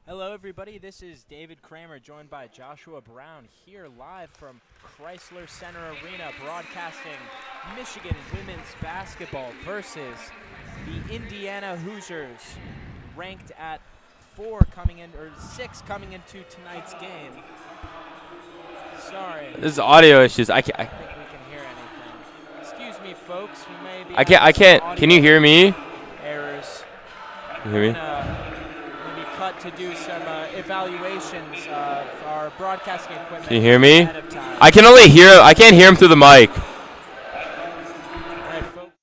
Hello, everybody. This is David Kraemer, joined by Joshua Brown, here live from Chrysler Center Arena, broadcasting Michigan women's basketball versus the Indiana Hoosiers, ranked at 6 coming into tonight's game. Sorry. This is audio issues. I think we can hear anything. Excuse me, folks. We may be I can't. Can you hear me? Errors. Can you hear me? Cut to do some evaluations of our broadcasting equipment. Can you hear me? Ahead of time. I can only hear. I can't hear him through the mic. All right, folks.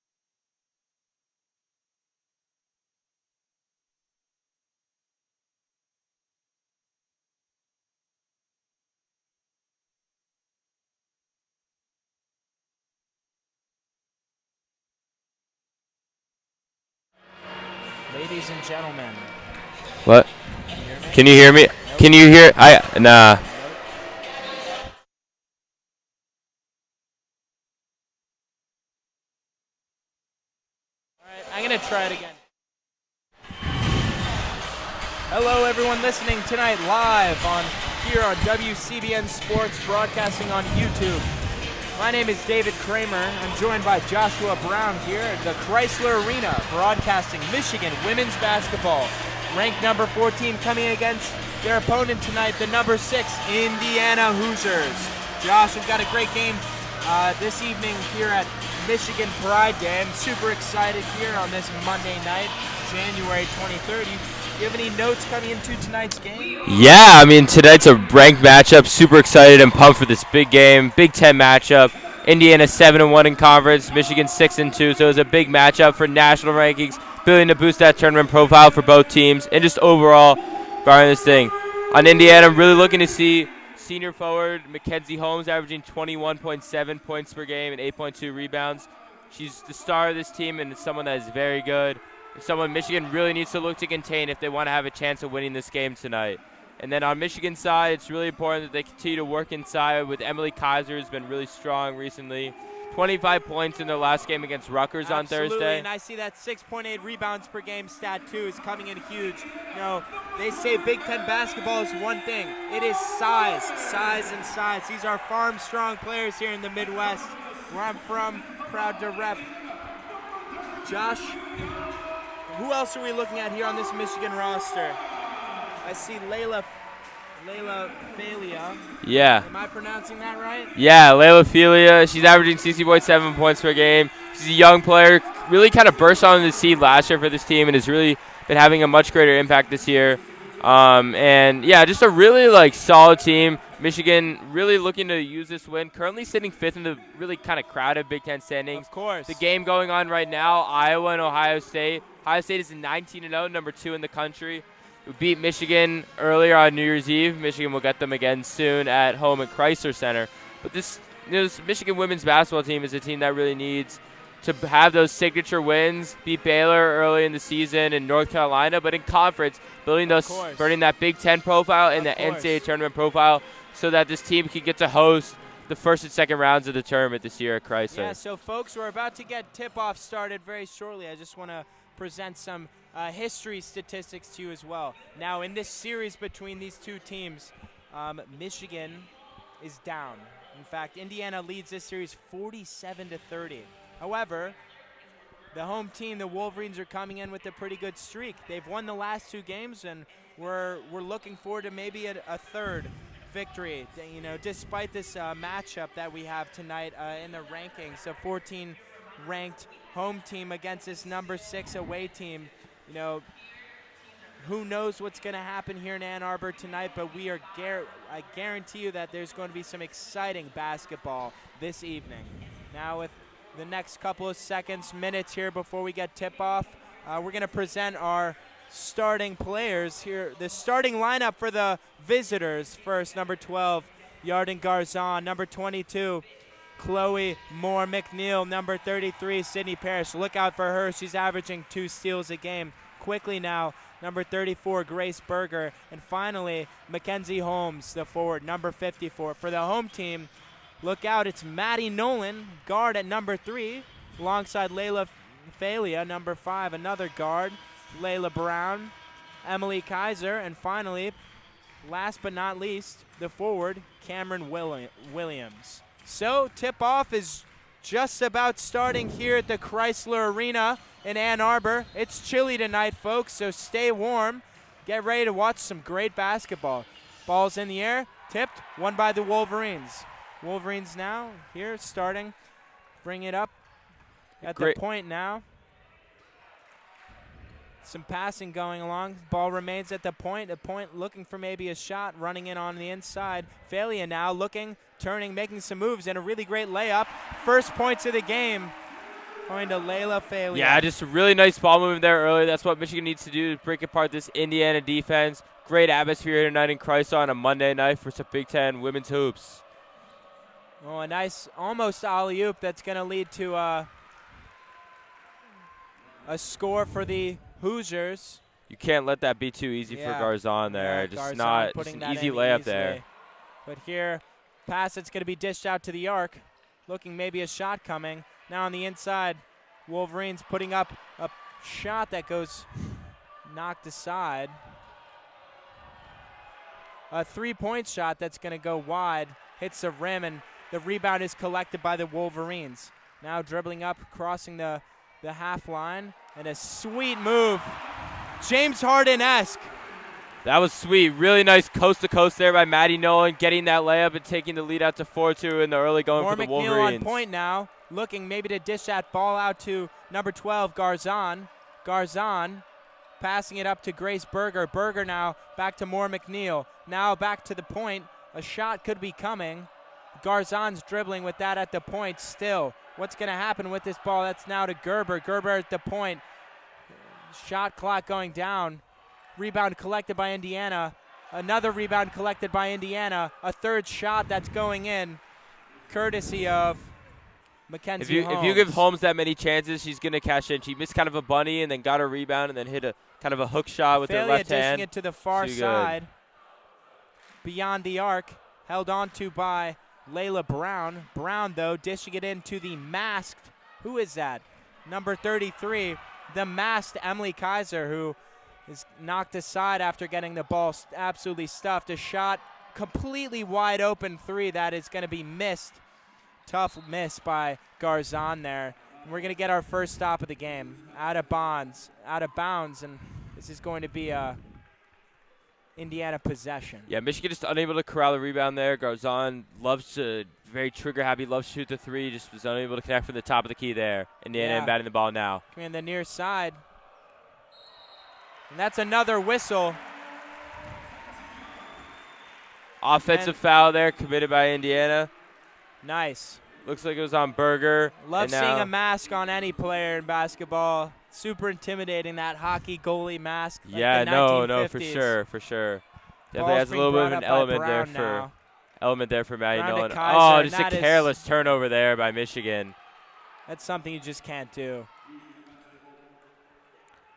Ladies and gentlemen. What? Can you hear me? Nope. Can you hear? Nah. Nope. All right, I'm gonna try it again. Hello, everyone listening tonight live here on WCBN Sports, broadcasting on YouTube. My name is David Kraemer. I'm joined by Joshua Brown here at the Chrysler Arena, broadcasting Michigan women's basketball. Ranked number 14 coming against their opponent tonight, the number 6 Indiana Hoosiers. Josh, we've got a great game this evening here at Michigan Pride Day. I'm super excited here on this Monday night, January 23rd. Do you have any notes coming into tonight's game? Yeah, I mean, tonight's a ranked matchup. Super excited and pumped for this big game. Big Ten matchup. Indiana 7-1 in conference, Michigan 6-2. So it was a big matchup for national rankings, building to boost that tournament profile for both teams, and just overall, regarding this thing. On Indiana, I'm really looking to see senior forward Mackenzie Holmes averaging 21.7 points per game and 8.2 rebounds. She's the star of this team, and it's someone that is very good. Someone Michigan really needs to look to contain if they want to have a chance of winning this game tonight. And then on Michigan's side, it's really important that they continue to work inside with Emily Kaiser, who's been really strong recently. 25 points in their last game against Rutgers on Thursday. And I see that 6.8 rebounds per game stat, too, is coming in huge. You know, they say Big Ten basketball is one thing. It is size, and size. These are farm-strong players here in the Midwest, where I'm from, proud to rep. Josh, who else are we looking at here on this Michigan roster? I see Layla Falia. Yeah. Am I pronouncing that right? Yeah, Layla Falia. She's averaging 60.7 points per game. She's a young player. Really kind of burst onto the scene last year for this team and has really been having a much greater impact this year. And, yeah, just a really, solid team. Michigan really looking to use this win. Currently sitting 5th in the really kind of crowded Big Ten standings. Of course. The game going on right now, Iowa and Ohio State. Ohio State is 19-0, number 2 in the country. We beat Michigan earlier on New Year's Eve. Michigan will get them again soon at home at Chrysler Center. But this Michigan women's basketball team is a team that really needs to have those signature wins, beat Baylor early in the season in North Carolina, but in conference, building that Big Ten profile and the NCAA tournament profile so that this team can get to host the first and second rounds of the tournament this year at Chrysler. Yeah, so folks, we're about to get tip-off started very shortly. I just want to present some history statistics to you as well. Now, in this series between these two teams, Michigan is down. In fact, Indiana leads this series 47-30. However, the home team, the Wolverines, are coming in with a pretty good streak. They've won the last 2 games, and we're looking forward to maybe a third victory. You know, despite this matchup that we have tonight in the rankings, a 14-ranked home team against this number 6 away team. You know, who knows what's going to happen here in Ann Arbor tonight, but I guarantee you that there's going to be some exciting basketball this evening. Now, with the next couple of minutes here before we get tip-off, we're going to present our starting players here. The starting lineup for the visitors first, number 12, Yarden Garzon, number 22, Chloe Moore McNeil, number 33, Sydney Parrish. Look out for her. She's averaging 2 steals a game. Quickly now, number 34, Grace Berger. And finally, Mackenzie Holmes, the forward, number 54. For the home team, look out, it's Maddie Nolan, guard at number 3, alongside Layla Falia, number 5, another guard, Layla Brown. Emily Kaiser. And finally, last but not least, the forward, Cameron Williams. So tip-off is just about starting here at the Chrysler Arena in Ann Arbor. It's chilly tonight, folks, so stay warm. Get ready to watch some great basketball. Ball's in the air, tipped, won by the Wolverines. Wolverines now here starting. Bring it up at the point now. Some passing going along. Ball remains at the point. The point looking for maybe a shot, running in on the inside. Failure now looking, turning, making some moves, and a really great layup. First points of the game going to Layla Failure. Yeah, just a really nice ball movement there early. That's what Michigan needs to do to break apart this Indiana defense. Great atmosphere here tonight in Chrysler on a Monday night for some Big Ten women's hoops. Oh, a nice almost alley-oop that's going to lead to a score for the Hoosiers. You can't let that be too easy for Garzon there. Yeah, just Garzon not just an easy layup easily. there. But here, pass that's going to be dished out to the arc. Looking maybe a shot coming. Now on the inside, Wolverines putting up a shot that goes knocked aside. A three-point shot that's going to go wide. Hits the rim, and the rebound is collected by the Wolverines. Now dribbling up, crossing the half line, and a sweet move. James Harden-esque. That was sweet. Really nice coast-to-coast there by Maddie Nolan, getting that layup and taking the lead out to 4-2 in the early going for the Wolverines. McNeil on point now, looking maybe to dish that ball out to number 12, Garzon. Garzon passing it up to Grace Berger. Berger now back to Moore McNeil. Now back to the point. A shot could be coming. Garzon's dribbling with that at the point still. What's going to happen with this ball? That's now to Gerber. Gerber at the point. Shot clock going down. Rebound collected by Indiana. Another rebound collected by Indiana. A third shot that's going in, courtesy of Mackenzie Holmes. If you give Holmes that many chances, she's going to cash in. She missed kind of a bunny and then got a rebound and then hit a kind of a hook shot with her left hand. Dishing it to the far side. Beyond the arc. Held on to by Layla Brown. Brown, though, dishing it into the masked. Who is that? Number 33, the masked Emily Kaiser, who is knocked aside after getting the ball absolutely stuffed. A shot completely wide open three that is going to be missed. Tough miss by Garzon there. And we're going to get our first stop of the game. Out of bounds, and this is going to be a Indiana possession. Yeah, Michigan just unable to corral the rebound there. Garzon loves to, very trigger happy, loves to shoot the three, just was unable to connect from the top of the key there. Indiana inbounding the ball now. Coming in the near side. And that's another whistle. Offensive foul there committed by Indiana. Nice. Looks like it was on Berger. Love seeing a mask on any player in basketball. Super intimidating, that hockey goalie mask. Like yeah, no, for sure. Definitely has a little bit of an element there for Maddie Nolan. Oh, just a careless turnover there by Michigan. That's something you just can't do.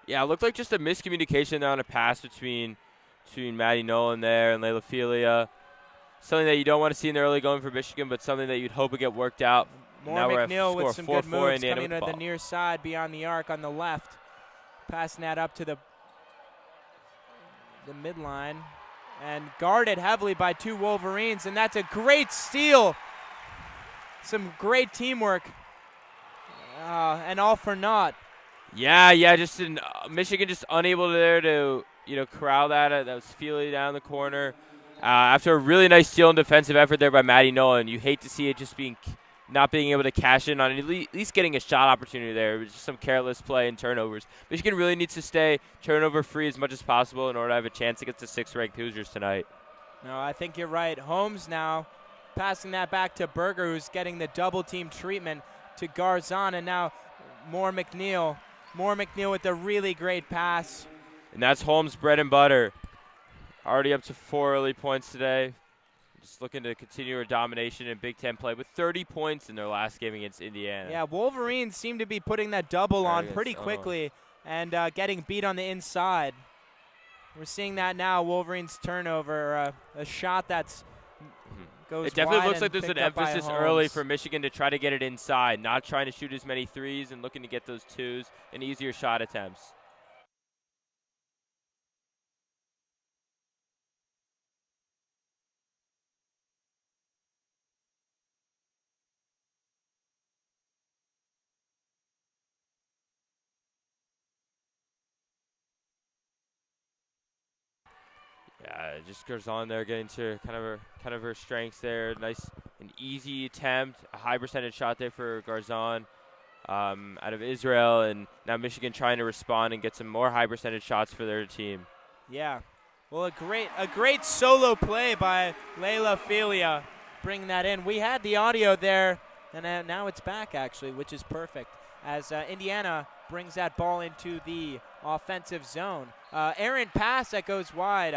Yeah, it looked like just a miscommunication there on a pass between Maddie Nolan there and Layla Filia. Something that you don't want to see in the early going for Michigan, but something that you'd hope would get worked out. Moore McNeil with some good moves coming to the near side beyond the arc on the left. Passing that up to the midline. And guarded heavily by two Wolverines, and that's a great steal. Some great teamwork. And all for naught. Yeah, just Michigan just unable there to corral that. That was Feely down the corner. After a really nice steal and defensive effort there by Maddie Nolan, you hate to see it just not being able to cash in on at least getting a shot opportunity there. It was just some careless play and turnovers. Michigan really needs to stay turnover-free as much as possible in order to have a chance against the 6th-ranked Hoosiers tonight. No, I think you're right. Holmes now passing that back to Berger, who's getting the double-team treatment to Garzon, and now Moore McNeil. Moore McNeil with a really great pass. And that's Holmes' bread and butter. Already up to 4 early points today. Just looking to continue her domination in Big Ten play with 30 points in their last game against Indiana. Yeah, Wolverines seem to be putting that double on pretty quickly and getting beat on the inside. We're seeing that now, Wolverines turnover, a shot that's goes It definitely wide looks like there's an emphasis early for Holmes. Michigan to try to get it inside, not trying to shoot as many threes and looking to get those twos and easier shot attempts. Yeah, it just goes on there, getting to kind of her strengths there. Nice, an easy attempt, a high percentage shot there for Garzon out of Israel, and now Michigan trying to respond and get some more high percentage shots for their team. Yeah, well, a great solo play by Layla Filia, bringing that in. We had the audio there, and now it's back actually, which is perfect. As Indiana brings that ball into the offensive zone. Errant pass that goes wide.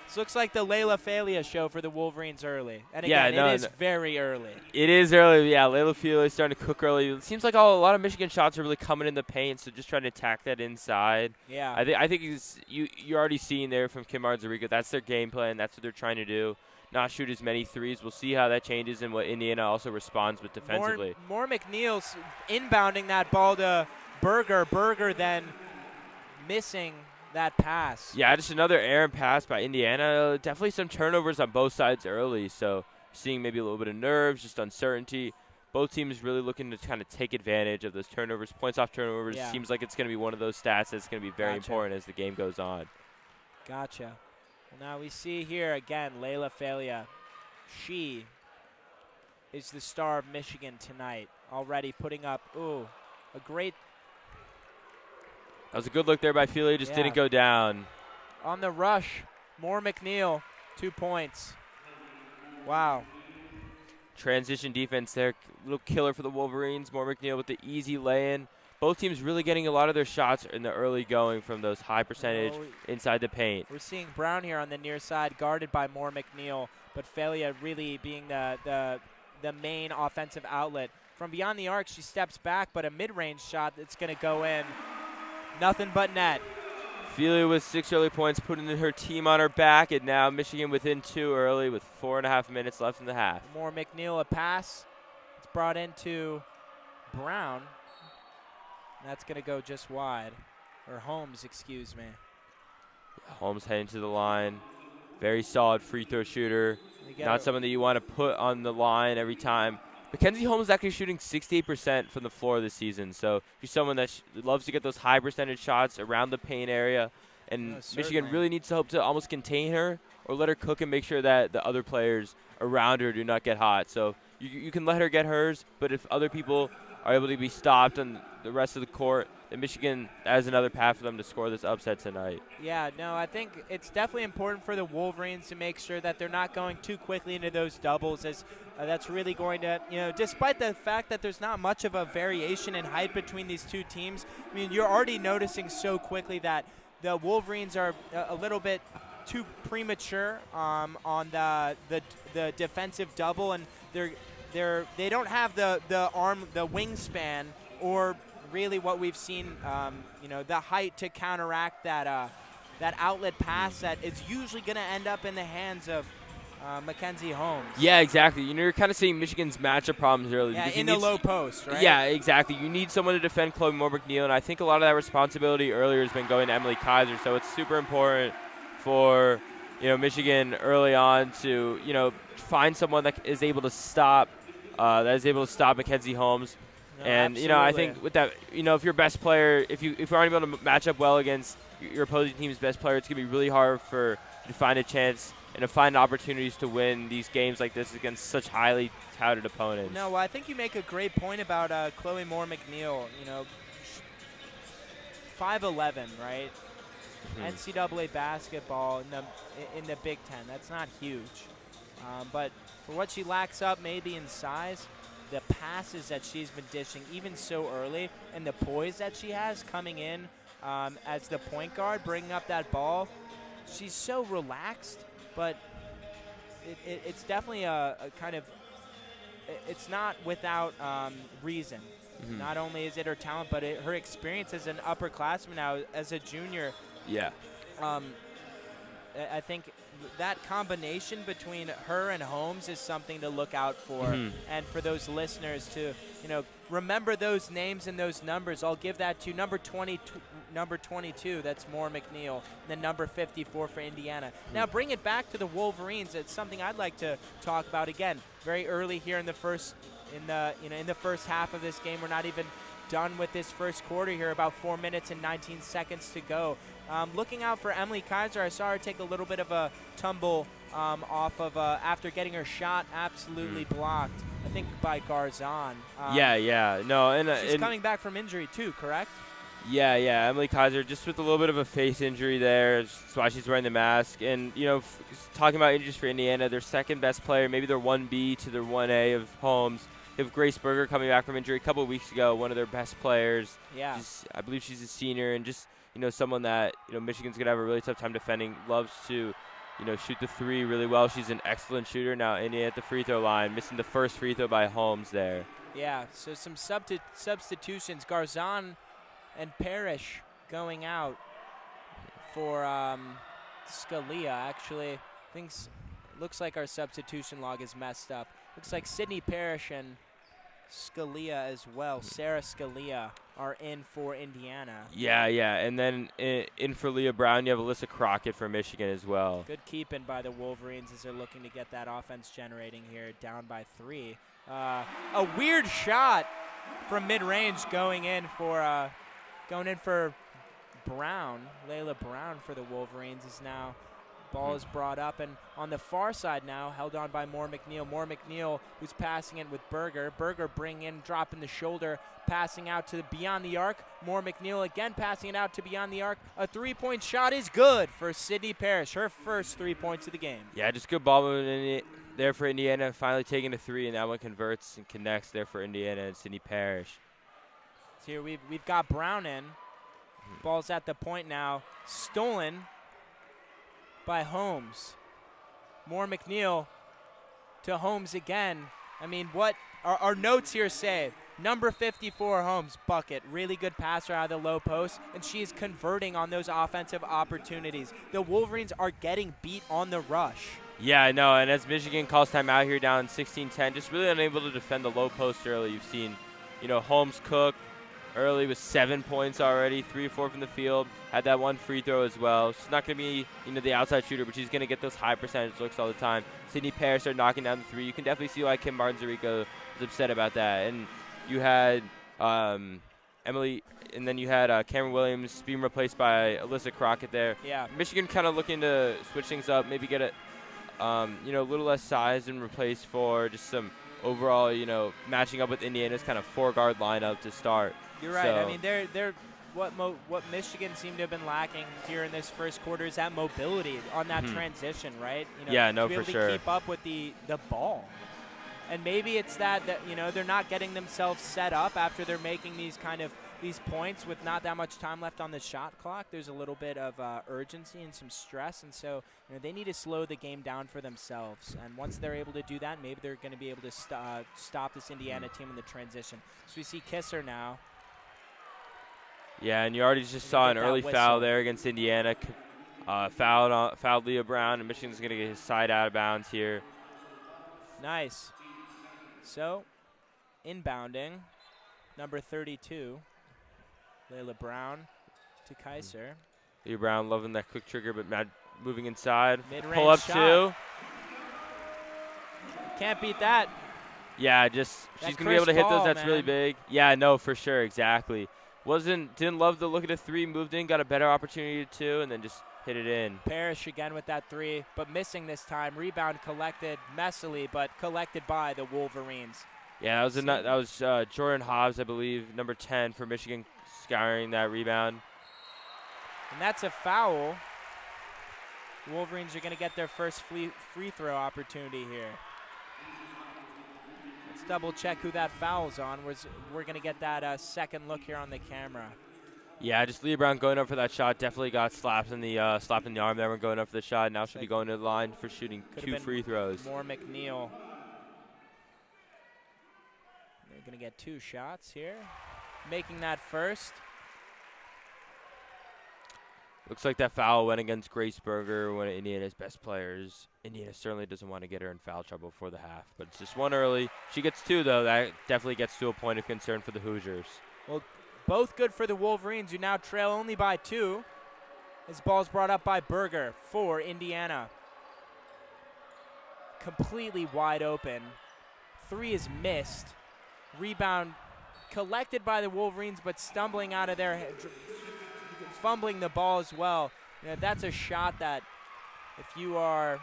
This looks like the Layla Filia show for the Wolverines early. And again, it is very early. It is early, yeah. Layla Filia is starting to cook early. It seems like a lot of Michigan shots are really coming in the paint, so just trying to attack that inside. Yeah. I think you're already seeing there from Kim Marzarica. That's their game plan. That's what they're trying to do. Not shoot as many threes. We'll see how that changes and what Indiana also responds with defensively. More McNeil's inbounding that ball to Berger. Berger then missing that pass. Yeah, just another errant pass by Indiana. Definitely some turnovers on both sides early, so seeing maybe a little bit of nerves, just uncertainty. Both teams really looking to kind of take advantage of those turnovers. Points off turnovers seems like it's going to be one of those stats that's going to be very important as the game goes on. Gotcha. Well, now we see here again Layla Filia. She is the star of Michigan tonight, already putting up, a great. That was a good look there by Filia, just didn't go down. On the rush, Moore McNeil, 2 points. Wow. Transition defense there, little killer for the Wolverines. Moore McNeil with the easy lay-in. Both teams really getting a lot of their shots in the early going from those high percentage inside the paint. We're seeing Brown here on the near side, guarded by Moore McNeil, but Filia really being the main offensive outlet. From beyond the arc, she steps back, but a mid-range shot that's going to go in. Nothing but net. Filia with 6 early points, putting her team on her back, and now Michigan within 2 early with 4.5 minutes left in the half. Moore McNeil, a pass. It's brought into Brown. That's going to go just wide. Or Holmes, excuse me. Holmes heading to the line. Very solid free throw shooter. Not someone that you want to put on the line every time. Mackenzie Holmes is actually shooting 68% from the floor this season, so she's someone that loves to get those high percentage shots around the paint area, and Michigan really needs to hope to almost contain her or let her cook and make sure that the other players around her do not get hot. So you can let her get hers, but if other people are able to be stopped on the rest of the court, then Michigan has another path for them to score this upset tonight. Yeah, no, I think it's definitely important for the Wolverines to make sure that they're not going too quickly into those doubles, as that's really going to, despite the fact that there's not much of a variation in height between these two teams, I mean, you're already noticing so quickly that the Wolverines are a little bit too premature on the defensive double, and they don't have the wingspan, or really what we've seen, the height to counteract that outlet pass that is usually going to end up in the hands of Mackenzie Holmes. Yeah, exactly. You're kind of seeing Michigan's matchup problems early. Yeah, in the low post, right? Yeah, exactly. You need someone to defend Chloe Moore McNeil, and I think a lot of that responsibility earlier has been going to Emily Kaiser, so it's super important for Michigan early on to find someone that is able to stop Mackenzie Holmes. No, and absolutely. I think with that, if your best player, if you're aren't able to match up well against your opposing team's best player, it's gonna be really hard to find a chance and to find opportunities to win these games like this against such highly touted opponents. No, I think you make a great point about Chloe Moore McNeil. 5'11", right? Mm-hmm. NCAA basketball in the Big Ten. That's not huge, but for what she lacks up, maybe in size, the passes that she's been dishing even so early, and the poise that she has coming in as the point guard, bringing up that ball, she's so relaxed, but it's definitely a kind of, it's not without reason. Mm-hmm. Not only is it her talent, but her experience as an upperclassman now, as a junior. Yeah. I think that combination between her and Holmes is something to look out for, and for those listeners to, remember those names and those numbers. I'll give that to number 22, that's Moore McNeil, and then number 54 for Indiana. Now bring it back to the Wolverines. It's something I'd like to talk about again. Very early here in the first, in the first half of this game, we're not even done with this first quarter here, about 4 minutes and 19 seconds to go. Looking out for Emily Kaiser, I saw her take a little bit of a tumble off of after getting her shot absolutely blocked, I think by Garzon. No, and she's coming back from injury too, correct? Yeah, Emily Kaiser just with a little bit of a face injury there. That's why she's wearing the mask. And, talking about injuries for Indiana, their second best player, maybe their 1B to their 1A of Holmes. They have Grace Berger coming back from injury a couple of weeks ago, one of their best players. Yeah. I believe she's a senior and just, someone that, Michigan's going to have a really tough time defending, loves to, shoot the three really well. She's an excellent shooter. Now Indiana at the free throw line, missing the first free throw by Holmes there. Yeah, so some substitutions. Garzon and Parrish going out for Scalia. Actually, looks like our substitution log is messed up. Looks like Sydney Parrish and Scalia as well. Sarah Scalia are in for Indiana. Yeah, and then in for Leah Brown, you have Alyssa Crockett for Michigan as well. Good keeping by the Wolverines as they're looking to get that offense generating here, down by 3. A weird shot from mid-range going in for Brown. Layla Brown for the Wolverines is now. Ball is brought up, and on the far side now, held on by Moore McNeil. Moore McNeil, who's passing it with Berger. Berger dropping the shoulder, passing out to beyond the arc. Moore McNeil again passing it out to beyond the arc. A three-point shot is good for Sydney Parrish, her first 3 points of the game. Yeah, just good ball movement there for Indiana, finally taking a 3, and that one converts and connects there for Indiana and Sydney Parrish. So here we've got Brown in. Ball's at the point now. Stolen by Holmes. Moore McNeil to Holmes again. I mean, what our notes here say, number 54, Holmes, bucket. Really good passer out of the low post, and she is converting on those offensive opportunities. The Wolverines are getting beat on the rush. Yeah, I know, and as Michigan calls timeout here down 16-10, just really unable to defend the low post early. You've seen, Holmes cook early with 7 points already, 3 or 4 from the field. Had that one free throw as well. She's not going to be, the outside shooter, but she's going to get those high percentage looks all the time. Sydney Parrish started knocking down the 3. You can definitely see why Kim Martin-Zarico was upset about that. And you had Emily, and then you had Cameron Williams being replaced by Alyssa Crockett there. Yeah. Michigan kind of looking to switch things up, maybe get a little less size and replace for just some overall, matching up with Indiana's kind of 4-guard lineup to start. You're right. I mean, they're what Michigan seemed to have been lacking here in this first quarter is that mobility on that transition, right? For sure. To be able to keep up with the ball. And maybe it's that they're not getting themselves set up after they're making these points with not that much time left on the shot clock. There's a little bit of urgency and some stress, and so they need to slow the game down for themselves. And once they're able to do that, maybe they're going to be able to stop this Indiana team in the transition. So we see Kisser now. Yeah, and you already just saw an early foul there against Indiana. Fouled Leah Brown, and Michigan's going to get his side out of bounds here. Nice. So, inbounding, number 32, Layla Brown to Kaiser. Leah Brown loving that quick trigger, but moving inside. Mid-range pull up shot. 2. Can't beat that. Yeah, she's going to be able to hit those. That's really big. Yeah, no, for sure, exactly. Didn't love the look at a 3, moved in, got a better opportunity to 2, and then just hit it in. Parrish again with that 3, but missing this time. Rebound collected messily, but collected by the Wolverines. Yeah, that was Jordan Hobbs, I believe, number 10 for Michigan, scouring that rebound. And that's a foul. The Wolverines are going to get their first free throw opportunity here. Let's double check who that foul's on. We're going to get that second look here on the camera. Yeah, just Leah Brown going up for that shot. Definitely got slapped in the arm there when going up for the shot. Now she'll be going to the line for shooting 2 free throws. Moore McNeil. They're going to get 2 shots here. Making that first. Looks like that foul went against Grace Berger, one of Indiana's best players. Indiana certainly doesn't want to get her in foul trouble before the half, but it's just 1 early. She gets 2, though. That definitely gets to a point of concern for the Hoosiers. Well, both good for the Wolverines, who now trail only by 2. This ball's brought up by Berger for Indiana. Completely wide open. 3 is missed. Rebound collected by the Wolverines, but stumbling out of there, fumbling the ball as well. You know, that's a shot that if you're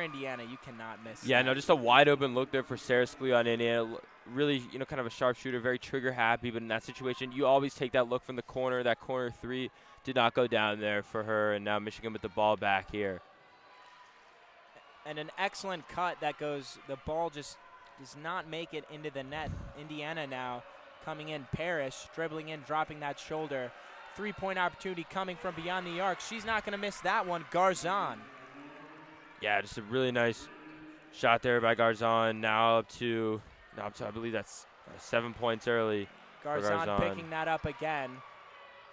Indiana, you cannot miss. Yeah, that. no, just a wide open look there for Sarah Scalia on Indiana. Really, kind of a sharpshooter, very trigger happy, but in that situation, you always take that look from the corner. That corner three did not go down there for her, and now Michigan with the ball back here. And an excellent cut that goes, the ball just does not make it into the net. Indiana now coming in, Parrish dribbling in, dropping that shoulder. 3-point opportunity coming from beyond the arc. She's not going to miss that one. Garzon. Yeah, just a really nice shot there by Garzon. Now up to I believe that's 7 points early. Garzon picking that up again.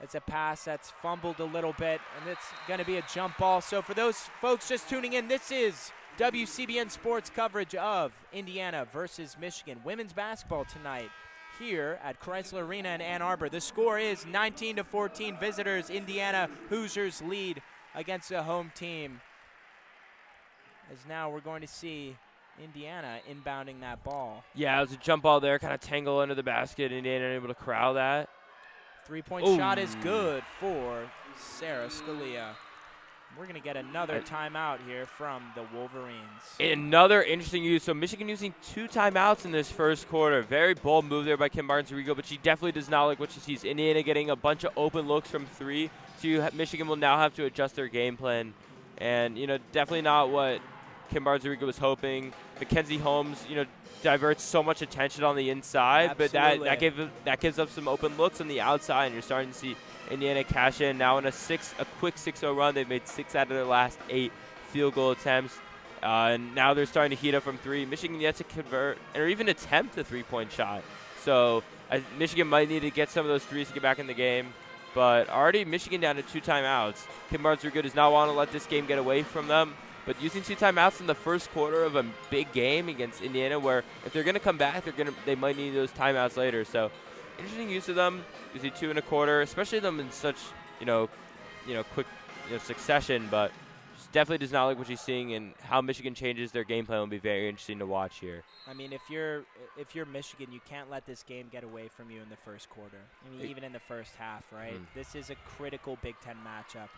It's a pass that's fumbled a little bit, and it's going to be a jump ball. So for those folks just tuning in, this is WCBN Sports coverage of Indiana versus Michigan women's basketball tonight here at Chrysler Arena in Ann Arbor. The score is 19-14. Visitors Indiana Hoosiers lead against the home team. As now we're going to see Indiana inbounding that ball. Yeah, it was a jump ball there, kind of tangle under the basket. Indiana able to corral that. 3-point shot is good for Sarah Scalia. We're going to get another timeout here from the Wolverines. Another interesting use. So Michigan using 2 timeouts in this first quarter. Very bold move there by Kim Barnes-Rigo, but she definitely does not like what she sees. Indiana getting a bunch of open looks from 3. So Michigan will now have to adjust their game plan. And, definitely not what Kim Barnes-Rigo was hoping. Mackenzie Holmes, diverts so much attention on the inside, Absolutely. but that gives up some open looks on the outside, and you're starting to see Indiana cash in now in a quick 6-0 run. They've made 6 out of their last 8 field goal attempts, and now they're starting to heat up from 3. Michigan yet to convert or even attempt a 3-point shot. So Michigan might need to get some of those threes to get back in the game. But already Michigan down to 2 timeouts. Kim Barnes-Rigo does not want to let this game get away from them. But using 2 timeouts in the first quarter of a big game against Indiana, where if they're going to come back, they might need those timeouts later. So interesting use of them. Using 2 1/4, especially them in such quick succession. But she definitely does not like what she's seeing, and how Michigan changes their game plan will be very interesting to watch here. I mean, if you're Michigan, you can't let this game get away from you in the first quarter. I mean, even in the first half, right? This is a critical Big Ten matchup,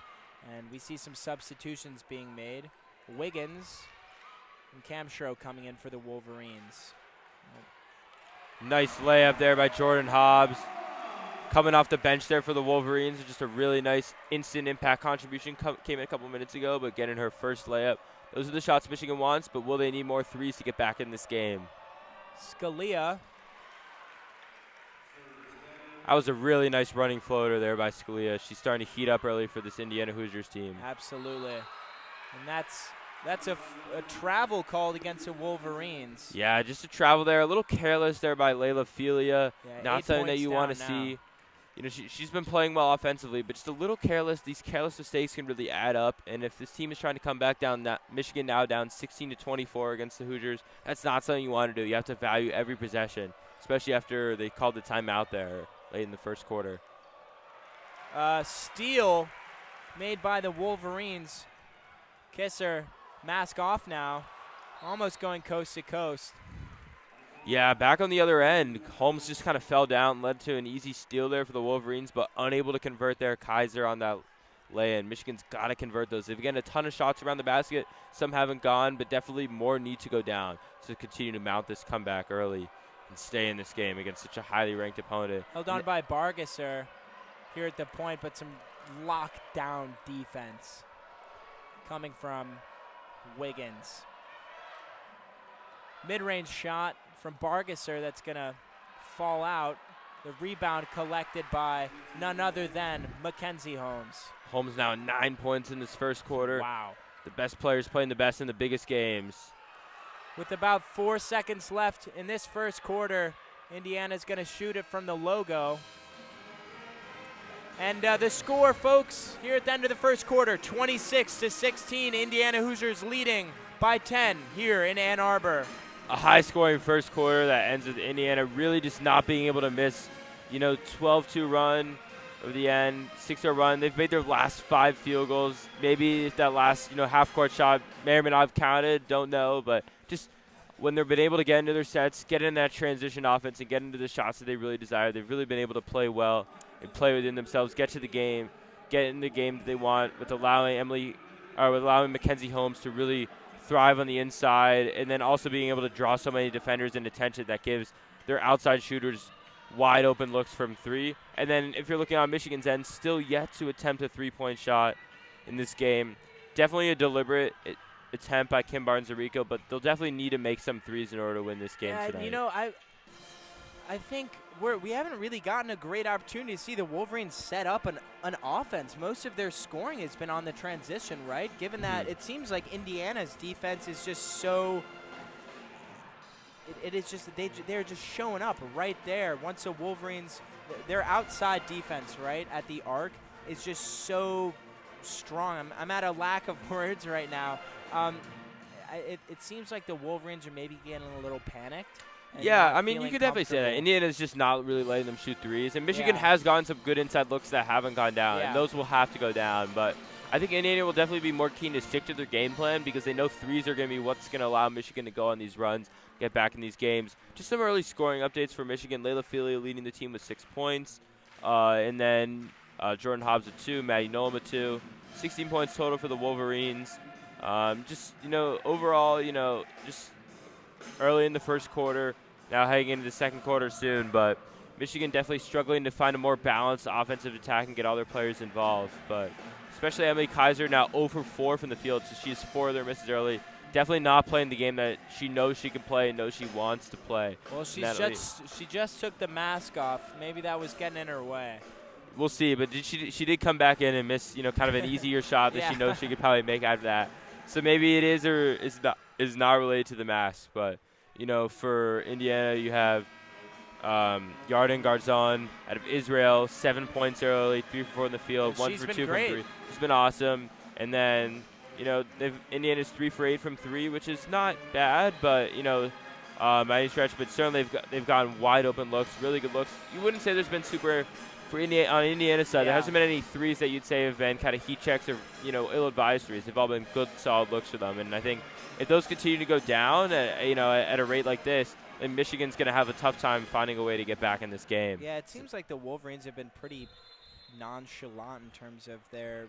and we see some substitutions being made. Wiggins and Camshro coming in for the Wolverines. Nice layup there by Jordan Hobbs. Coming off the bench there for the Wolverines. Just a really nice instant impact contribution. Came in a couple minutes ago, but getting her first layup. Those are the shots Michigan wants, but will they need more threes to get back in this game? Scalia. That was a really nice running floater there by Scalia. She's starting to heat up early for this Indiana Hoosiers team. Absolutely. And that's a travel called against the Wolverines. Yeah, just a travel there. A little careless there by Layla Felia. Yeah, not something that you want to see. She's been playing well offensively, but just a little careless. These careless mistakes can really add up. And if this team is trying to come back down, Michigan now down 16-24 against the Hoosiers, that's not something you want to do. You have to value every possession, especially after they called the timeout there late in the first quarter. Steal made by the Wolverines. Kisser, mask off now, almost going coast to coast. Yeah, back on the other end, Holmes just kind of fell down, led to an easy steal there for the Wolverines, but unable to convert there. Kaiser on that lay-in. Michigan's got to convert those. They've gotten a ton of shots around the basket. Some haven't gone, but definitely more need to go down to continue to mount this comeback early and stay in this game against such a highly ranked opponent. Held on by Bargesser here at the point, but some lockdown defense coming from Wiggins. Mid-range shot from Bargesser that's going to fall out. The rebound collected by none other than Mackenzie Holmes. Holmes now 9 points in this first quarter. Wow. The best players playing the best in the biggest games. With about 4 seconds left in this first quarter, Indiana's going to shoot it from the logo. And the score, folks, here at the end of the first quarter, 26-16, Indiana Hoosiers leading by 10 here in Ann Arbor. A high-scoring first quarter that ends with Indiana really just not being able to miss, 12-2 run over the end, 6-0 run. They've made their last 5 field goals. Maybe if that last, half-court shot may or may not have counted, don't know. But just when they've been able to get into their sets, get in that transition offense, and get into the shots that they really desire, they've really been able to play well and play within themselves, get to the game, get in the game that they want, with allowing Mackenzie Holmes to really thrive on the inside, and then also being able to draw so many defenders and attention that gives their outside shooters wide open looks from three. And then if you're looking on Michigan's end, still yet to attempt a three-point shot in this game. Definitely a deliberate attempt by Kim Barnes-Arico, but they'll definitely need to make some threes in order to win this game tonight. You know, I think we haven't really gotten a great opportunity to see the Wolverines set up an offense. Most of their scoring has been on the transition, right? Given that it seems like Indiana's defense is just so it is just they're just showing up right there. Once the Wolverines, their outside defense, right, at the arc is just so strong. I'm at a lack of words right now. It seems like the Wolverines are maybe getting a little panicked. Yeah, I mean, you could definitely say that. Indiana's just not really letting them shoot threes. And Michigan has gotten some good inside looks that haven't gone down, and those will have to go down. But I think Indiana will definitely be more keen to stick to their game plan because they know threes are going to be what's going to allow Michigan to go on these runs, get back in these games. Just some early scoring updates for Michigan. Layla Filia leading the team with 6 points. And then Jordan Hobbs with 2, Maddie Nolan with 2. 16 points total for the Wolverines. Overall, just early in the first quarter, now heading into the second quarter soon, but Michigan definitely struggling to find a more balanced offensive attack and get all their players involved. But especially Emily Kaiser now 0 for 4 from the field, so she has 4 of their misses early. Definitely not playing the game that she knows she can play and knows she wants to play. Well, she just took the mask off. Maybe that was getting in her way. We'll see, but she did come back in and miss, kind of an easier shot that she knows she could probably make out of that. So maybe it is or is not related to the mask. But, for Indiana, you have Yarden Garzon out of Israel, 7 points early, 3 for 4 in the field, 1 for 2 from 3. She's been awesome. And then, Indiana's 3 for 8 from 3, which is not bad, but, by any stretch. But certainly they've gotten wide open looks, really good looks. You wouldn't say there's been super – on Indiana's side, there hasn't been any threes that you'd say have been kind of heat checks or, ill-advised threes. They've all been good, solid looks for them. And I think if those continue to go down, at a rate like this, then Michigan's going to have a tough time finding a way to get back in this game. Yeah, it seems like the Wolverines have been pretty nonchalant in terms of their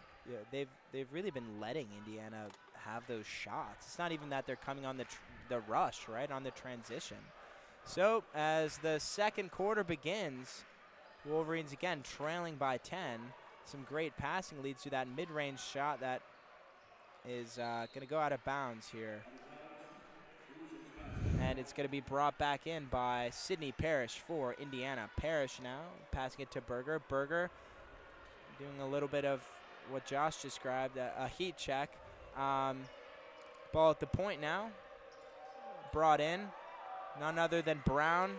they've really been letting Indiana have those shots. It's not even that they're coming on the rush, right, on the transition. So as the second quarter begins, Wolverines again trailing by 10. Some great passing leads to that mid-range shot that is going to go out of bounds here. And it's going to be brought back in by Sydney Parrish for Indiana. Parrish now passing it to Berger. Berger doing a little bit of what Josh described, a heat check. Ball at the point now. Brought in. None other than Brown,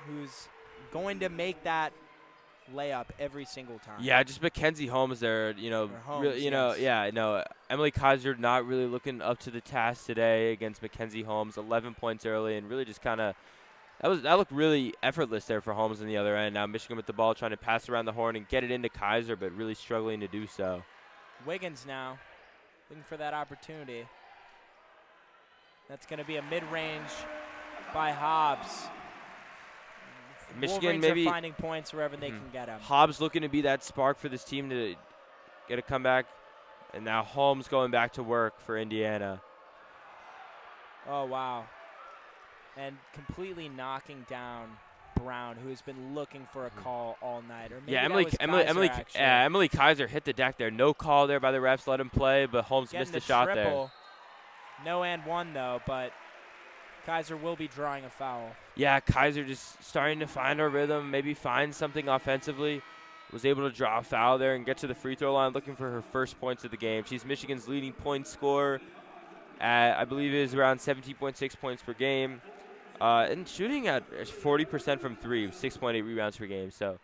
who's going to make that layup every single time. Yeah, just Mackenzie Holmes there, Emily Kaiser not really looking up to the task today against Mackenzie Holmes. 11 points early and really just kind of that looked really effortless there for Holmes on the other end. Now Michigan with the ball trying to pass around the horn and get it into Kaiser, but really struggling to do so. Wiggins now looking for that opportunity. That's going to be a mid-range by Hobbs. Michigan Wolverines maybe are finding points wherever they can get them. Hobbs looking to be that spark for this team to get a comeback. And now Holmes going back to work for Indiana. Oh, wow. And completely knocking down Brown, who has been looking for a call all night. Or maybe Emily Kaiser hit the deck there. No call there by the refs. Let him play, but Holmes missed the shot there. No and one, though, but Kaiser will be drawing a foul. Yeah, Kaiser just starting to find her rhythm, maybe find something offensively. Was able to draw a foul there and get to the free throw line looking for her first points of the game. She's Michigan's leading point scorer at, I believe it is around 17.6 points per game. And shooting at 40% from 3, 6.8 rebounds per game. So,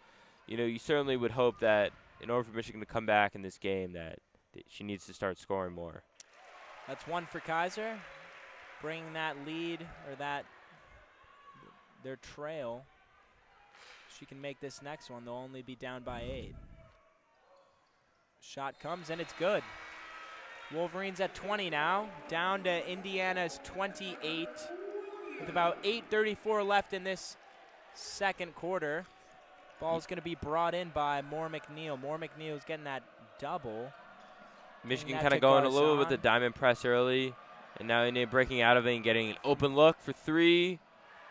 you certainly would hope that in order for Michigan to come back in this game that she needs to start scoring more. That's one for Kaiser. Bringing that lead or their trail. She can make this next one. They'll only be down by 8. Shot comes and it's good. Wolverines at 20 now, down to Indiana's 28. with about 8:34 left in this second quarter. Ball's going to be brought in by Moore McNeil. Moore McNeil's getting that double. Michigan kind of going a little with the diamond press early, and now Indiana breaking out of it and getting an open look for three.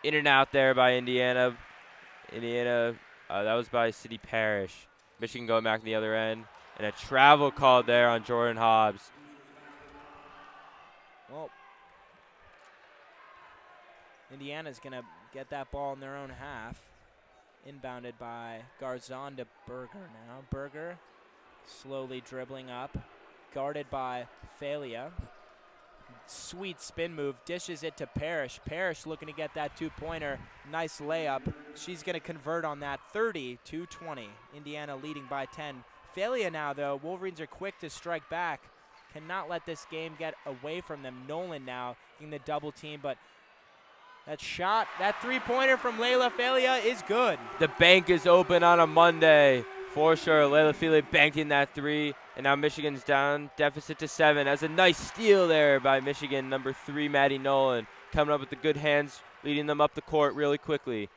In and out there by Indiana. That was by Sidney Parrish. Michigan going back to the other end. And a travel called there on Jordan Hobbs. Well, Indiana's going to get that ball in their own half. Inbounded by Garzon to Berger now. Berger slowly dribbling up. Guarded by Falia. Sweet spin move. Dishes it to Parrish. Parrish looking to get that two-pointer. Nice layup. She's going to convert on that. 30-20. Indiana leading by 10. Falia now, though. Wolverines are quick to strike back. Cannot let this game get away from them. Nolan now in the double team, but that shot, that three-pointer from Layla Falia is good. The bank is open on a Monday for sure. Layla Falia banked in that three, and now Michigan's down deficit to 7. That's a nice steal there by Michigan, number 3, Maddie Nolan, coming up with the good hands, leading them up the court really quickly.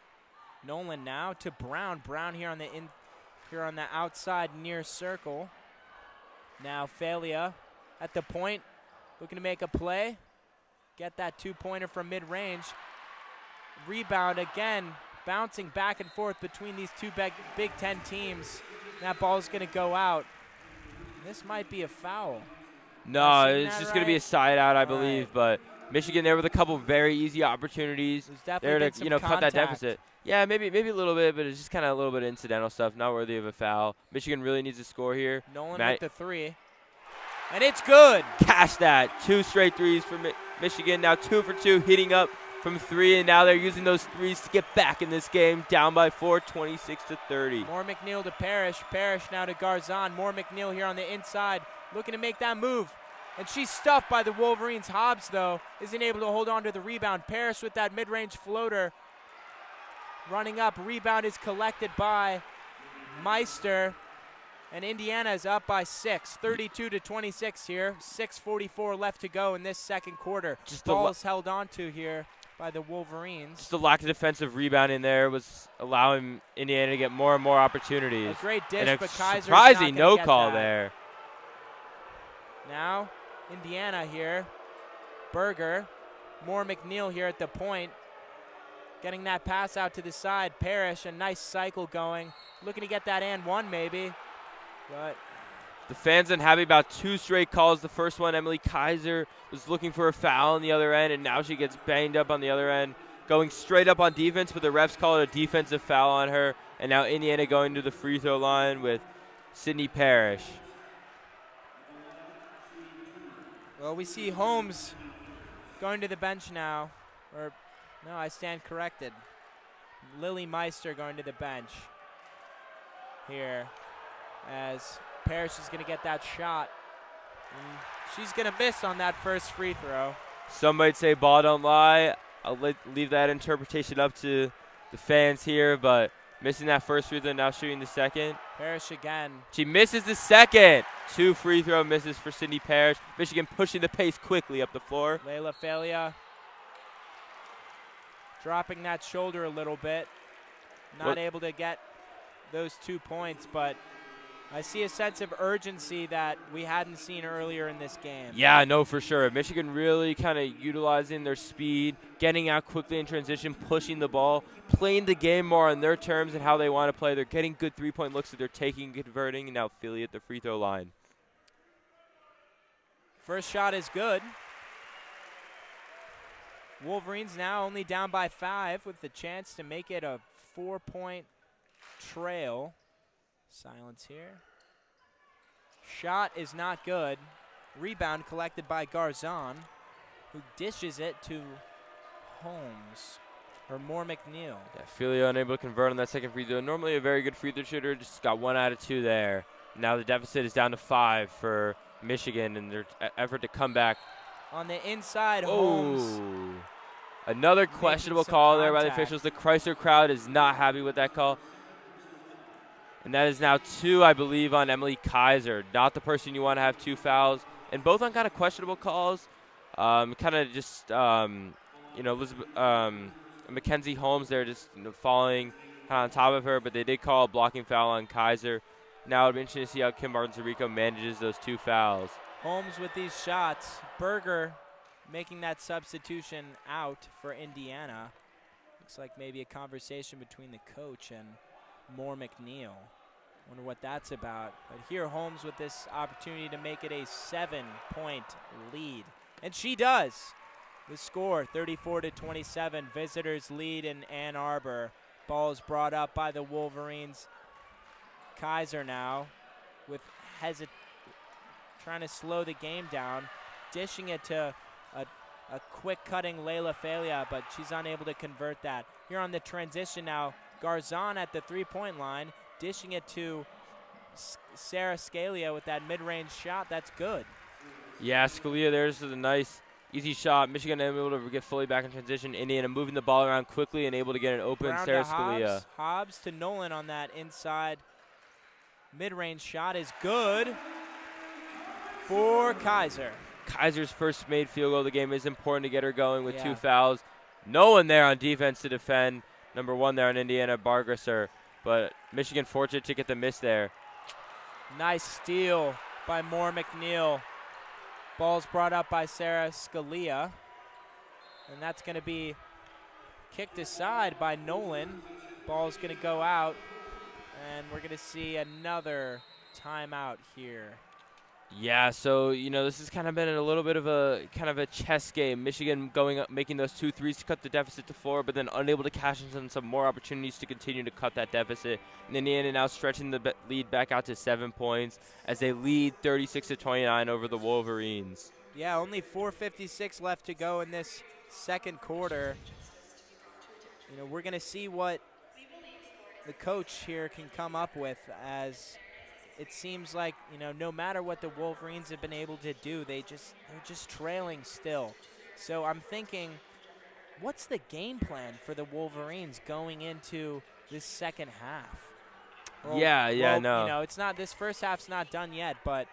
Nolan now to Brown. Brown here on the outside near circle. Now Falia at the point, looking to make a play. Get that two-pointer from mid-range. Rebound again, bouncing back and forth between these two Big Ten teams. That ball's going to go out. This might be a foul. No, it's just going to be a side out, I believe. But Michigan there with a couple very easy opportunities there to cut that deficit. Yeah, maybe a little bit, but it's just kind of a little bit of incidental stuff, not worthy of a foul. Michigan really needs to score here. Nolan with the three. And it's good. Cash that. 2 straight threes for Michigan. Now 2 for 2, hitting up from 3, and now they're using those threes to get back in this game. Down by 4, 26-30. Moore McNeil to Parrish. Parrish now to Garzon. Moore McNeil here on the inside, looking to make that move. And she's stuffed by the Wolverines. Hobbs, though, isn't able to hold on to the rebound. Parrish with that mid-range floater. Running up. Rebound is collected by Meister. And Indiana is up by 6, 32-26 here. 6:44 left to go in this second quarter. Ball's held on to here by the Wolverines. Just the lack of defensive rebound in there was allowing Indiana to get more and more opportunities. A great dish, but Kaiser's surprising not no call that. there. Now Indiana here. Berger. Moore McNeil here at the point. Getting that pass out to the side. Parrish, a nice cycle going. Looking to get that and one maybe. But the fans unhappy about 2 straight calls. The first one, Emily Kaiser was looking for a foul on the other end, and now she gets banged up on the other end. Going straight up on defense, but the refs call it a defensive foul on her. And now Indiana going to the free throw line with Sidney Parrish. Well, we see Holmes going to the bench now. Or, no, I stand corrected. Lily Meister going to the bench here, as Parrish is going to get that shot. And she's going to miss on that first free throw. Some might say ball don't lie. I'll leave that interpretation up to the fans here, but missing that first free throw, now shooting the second. Parrish again. She misses the second. 2 free throw misses for Sidney Parrish. Michigan pushing the pace quickly up the floor. Layla Falia dropping that shoulder a little bit. Not able to get those 2 points, but I see a sense of urgency that we hadn't seen earlier in this game. Yeah, no, for sure. Michigan really kind of utilizing their speed, getting out quickly in transition, pushing the ball, playing the game more on their terms and how they want to play. They're getting good three-point looks that they're taking, converting, and now Philly at the free throw line. First shot is good. Wolverines now only down by 5 with the chance to make it a 4-point trail. Silence here. Shot is not good. Rebound collected by Garzon, who dishes it to Holmes, or Moore McNeil. Yeah, Philly unable to convert on that second free throw. Normally a very good free throw shooter, just got 1 out of 2 there. Now the deficit is down to 5 for Michigan in their effort to come back. On the inside, Holmes. Another questionable call there by the officials. The Chrysler crowd is not happy with that call. And that is now 2, I believe, on Emily Kaiser. Not the person you want to have 2 fouls. And both on kind of questionable calls. Kind of just, Mackenzie Holmes there just falling kind of on top of her, but they did call a blocking foul on Kaiser. Now it'll be interesting to see how Kim Martin-Zarico manages those 2 fouls. Holmes with these shots. Berger making that substitution out for Indiana. Looks like maybe a conversation between the coach and Moore McNeil. Wonder what that's about. But here Holmes with this opportunity to make it a 7-point lead. And she does. The score, 34-27. Visitors lead in Ann Arbor. Ball is brought up by the Wolverines. Kaiser now with trying to slow the game down. Dishing it to a quick cutting Layla Falia, but she's unable to convert that. Here on the transition now, Garzon at the 3-point line, dishing it to Sarah Scalia with that mid-range shot. That's good. Yeah, Scalia, there's a nice, easy shot. Michigan able to get fully back in transition. Indiana moving the ball around quickly and able to get an open Sarah Scalia. Hobbs to Nolan on that inside mid-range shot is good for Kaiser. Kaiser's first made field goal of the game is important to get her going with 2 fouls. No one there on defense to defend. Number 1 there on Indiana, Bargesser. But Michigan fortunate to get the miss there. Nice steal by Moore McNeil. Ball's brought up by Sarah Scalia. And that's going to be kicked aside by Nolan. Ball's going to go out. And we're going to see another timeout here. Yeah, so, this has kind of been a little bit of a chess game. Michigan going up, making those 2 threes to cut the deficit to 4, but then unable to cash in on some more opportunities to continue to cut that deficit. And Indiana now stretching the lead back out to 7 points as they lead 36-29 over the Wolverines. Yeah, only 4:56 left to go in this second quarter. We're going to see what the coach here can come up with, as it seems like, no matter what the Wolverines have been able to do, they're just trailing still. So I'm thinking, what's the game plan for the Wolverines going into this second half? Well, it's not, this first half's not done yet, but,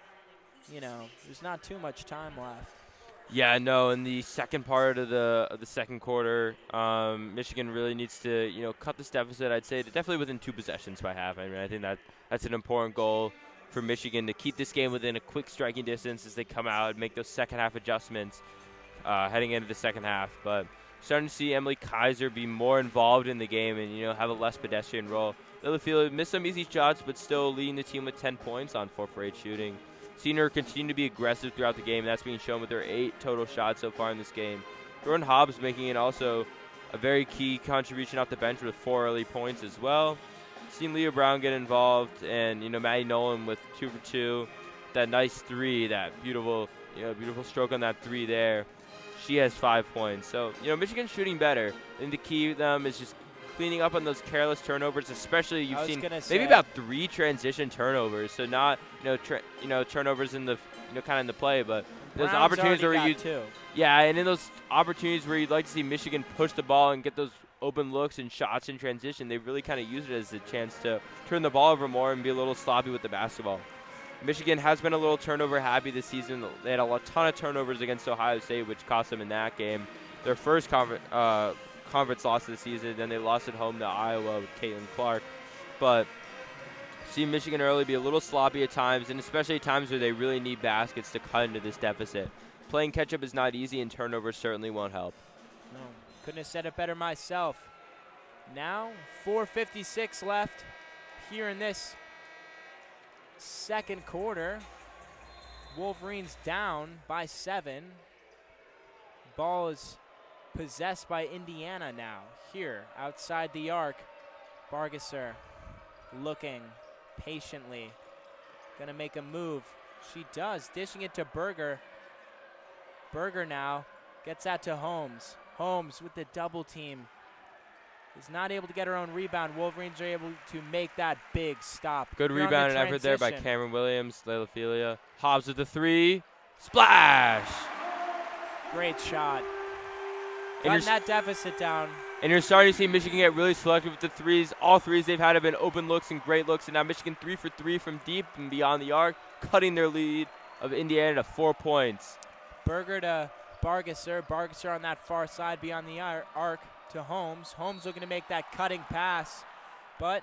there's not too much time left. Yeah, no, in the second part of the second quarter, Michigan really needs to, cut this deficit, I'd say, definitely within 2 possessions by half. I mean, I think that's an important goal for Michigan to keep this game within a quick striking distance as they come out and make those second half adjustments heading into the second half. But starting to see Emily Kaiser be more involved in the game and, have a less pedestrian role. Littlefield missed some easy shots, but still leading the team with 10 points on 4 for 8 shooting. Seeing her continue to be aggressive throughout the game, and that's being shown with her 8 total shots so far in this game. Jordan Hobbs making it also a very key contribution off the bench with 4 early points as well. Seen Leah Brown get involved, and Maddie Nolan with 2 for 2. That nice 3, that beautiful stroke on that 3 there. She has 5 points. So Michigan's shooting better, and the key to them is just cleaning up on those careless turnovers. Especially you've seen maybe about 3 transition turnovers. So not turnovers in the kind of in the play, but those opportunities where and in those opportunities where you'd like to see Michigan push the ball and get those open looks and shots in transition, they really kind of use it as a chance to turn the ball over more and be a little sloppy with the basketball. Michigan has been a little turnover happy this season. They had a ton of turnovers against Ohio State, which cost them in that game. Their first conference loss of the season, then they lost at home to Iowa with Caitlin Clark. But see Michigan early be a little sloppy at times, and especially at times where they really need baskets to cut into this deficit. Playing catch-up is not easy, and turnovers certainly won't help. No, couldn't have said it better myself. Now, 4:56 left here in this second quarter. Wolverines down by 7. Ball is possessed by Indiana now. Here, outside the arc, Bargesser looking patiently. Gonna make a move. She does, dishing it to Berger. Berger now gets that to Holmes. Holmes with the double team is not able to get her own rebound. Wolverines are able to make that big stop. Good rebound and effort there by Cameron Williams, Layla Hobbs with the 3. Splash! Great shot. Cutting that deficit down. And you're starting to see Michigan get really selective with the 3s. All 3s they've had have been open looks and great looks. And now Michigan 3 for 3 from deep and beyond the arc, cutting their lead of Indiana to 4 points. Berger to Bargesser on that far side beyond the arc to Holmes. Holmes looking to make that cutting pass, but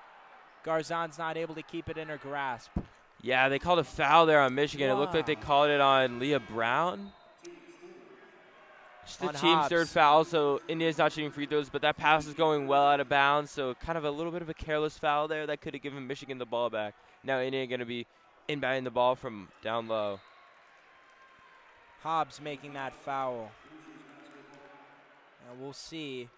Garzon's not able to keep it in her grasp. Yeah, they called a foul there on Michigan. Wow. It looked like they called it on Leah Brown. Just the On team's Hobbs. third foul, so Indiana's not shooting free throws, but that pass is going well out of bounds, so kind of a little bit of a careless foul there that could have given Michigan the ball back. Now Indiana going to be inbounding the ball from down low. Hobbs making that foul. Now we'll see.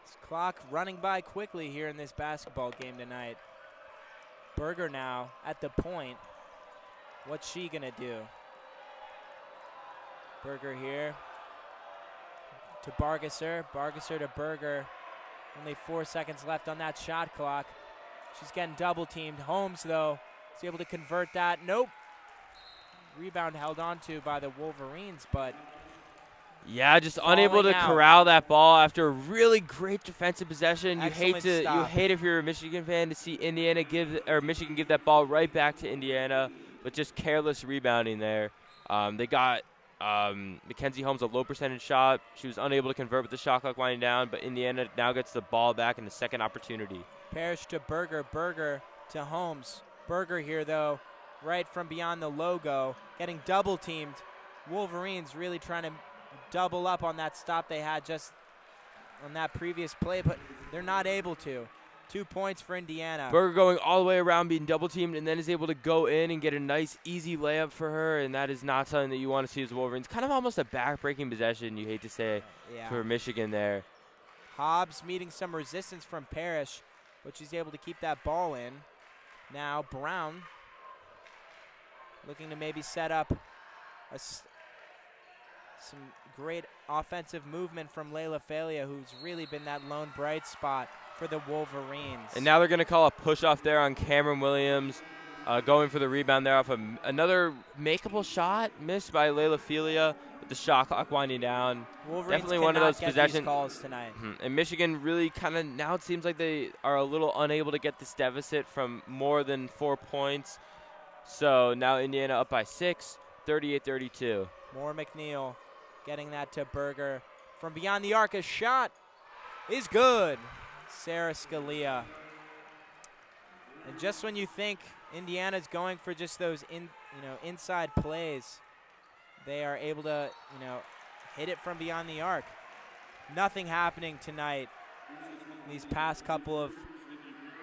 This clock running by quickly here in this basketball game tonight. Berger now at the point. What's she going to do? Berger here to Bargesser. Bargesser to Berger. Only 4 seconds left on that shot clock. She's getting double teamed. Holmes, though, is able to convert that. Nope. Rebound held on to by the Wolverines, but yeah, just unable to corral that ball after a really great defensive possession. You hate if you're a Michigan fan to see Michigan give that ball right back to Indiana, but just careless rebounding there. They got Mackenzie Holmes a low percentage shot. She was unable to convert with the shot clock winding down, but Indiana now gets the ball back in the second opportunity. Parrish to Berger, Berger to Holmes. Berger here, though, right from beyond the logo, getting double teamed. Wolverines really trying to double up on that stop they had just on that previous play, but they're not able to. 2 points for Indiana. Berger going all the way around, being double teamed, and then is able to go in and get a nice, easy layup for her, and that is not something that you want to see as Wolverines. Kind of almost a back-breaking possession, you hate to say, for Michigan there. Hobbs meeting some resistance from Parrish, but she's able to keep that ball in. Now Brown looking to maybe set up some great offensive movement from Layla Falia, who's really been that lone bright spot for the Wolverines. And now they're going to call a push-off there on Cameron Williams, going for the rebound there off of another makeable shot missed by Layla Falia with the shot clock winding down. Wolverines definitely one of those possessions. Calls tonight. And Michigan really kind of, now it seems like they are a little unable to get this deficit from more than 4 points. So now Indiana up by 6, 38-32. Moore McNeil getting that to Berger. From beyond the arc, a shot is good. Sarah Scalia. And just when you think Indiana's going for just those inside plays, they are able to, hit it from beyond the arc. Nothing happening tonight. These past couple of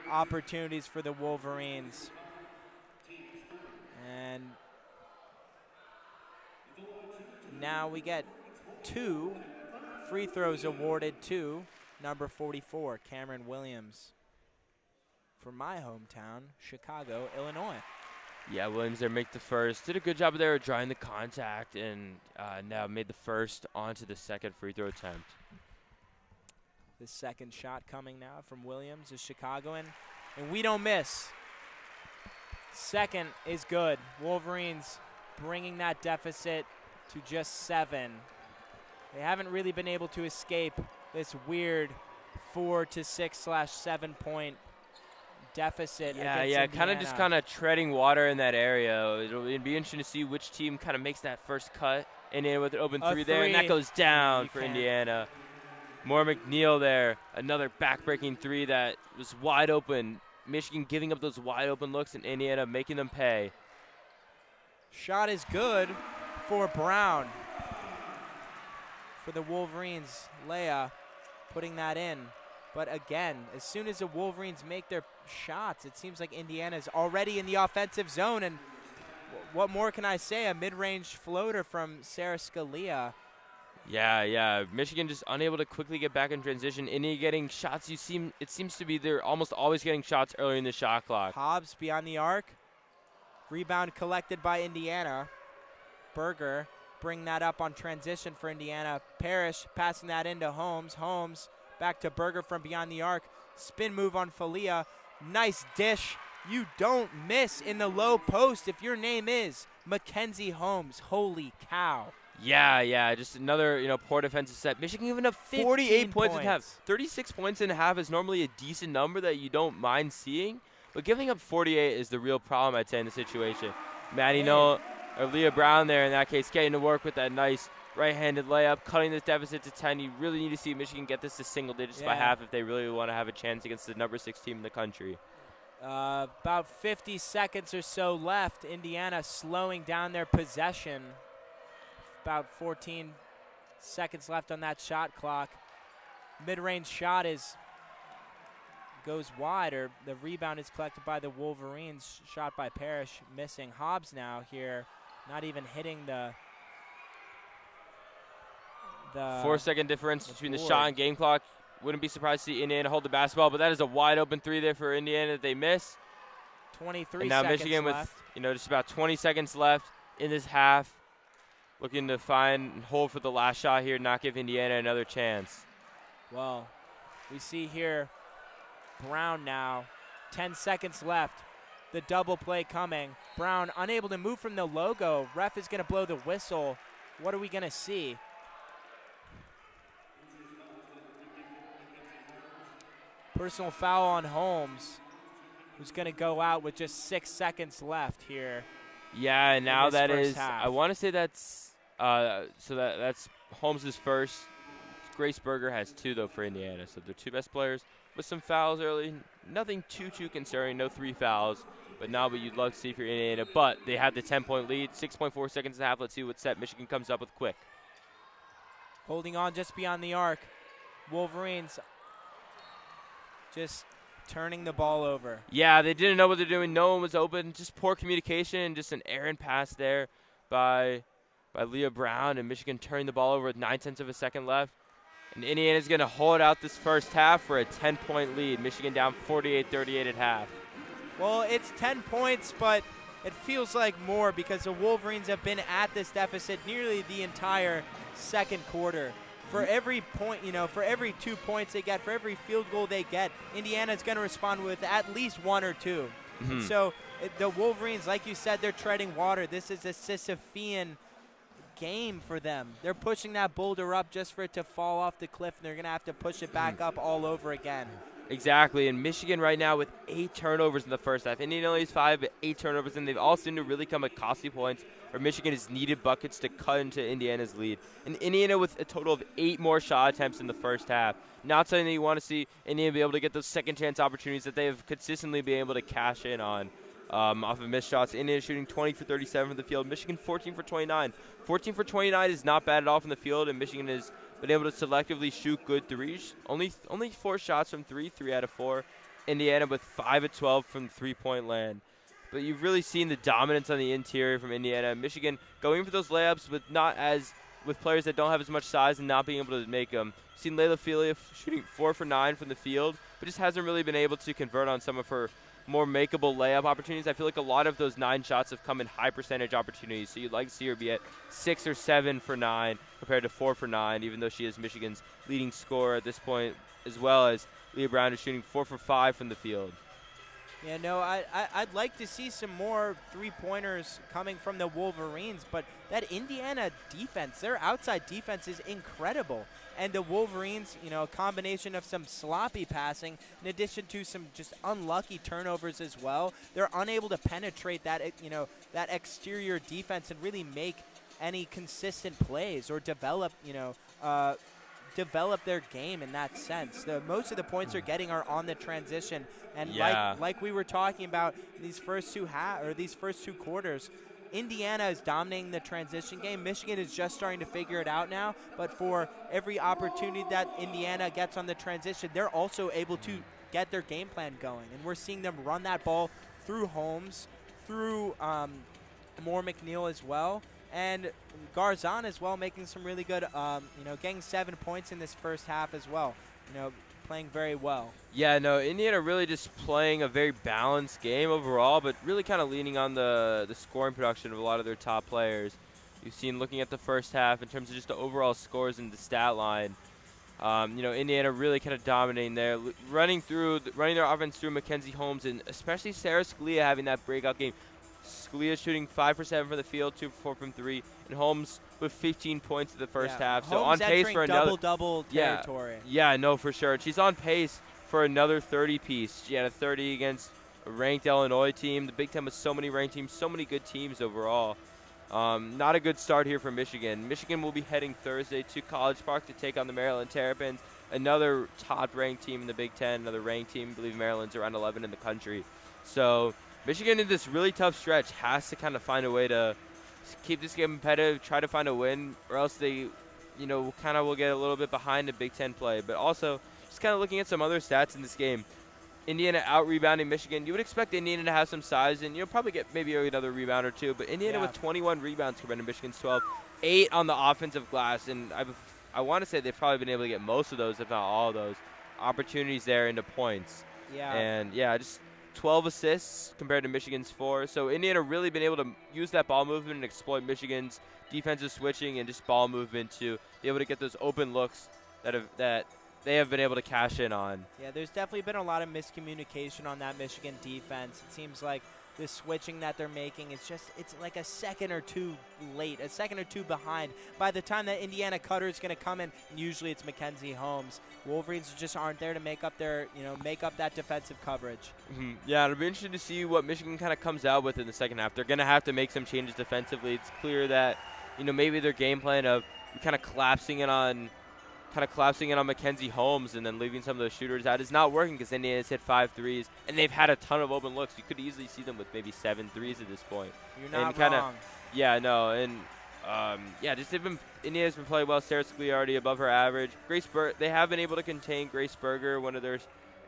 opportunities for the Wolverines. And now we get 2 free throws awarded to number 44, Cameron Williams, from my hometown, Chicago, Illinois. Yeah, Williams there make the first. Did a good job there of drawing the contact, and now made the first onto the second free throw attempt. The second shot coming now from Williams, a Chicagoan, and we don't miss. Second is good. Wolverines bringing that deficit to just 7. They haven't really been able to escape this weird 4 to 6/7 point deficit. Yeah, kind of treading water in that area. It'll be interesting to see which team kind of makes that first cut. Indiana with an open three there, and that goes down for Indiana. Moore McNeil there, another back-breaking 3 that was wide open. Michigan giving up those wide open looks, and Indiana making them pay. Shot is good for Brown. For the Wolverines, Leah putting that in. But again, as soon as the Wolverines make their shots, it seems like Indiana's already in the offensive zone. And what more can I say? A mid-range floater from Sarah Scalia. Yeah. Michigan just unable to quickly get back in transition. Indiana getting shots. It seems to be they're almost always getting shots early in the shot clock. Hobbs beyond the arc. Rebound collected by Indiana. Berger bring that up on transition for Indiana. Parrish passing that into Holmes. Holmes back to Berger from beyond the arc. Spin move on Falia. Nice dish. You don't miss in the low post if your name is Mackenzie Holmes. Holy cow. Yeah, just another, poor defensive set. Michigan giving up 48 points in half. 36 points in half is normally a decent number that you don't mind seeing, but giving up 48 is the real problem, I'd say, in the situation. Maddie Noel or Leah Brown there in that case, getting to work with that nice right-handed layup, cutting this deficit to 10. You really need to see Michigan get this to single digits by half if they really want to have a chance against the number 6 team in the country. About 50 seconds or so left. Indiana slowing down their possession. About 14 seconds left on that shot clock. Mid-range shot goes wide, or the rebound is collected by the Wolverines. Shot by Parrish, missing. Hobbs now here, not even hitting the 4-second difference between the shot and game clock. Wouldn't be surprised to see Indiana hold the basketball, but that is a wide open 3 there for Indiana that they miss. 23 and now seconds Michigan left. with just about 20 seconds left in this half, looking to find and hold for the last shot here, not give Indiana another chance. Well, we see here Brown now, 10 seconds left. The double play coming. Brown unable to move from the logo. Ref is going to blow the whistle. What are we going to see? Personal foul on Holmes, who's going to go out with just 6 seconds left here. Yeah, and now that is, half. I want to say that's, that's Holmes' first. Grace Berger has 2, though, for Indiana. So they're 2 best players with some fouls early. Nothing too concerning, no 3 fouls. But now what you'd love to see for Indiana. But they have the 10-point lead, 6.4 seconds and a half. Let's see what set Michigan comes up with quick. Holding on just beyond the arc. Wolverines just turning the ball over. Yeah, they didn't know what they're doing. No one was open. Just poor communication and just an errant pass there by Leah Brown. And Michigan turning the ball over with 9/10 of a second left. And Indiana's going to hold out this first half for a 10-point lead. Michigan down 48-38 at half. Well, it's 10 points, but it feels like more because the Wolverines have been at this deficit nearly the entire second quarter. For every point, for every 2 points they get, for every field goal they get, Indiana's going to respond with at least 1 or 2. And so the Wolverines, like you said, they're treading water. This is a Sisyphean game for them. They're pushing that boulder up just for it to fall off the cliff, and they're going to have to push it back up all over again. Exactly, and Michigan right now with 8 turnovers in the first half. Indiana only has 5, but 8 turnovers, and they've all seemed to really come at costly points where Michigan has needed buckets to cut into Indiana's lead. And Indiana with a total of 8 more shot attempts in the first half. Not something that you want to see Indiana be able to get those second chance opportunities that they have consistently been able to cash in on. Off of missed shots. Indiana shooting 20 for 37 from the field. Michigan 14 for 29. 14 for 29 is not bad at all from the field, and Michigan has been able to selectively shoot good threes. Only 4 shots from 3 out of 4. Indiana with 5 of 12 from 3-point land. But you've really seen the dominance on the interior from Indiana. Michigan going for those layups, but not as with players that don't have as much size and not being able to make them. You've seen Layla Filia shooting 4 for 9 from the field, but just hasn't really been able to convert on some of her more makeable layup opportunities. I feel like a lot of those 9 shots have come in high percentage opportunities, so you'd like to see her be at 6 or 7 for 9 compared to 4 for 9, even though she is Michigan's leading scorer at this point, as well as Leah Brown is shooting 4 for 5 from the field. Yeah, no, I'd like to see some more three-pointers coming from the Wolverines, but that Indiana defense, their outside defense is incredible. And the Wolverines, a combination of some sloppy passing in addition to some just unlucky turnovers as well, they're unable to penetrate that, that exterior defense and really make any consistent plays or develop, develop their game in that sense. Most of the points they're getting are on the transition, and like we were talking about these first two quarters, Indiana is dominating the transition game. Michigan is just starting to figure it out now, but for every opportunity that Indiana gets on the transition, they're also able to get their game plan going, and we're seeing them run that ball through Holmes, through Moore McNeil as well, and Garzon as well, making some really good, getting 7 points in this first half as well, playing very well. Yeah, no, Indiana really just playing a very balanced game overall, but really kind of leaning on the scoring production of a lot of their top players. You've seen, looking at the first half, in terms of just the overall scores and the stat line, Indiana really kind of dominating there, running their offense through Mackenzie Holmes, and especially Sarah Scalia having that breakout game. Scalia shooting 5 for 7 from the field, 2 for 4 from 3, and Holmes with 15 points in the first half. So Holmes on pace for another double territory. Yeah, no, for sure. She's on pace for another 30-piece. She had a 30 against a ranked Illinois team. The Big Ten with so many ranked teams, so many good teams overall. Not a good start here for Michigan. Michigan will be heading Thursday to College Park to take on the Maryland Terrapins, another top-ranked team in the Big Ten, another ranked team. I believe Maryland's around 11 in the country. So Michigan in this really tough stretch has to kind of find a way to keep this game competitive, try to find a win, or else they, kind of will get a little bit behind the Big Ten play. But also, just kind of looking at some other stats in this game, Indiana out-rebounding Michigan. You would expect Indiana to have some size, and you'll probably get maybe another rebound or two. But Indiana with 21 rebounds compared to Michigan's 12, 8 on the offensive glass. And I want to say they've probably been able to get most of those, if not all of those, opportunities there into points. Yeah. And, just 12 assists compared to Michigan's 4. So Indiana really been able to use that ball movement and exploit Michigan's defensive switching and just ball movement to be able to get those open looks that they have been able to cash in on. Yeah, there's definitely been a lot of miscommunication on that Michigan defense. It seems like the switching that they're making is it's like a second or two late, a second or two behind. By the time that Indiana cutter is going to come in, usually it's Mackenzie Holmes. Wolverines just aren't there to make up that defensive coverage. Mm-hmm. Yeah, it'll be interesting to see what Michigan kind of comes out with in the second half. They're going to have to make some changes defensively. It's clear that, maybe their game plan of kind of collapsing in on Mackenzie Holmes and then leaving some of those shooters out is not working because Indiana's hit 5 threes, and they've had a ton of open looks. You could easily see them with maybe 7 threes at this point. You're not wrong. Yeah, no, and Indiana's been playing well. Sarah Scagliardi above her average. They have been able to contain Grace Berger, one of their,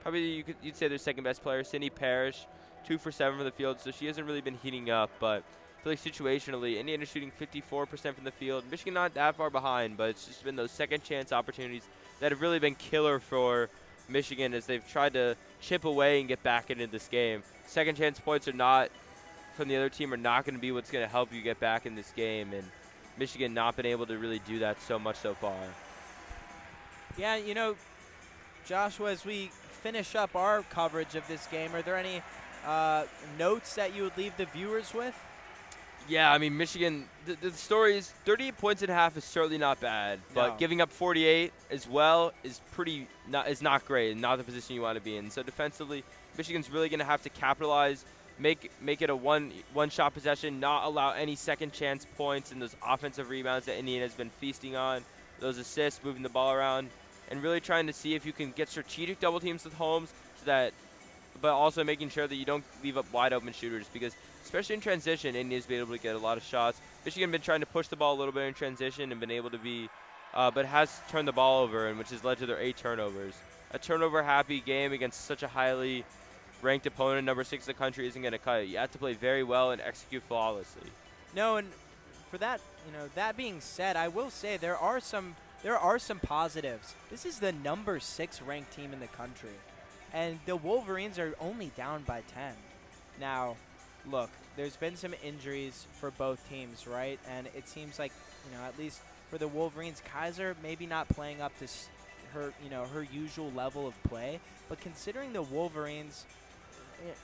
probably you'd say their second best player. Cindy Parrish, 2 for 7 from the field, so she hasn't really been heating up, but I feel like situationally, Indiana shooting 54% from the field. Michigan not that far behind, but it's just been those second chance opportunities that have really been killer for Michigan as they've tried to chip away and get back into this game. Second chance points from the other team are not going to be what's going to help you get back in this game, and Michigan not been able to really do that so much so far. Yeah, Joshua, as we finish up our coverage of this game, are there any notes that you would leave the viewers with? Yeah, I mean, Michigan, the story is 38 points at half is certainly not bad, but giving up 48 as well is not great and not the position you want to be in. So defensively, Michigan's really going to have to capitalize, make it a one-shot possession, not allow any second chance points and those offensive rebounds that Indiana's been feasting on, those assists, moving the ball around, and really trying to see if you can get strategic double teams with Holmes but also making sure that you don't leave up wide open shooters because especially in transition, Indiana's been able to get a lot of shots. Michigan been trying to push the ball a little bit in transition and been able to be, but has turned the ball over, and which has led to their 8 turnovers. A turnover-happy game against such a highly ranked opponent, number 6 in the country, isn't going to cut it. You have to play very well and execute flawlessly. No, and for that, that being said, I will say there are some positives. This is the number 6 ranked team in the country, and the Wolverines are only down by 10. Now, look, there's been some injuries for both teams, right? And it seems like, at least for the Wolverines, Kaiser maybe not playing up to her usual level of play. But considering the Wolverines,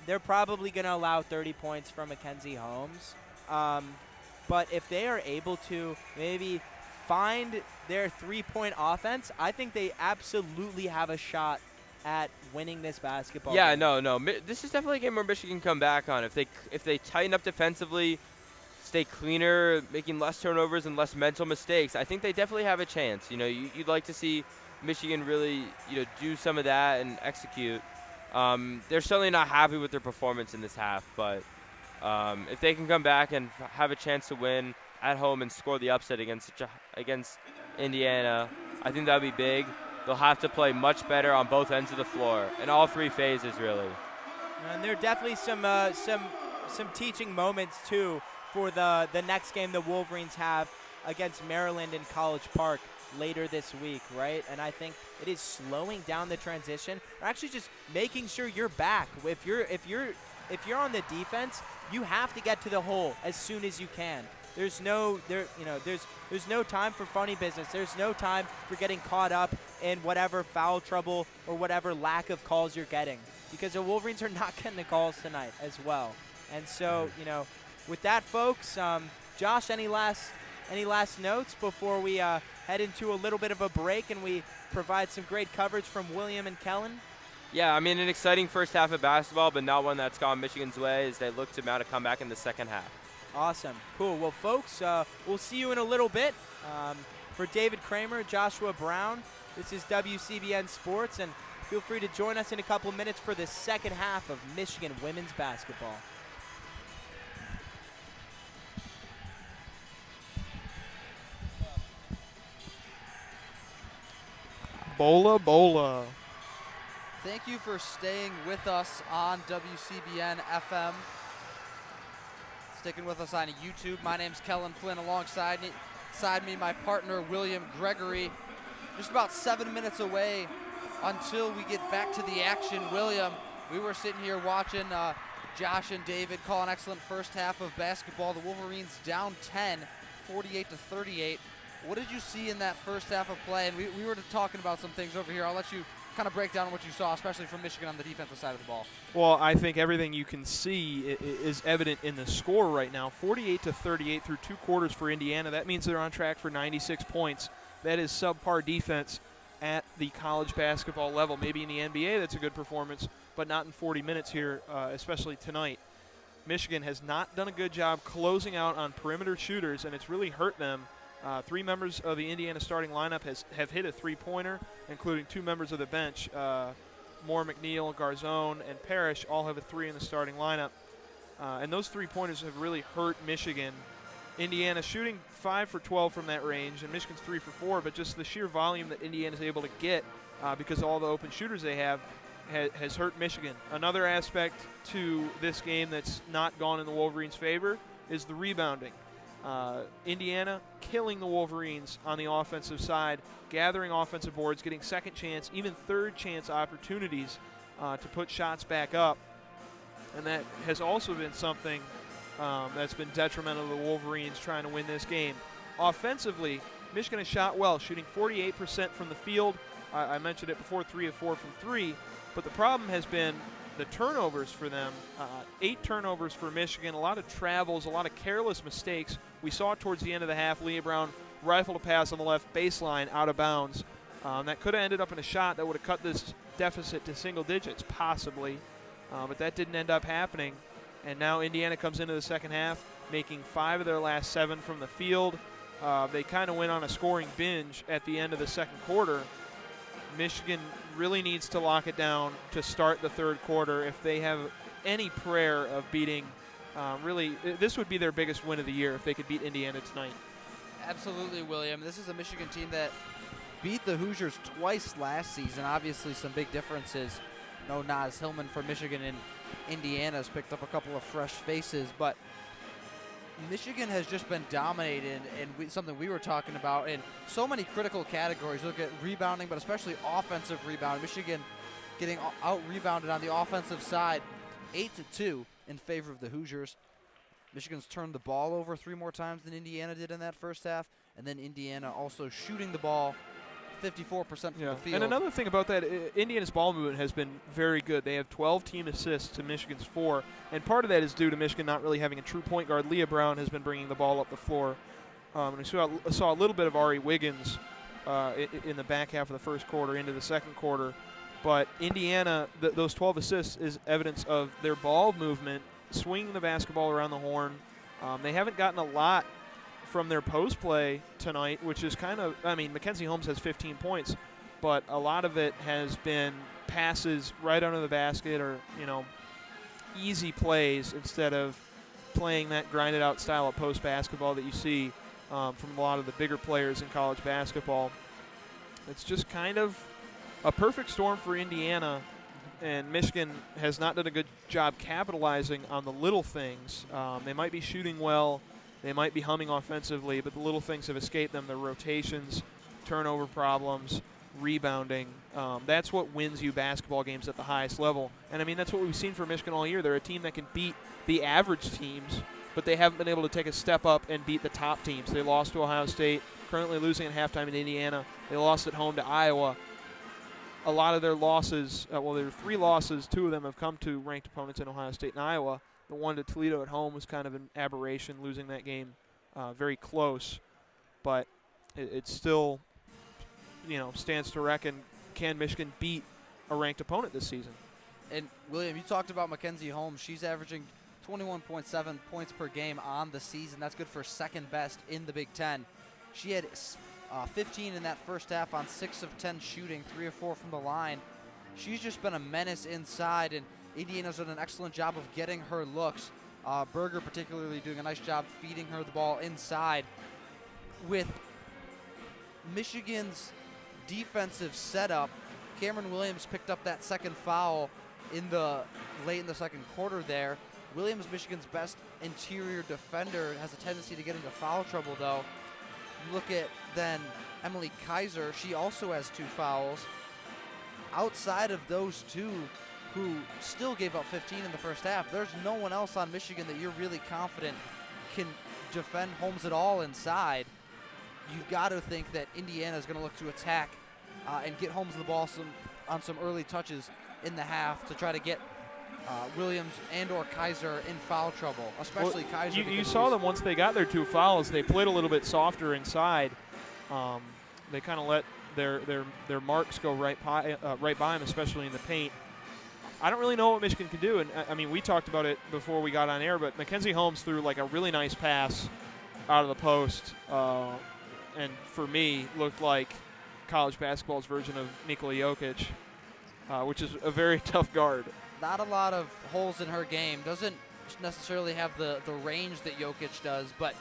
they're probably going to allow 30 points from Mackenzie Holmes. But if they are able to maybe find their three-point offense, I think they absolutely have a shot at winning this basketball game. No. This is definitely a game where Michigan can come back on. If they tighten up defensively, stay cleaner, making less turnovers and less mental mistakes, I think they definitely have a chance. You'd like to see Michigan really, do some of that and execute. They're certainly not happy with their performance in this half, but if they can come back and have a chance to win at home and score the upset against Indiana, I think that would be big. They'll have to play much better on both ends of the floor, in all 3 phases, really. And there are definitely some teaching moments, too, for the next game the Wolverines have against Maryland in College Park later this week, right? And I think it is slowing down the transition, or actually just making sure you're back. If you're on the defense, you have to get to the hole as soon as you can. There's no time for funny business. There's no time for getting caught up in whatever foul trouble or whatever lack of calls you're getting, because the Wolverines are not getting the calls tonight as well. And so, with that, folks, Josh, any last notes before we head into a little bit of a break and we provide some great coverage from William and Kelin? Yeah, I mean, an exciting first half of basketball, but not one that's gone Michigan's way as they look to mount a comeback in the second half. Awesome. Cool. Well, folks, we'll see you in a little bit. For David Kraemer, Joshua Brown, this is WCBN Sports, and feel free to join us in a couple minutes for the second half of Michigan women's basketball. Bola Bola. Thank you for staying with us on WCBN FM. Sticking with us on YouTube. My name's Kelin Flynn. Alongside me, my partner, William Gregory. Just about 7 minutes away until we get back to the action. William, we were sitting here watching Josh and David call an excellent first half of basketball. The Wolverines down 10, 48-38. What did you see in that first half of play? And we were talking about some things over here. I'll let you kind of break down what you saw, especially from Michigan on the defensive side of the ball. Well, I think everything you can see is evident in the score right now. 48-38 through 2 quarters for Indiana. That means they're on track for 96 points. That is subpar defense at the college basketball level. Maybe in the NBA that's a good performance, but not in 40 minutes here, especially tonight. Michigan has not done a good job closing out on perimeter shooters, and it's really hurt them. 3 members of the Indiana starting lineup have hit a 3-pointer, including 2 members of the bench. Moore, McNeil, Garzone, and Parrish all have a 3 in the starting lineup. And those 3-pointers have really hurt Michigan. Indiana shooting 5 for 12 from that range, and Michigan's 3 for 4, but just the sheer volume that Indiana's able to get because of all the open shooters they have has hurt Michigan. Another aspect to this game that's not gone in the Wolverines' favor is the rebounding. Indiana killing the Wolverines on the offensive side, gathering offensive boards, getting second chance, even third chance opportunities to put shots back up. And that has also been something that's been detrimental to the Wolverines trying to win this game. Offensively, Michigan has shot well, shooting 48% from the field. I mentioned it before, 3 of 4 from 3. But the problem has been the turnovers for them. 8 turnovers for Michigan, a lot of travels, a lot of careless mistakes. We saw towards the end of the half, Leah Brown rifled a pass on the left baseline out of bounds. That could have ended up in a shot that would have cut this deficit to single digits, possibly. But that didn't end up happening. And now Indiana comes into the second half, making 5 of their last 7 from the field. They kind of went on a scoring binge at the end of the second quarter. Michigan really needs to lock it down to start the third quarter if they have any prayer of beating. This would be their biggest win of the year if they could beat Indiana tonight. Absolutely, William. This is a Michigan team that beat the Hoosiers twice last season. Obviously, some big differences. No Naz Hillman for Michigan, and Indiana has picked up a couple of fresh faces, but Michigan has just been dominated, and something we were talking about in so many critical categories. Look at rebounding, but especially offensive rebound. Michigan getting out-rebounded on the offensive side, 8-2 in favor of the Hoosiers. Michigan's turned the ball over 3 more times than Indiana did in that first half, and then Indiana also shooting the ball 54% from the field. And another thing about that, Indiana's ball movement has been very good. They have 12 team assists to Michigan's 4, and part of that is due to Michigan not really having a true point guard. Leah Brown has been bringing the ball up the floor. And we saw a little bit of Ari Wiggins in the back half of the first quarter into the second quarter. But Indiana, those 12 assists is evidence of their ball movement, swinging the basketball around the horn. They haven't gotten a lot from their post play tonight, which is kind of, Mackenzie Holmes has 15 points, but a lot of it has been passes right under the basket or, easy plays instead of playing that grinded out style of post basketball that you see from a lot of the bigger players in college basketball. It's just kind of a perfect storm for Indiana, and Michigan has not done a good job capitalizing on the little things. They might be shooting well, they might be humming offensively, but the little things have escaped them. The rotations, turnover problems, rebounding. That's what wins you basketball games at the highest level. And, that's what we've seen from Michigan all year. They're a team that can beat the average teams, but they haven't been able to take a step up and beat the top teams. They lost to Ohio State, currently losing at halftime in Indiana. They lost at home to Iowa. A lot of their losses, there were 3 losses. 2 of them have come to ranked opponents in Ohio State and Iowa. The one to Toledo at home was kind of an aberration, losing that game very close. But it still, stands to reckon, can Michigan beat a ranked opponent this season? And, William, you talked about Mackenzie Holmes. She's averaging 21.7 points per game on the season. That's good for second best in the Big Ten. She had 15 in that first half on 6 of 10 shooting, 3 of 4 from the line. She's just been a menace inside, and Indiana's done an excellent job of getting her looks. Berger particularly doing a nice job feeding her the ball inside. With Michigan's defensive setup, Cameron Williams picked up that second foul late in the second quarter there. Williams, Michigan's best interior defender, has a tendency to get into foul trouble, though. You look at then Emily Kaiser, she also has 2 fouls. Outside of those two, who still gave up 15 in the first half, there's no one else on Michigan that you're really confident can defend Holmes at all inside. You've got to think that Indiana is going to look to attack and get Holmes the ball on some early touches in the half to try to get Williams and or Kaiser in foul trouble, especially Kaiser. You saw them once they got their 2 fouls. They played a little bit softer inside. They kind of let their marks go right by them, especially in the paint. I don't really know what Michigan can do, and I mean, we talked about it before we got on air, but Mackenzie Holmes threw like a really nice pass out of the post, and for me looked like college basketball's version of Nikola Jokic, which is a very tough guard. Not a lot of holes in her game. Doesn't necessarily have the range that Jokic does, but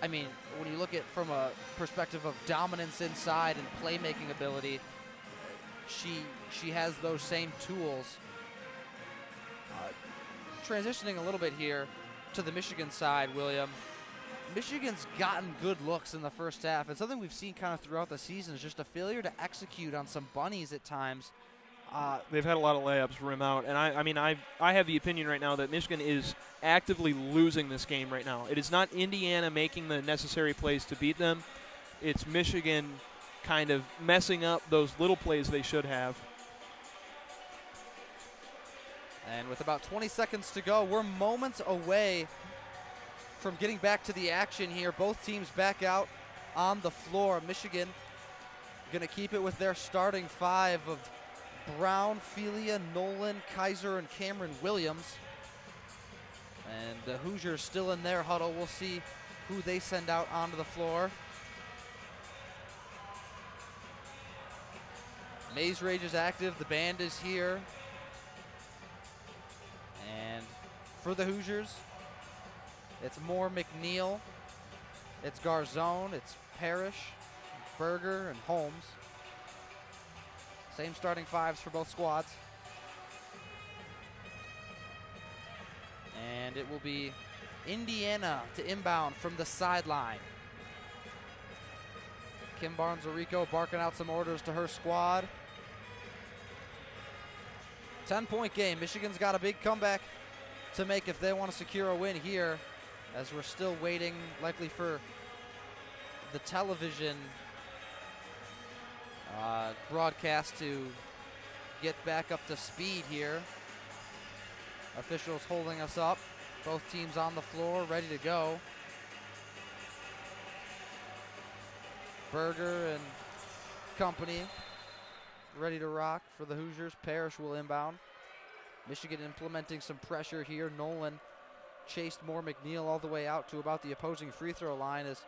I mean, when you look at from a perspective of dominance inside and playmaking ability, she has those same tools. Transitioning a little bit here to the Michigan side, William. Michigan's gotten good looks in the first half, and something we've seen kind of throughout the season is just a failure to execute on some bunnies at times. They've had a lot of layups rim out, and I have the opinion right now that Michigan is actively losing this game right now. It is not Indiana making the necessary plays to beat them. It's Michigan kind of messing up those little plays they should have. And with about 20 seconds to go, we're moments away from getting back to the action here. Both teams back out on the floor. Michigan going to keep it with their starting 5 of Brown, Felia, Nolan, Kaiser, and Cameron Williams. And the Hoosiers still in their huddle. We'll see who they send out onto the floor. Maze Rage is active. The band is here. And for the Hoosiers, it's Moore, McNeil, it's Garzone, it's Parrish, Berger, and Holmes. Same starting 5s for both squads. And it will be Indiana to inbound from the sideline. Kim Barnes-Orico barking out some orders to her squad. 10-point game. Michigan's got a big comeback to make if they want to secure a win here, as we're still waiting likely for the television broadcast to get back up to speed here. Officials holding us up. Both teams on the floor, ready to go. Berger and company ready to rock for the Hoosiers. Parrish will inbound. Michigan implementing some pressure here. Nolan chased Moore McNeil all the way out to about the opposing free throw line as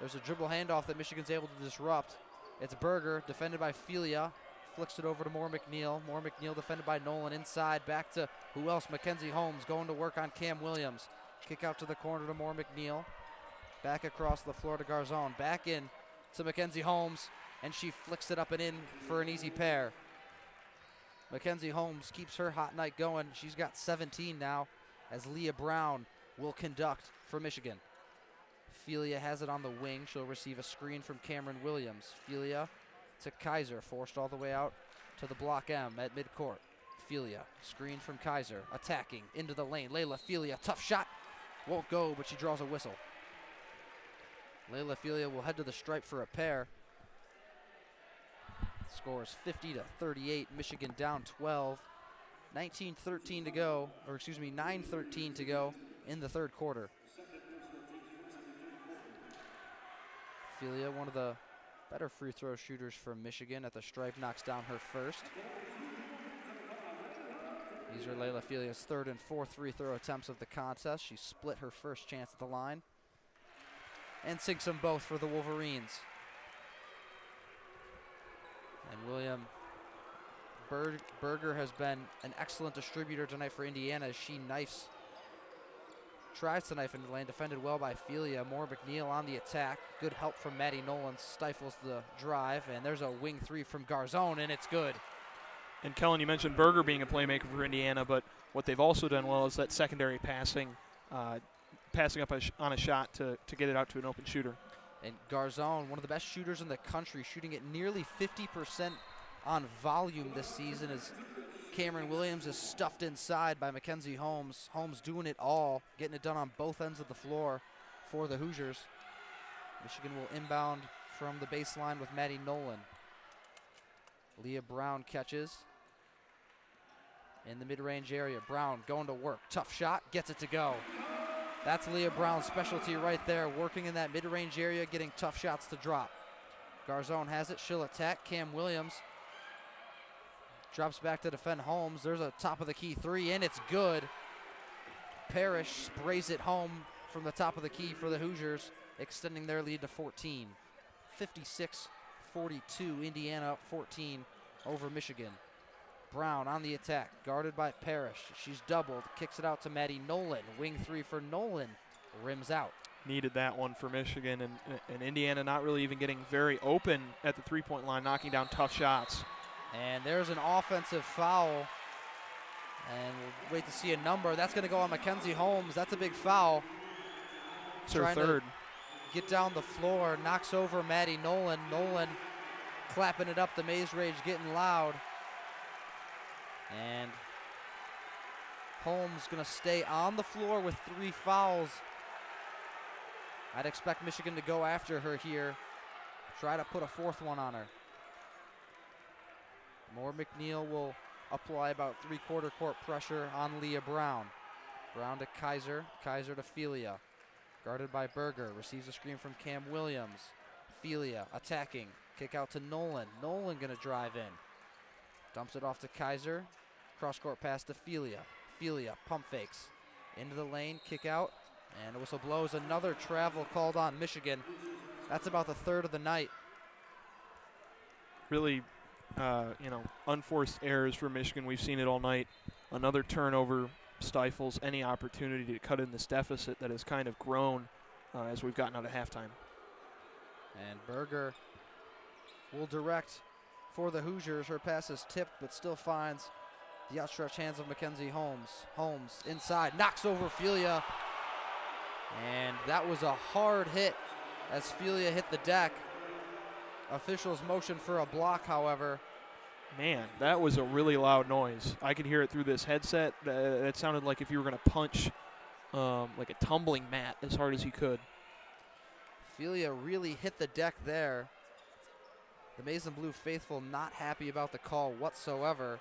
there's a dribble handoff that Michigan's able to disrupt. It's Berger, defended by Felia. Flicks it over to Moore McNeil. Moore McNeil defended by Nolan inside. Back to who else? Mackenzie Holmes going to work on Cam Williams. Kick out to the corner to Moore McNeil. Back across the floor to Garzone. Back in to Mackenzie Holmes, and she flicks it up and in for an easy pair. Mackenzie Holmes keeps her hot night going. She's got 17 now as Leah Brown will conduct for Michigan. Felia has it on the wing. She'll receive a screen from Cameron Williams. Felia to Kaiser, forced all the way out to the block M at midcourt. Felia, screen from Kaiser, attacking into the lane. Layla Felia, tough shot. Won't go, but she draws a whistle. Layla Felia will head to the stripe for a pair. Scores 50-38. Michigan down 12. 9:13 to go in the third quarter. Felia, one of the better free throw shooters for Michigan at the stripe, knocks down her first. These are Layla Felia's third and fourth free throw attempts of the contest. She split her first chance at the line and sinks them both for the Wolverines. And William Berger has been an excellent distributor tonight for Indiana as she tries to knife into the lane, defended well by Felia. Moore McNeil on the attack. Good help from Maddie Nolan, stifles the drive, and there's a wing three from Garzone, and it's good. And Kelin, you mentioned Berger being a playmaker for Indiana, but what they've also done well is that secondary passing up on a shot to get it out to an open shooter. And Garzone, one of the best shooters in the country, shooting at nearly 50% on volume this season as Cameron Williams is stuffed inside by Mackenzie Holmes. Holmes doing it all, getting it done on both ends of the floor for the Hoosiers. Michigan will inbound from the baseline with Maddie Nolan. Leah Brown catches in the mid-range area. Brown going to work. Tough shot, gets it to go. That's Leah Brown's specialty right there, working in that mid-range area, getting tough shots to drop. Garzone has it, she'll attack. Cam Williams drops back to defend Holmes. There's a top of the key three, and it's good. Parrish sprays it home from the top of the key for the Hoosiers, extending their lead to 14. 56-42, Indiana up 14 over Michigan. Brown on the attack, guarded by Parrish. She's doubled, kicks it out to Maddie Nolan. Wing three for Nolan, rims out. Needed that one for Michigan, and Indiana not really even getting very open at the three-point line, knocking down tough shots. And there's an offensive foul, and we'll wait to see a number. That's going to go on Mackenzie Holmes. That's a big foul. It's her third. Get down the floor, knocks over Maddie Nolan. Nolan clapping it up, the Maze Rage getting loud. And Holmes going to stay on the floor with 3 fouls. I'd expect Michigan to go after her here, try to put a 4th one on her. Moore McNeil will apply about 3/4 court pressure on Leah Brown. Brown to Kaiser, Kaiser to Felia. Guarded by Berger, receives a screen from Cam Williams. Felia attacking, kick out to Nolan. Nolan gonna drive in. Dumps it off to Kaiser. Cross-court pass to Felia. Felia pump fakes. Into the lane, kick out, and a whistle blows. Another travel called on Michigan. That's about the 3rd of the night. Really, unforced errors for Michigan. We've seen it all night. Another turnover stifles any opportunity to cut in this deficit that has kind of grown as we've gotten out of halftime. And Berger will direct for the Hoosiers. Her pass is tipped, but still finds the outstretched hands of Mackenzie Holmes. Holmes inside, knocks over Felia. And that was a hard hit as Felia hit the deck. Officials motion for a block, however. Man, that was a really loud noise. I could hear it through this headset. It sounded like if you were going to punch like a tumbling mat as hard as you could. Felia really hit the deck there. The Maize and Blue faithful not happy about the call whatsoever.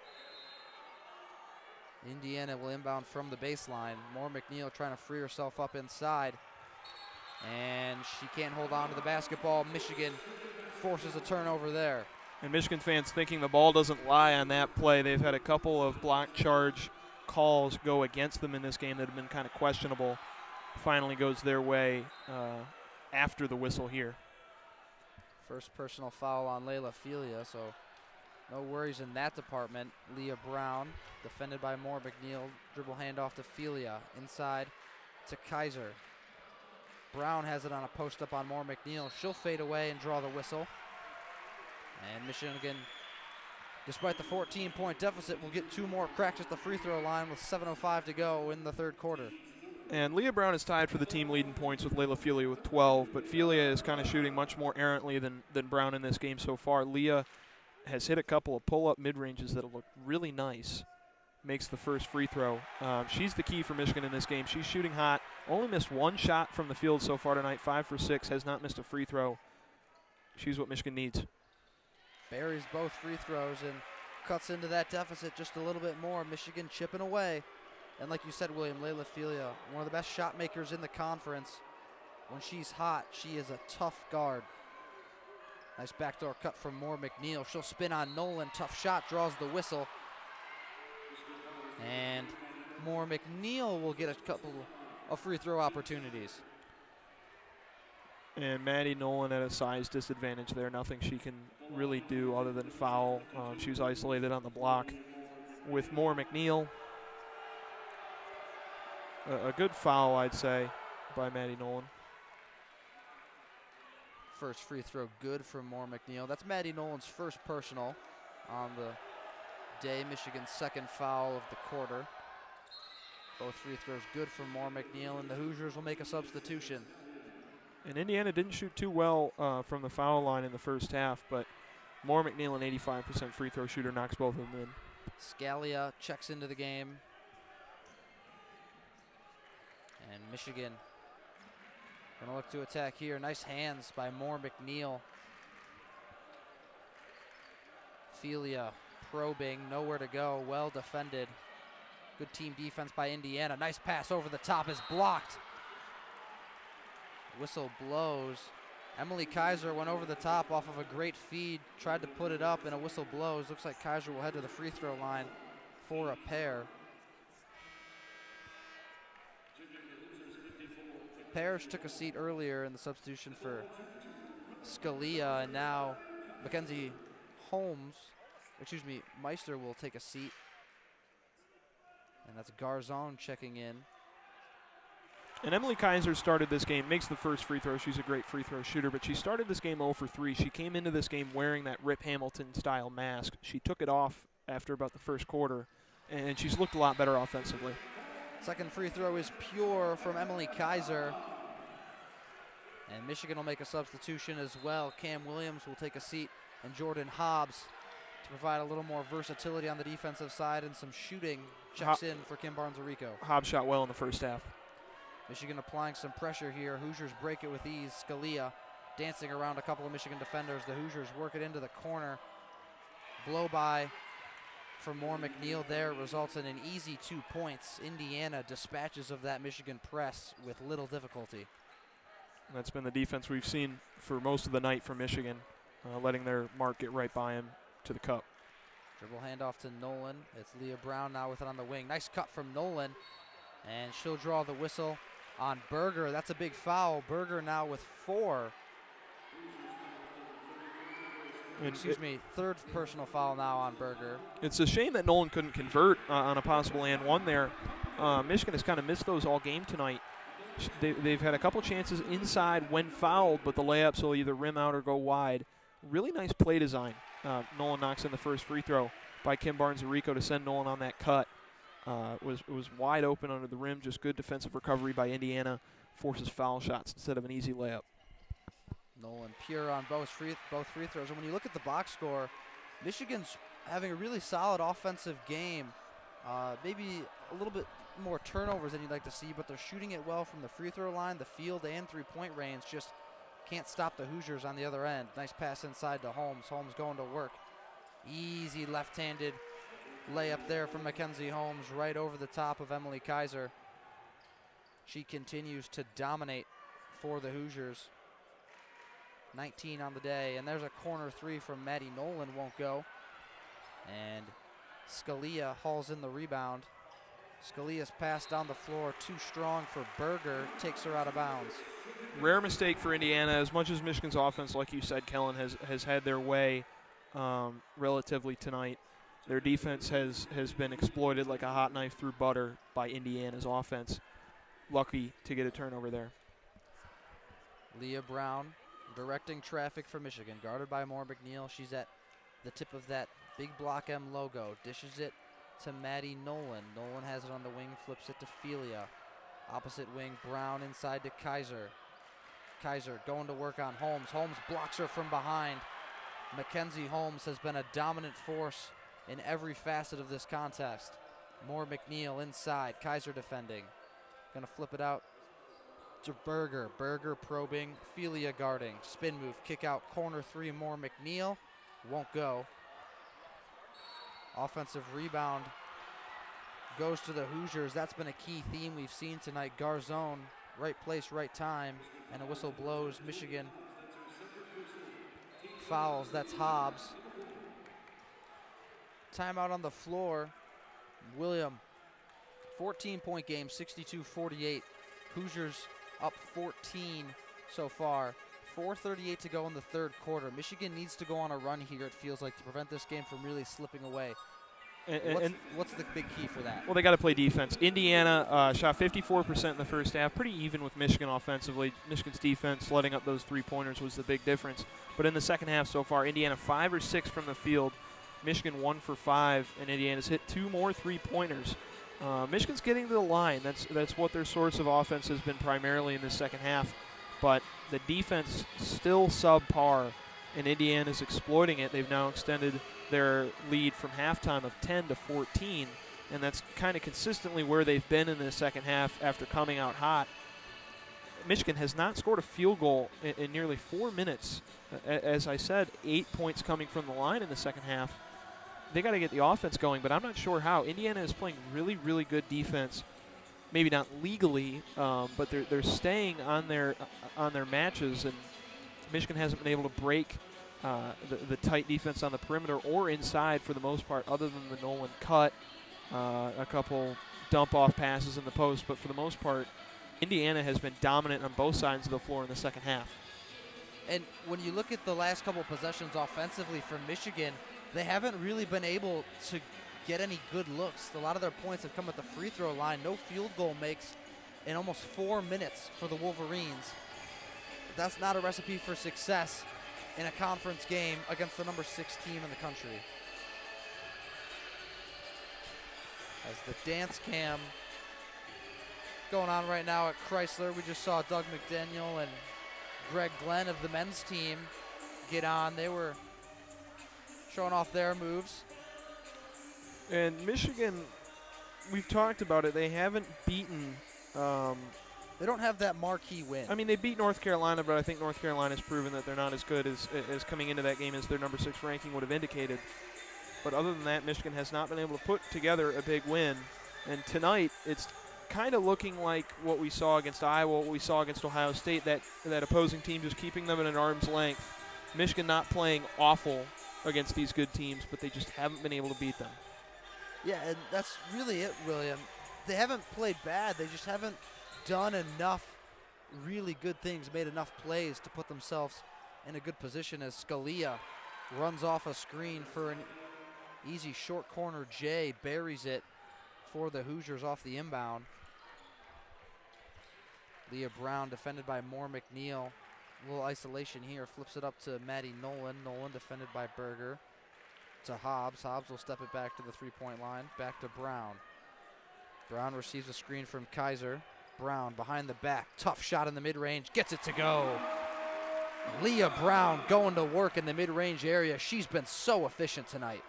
Indiana will inbound from the baseline. Moore McNeil trying to free herself up inside. And she can't hold on to the basketball. Michigan forces a turnover there. And Michigan fans thinking the ball doesn't lie on that play. They've had a couple of block charge calls go against them in this game that have been kind of questionable. Finally goes their way after the whistle here. First personal foul on Layla Felia, so no worries in that department. Leah Brown, defended by Moore McNeil. Dribble handoff to Felia. Inside to Kaiser. Brown has it on a post-up on Moore McNeil. She'll fade away and draw the whistle. And Michigan, despite the 14-point deficit, will get 2 more cracks at the free throw line with 7:05 to go in the 3rd quarter. And Leah Brown is tied for the team leading points with Layla Felia with 12, but Felia is kind of shooting much more errantly than Brown in this game so far. Leah has hit a couple of pull-up mid-ranges that look really nice. Makes the first free throw. She's the key for Michigan in this game. She's shooting hot. Only missed 1 shot from the field so far tonight, 5 for 6, has not missed a free throw. She's what Michigan needs. Buries both free throws and cuts into that deficit just a little bit more. Michigan chipping away. And like you said, William, Layla Felia, one of the best shot makers in the conference. When she's hot, she is a tough guard. Nice backdoor cut from Moore McNeil. She'll spin on Nolan. Tough shot, draws the whistle. And Moore McNeil will get a couple of free throw opportunities. And Maddie Nolan at a size disadvantage there. Nothing she can really do other than foul. She was isolated on the block with Moore McNeil. A good foul, I'd say, by Maddie Nolan. First free throw good for Moore McNeil. That's Maddie Nolan's first personal on the day. Michigan's second foul of the quarter. Both free throws good for Moore McNeil, and the Hoosiers will make a substitution. And Indiana didn't shoot too well from the foul line in the first half, but Moore McNeil, an 85% free throw shooter, knocks both of them in. Scalia checks into the game. And Michigan gonna look to attack here. Nice hands by Moore McNeil. Felia probing, nowhere to go, well defended. Good team defense by Indiana. Nice pass over the top is blocked. Whistle blows. Emily Kaiser went over the top off of a great feed, tried to put it up, and a whistle blows. Looks like Kaiser will head to the free throw line for a pair. Parrish took a seat earlier in the substitution for Scalia, and now Meister will take a seat. And that's Garzon checking in. And Emily Kaiser started this game, makes the first free throw. She's a great free throw shooter, but she started this game 0 for 3. She came into this game wearing that Rip Hamilton-style mask. She took it off after about the first quarter, and she's looked a lot better offensively. Second free throw is pure from Emily Kaiser. And Michigan will make a substitution as well. Cam Williams will take a seat, and Jordan Hobbs, to provide a little more versatility on the defensive side and some shooting, checks in for Kim Barnes-Arico. Hobbs shot well in the first half. Michigan applying some pressure here. Hoosiers break it with ease. Scalia dancing around a couple of Michigan defenders. The Hoosiers work it into the corner. Blow by for Moore McNeil there results in an easy 2 points. Indiana dispatches of that Michigan press with little difficulty. And that's been the defense we've seen for most of the night from Michigan, letting their mark get right by him to the cup. Dribble handoff to Nolan. It's Leah Brown now with it on the wing. Nice cut from Nolan, and she'll draw the whistle on Berger. That's a big foul. Berger now with 4. Third personal foul now on Berger. It's a shame that Nolan couldn't convert on a possible and one there. Michigan has kind of missed those all game tonight. They've had a couple chances inside when fouled, but the layups will either rim out or go wide. Really nice play design. Nolan knocks in the first free throw by Kim Barnes-Arico to send Nolan on that cut. It was wide open under the rim, just good defensive recovery by Indiana. Forces foul shots instead of an easy layup. Nolan pure on both free throws. And when you look at the box score, Michigan's having a really solid offensive game. Maybe a little bit more turnovers than you'd like to see, but they're shooting it well from the free throw line, the field, and three-point range. Just can't stop the Hoosiers on the other end. Nice pass inside to Holmes. Holmes going to work. Easy left-handed layup there from Mackenzie Holmes right over the top of Emily Kaiser. She continues to dominate for the Hoosiers. 19 on the day, and there's a corner 3 from Maddie Nolan, won't go. And Scalia hauls in the rebound. Scalia's pass down the floor, too strong for Berger, takes her out of bounds. Rare mistake for Indiana. As much as Michigan's offense, like you said, Kelin, has had their way relatively tonight, their defense has been exploited like a hot knife through butter by Indiana's offense. Lucky to get a turnover there. Leah Brown directing traffic for Michigan, guarded by Moore McNeil. She's at the tip of that big Block M logo, dishes it to Maddie Nolan. Nolan has it on the wing, flips it to Felia. Opposite wing, Brown inside to Kaiser. Kaiser going to work on Holmes. Holmes blocks her from behind. Mackenzie Holmes has been a dominant force in every facet of this contest. Moore McNeil inside, Kaiser defending. Gonna flip it out to Berger. Berger probing, Felia guarding. Spin move, kick out, corner 3, Moore McNeil. Won't go. Offensive rebound goes to the Hoosiers. That's been a key theme we've seen tonight. Garzon, right place, right time, and a whistle blows. Michigan fouls. That's Hobbs. Timeout on the floor. William 14-point game, 62-48. Hoosiers up 14 so far. 4:38 to go in the third quarter. Michigan needs to go on a run here, it feels like, to prevent this game from really slipping away. What's the big key for that? Well, they got to play defense. Indiana shot 54% in the first half, pretty even with Michigan offensively. Michigan's defense letting up those three-pointers was the big difference. But in the second half so far, Indiana 5 or 6 from the field. Michigan 1 for 5, and Indiana's hit 2 more three-pointers. Michigan's getting to the line. That's what their source of offense has been primarily in the second half. But the defense still subpar, and Indiana's exploiting it. They've now extended their lead from halftime of 10 to 14, and that's kind of consistently where they've been in the second half after coming out hot. Michigan has not scored a field goal in nearly 4 minutes. As I said, 8 points coming from the line in the second half. They got to get the offense going, but I'm not sure how. Indiana is playing really, really good defense. Maybe not legally, but they're staying on their matches, and Michigan hasn't been able to break the tight defense on the perimeter or inside for the most part, other than the Nolan cut, a couple dump-off passes in the post. But for the most part, Indiana has been dominant on both sides of the floor in the second half. And when you look at the last couple possessions offensively for Michigan, they haven't really been able to get any good looks. A lot of their points have come at the free throw line. No field goal makes in almost 4 minutes for the Wolverines. That's not a recipe for success in a conference game against the number 6 team in the country. As the dance cam going on right now at Chrysler, we just saw Doug McDaniel and Greg Glenn of the men's team get on. They were showing off their moves. And Michigan, we've talked about it, they haven't beaten they don't have that marquee win. I mean, they beat North Carolina, but I think North Carolina's proven that they're not as good as coming into that game as their number 6 ranking would have indicated. But other than that, Michigan has not been able to put together a big win. And tonight, it's kind of looking like what we saw against Iowa, what we saw against Ohio State, that opposing team just keeping them at an arm's length. Michigan not playing awful against these good teams, but they just haven't been able to beat them. Yeah, and that's really it, William. They haven't played bad. They just haven't done enough really good things, made enough plays to put themselves in a good position as Scalia runs off a screen for an easy short corner. Jay buries it for the Hoosiers off the inbound. Leah Brown defended by Moore McNeil. A little isolation here, flips it up to Maddie Nolan. Nolan defended by Berger. To Hobbs. Hobbs will step it back to the three-point line. Back to Brown. Brown receives a screen from Kaiser. Brown behind the back. Tough shot in the mid-range. Gets it to go. Leah Brown going to work in the mid-range area. She's been so efficient tonight.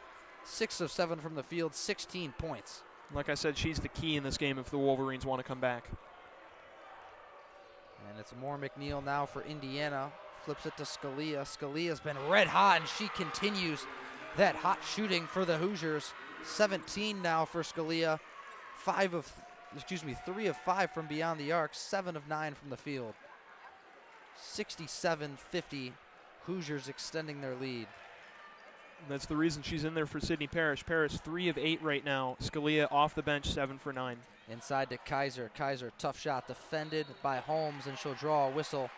6 of 7 from the field, 16 points. Like I said, she's the key in this game if the Wolverines want to come back. And it's Moore McNeil now for Indiana. Flips it to Scalia. Scalia's been red hot, and she continues that hot shooting for the Hoosiers. 17 now for Scalia. 3 of 5 from beyond the arc. 7 of 9 from the field. 67-50. Hoosiers extending their lead. That's the reason she's in there for Sydney Parrish. Parrish 3 of 8 right now. Scalia off the bench, 7 for 9. Inside to Kaiser. Kaiser, tough shot, defended by Holmes, and she'll draw a whistle.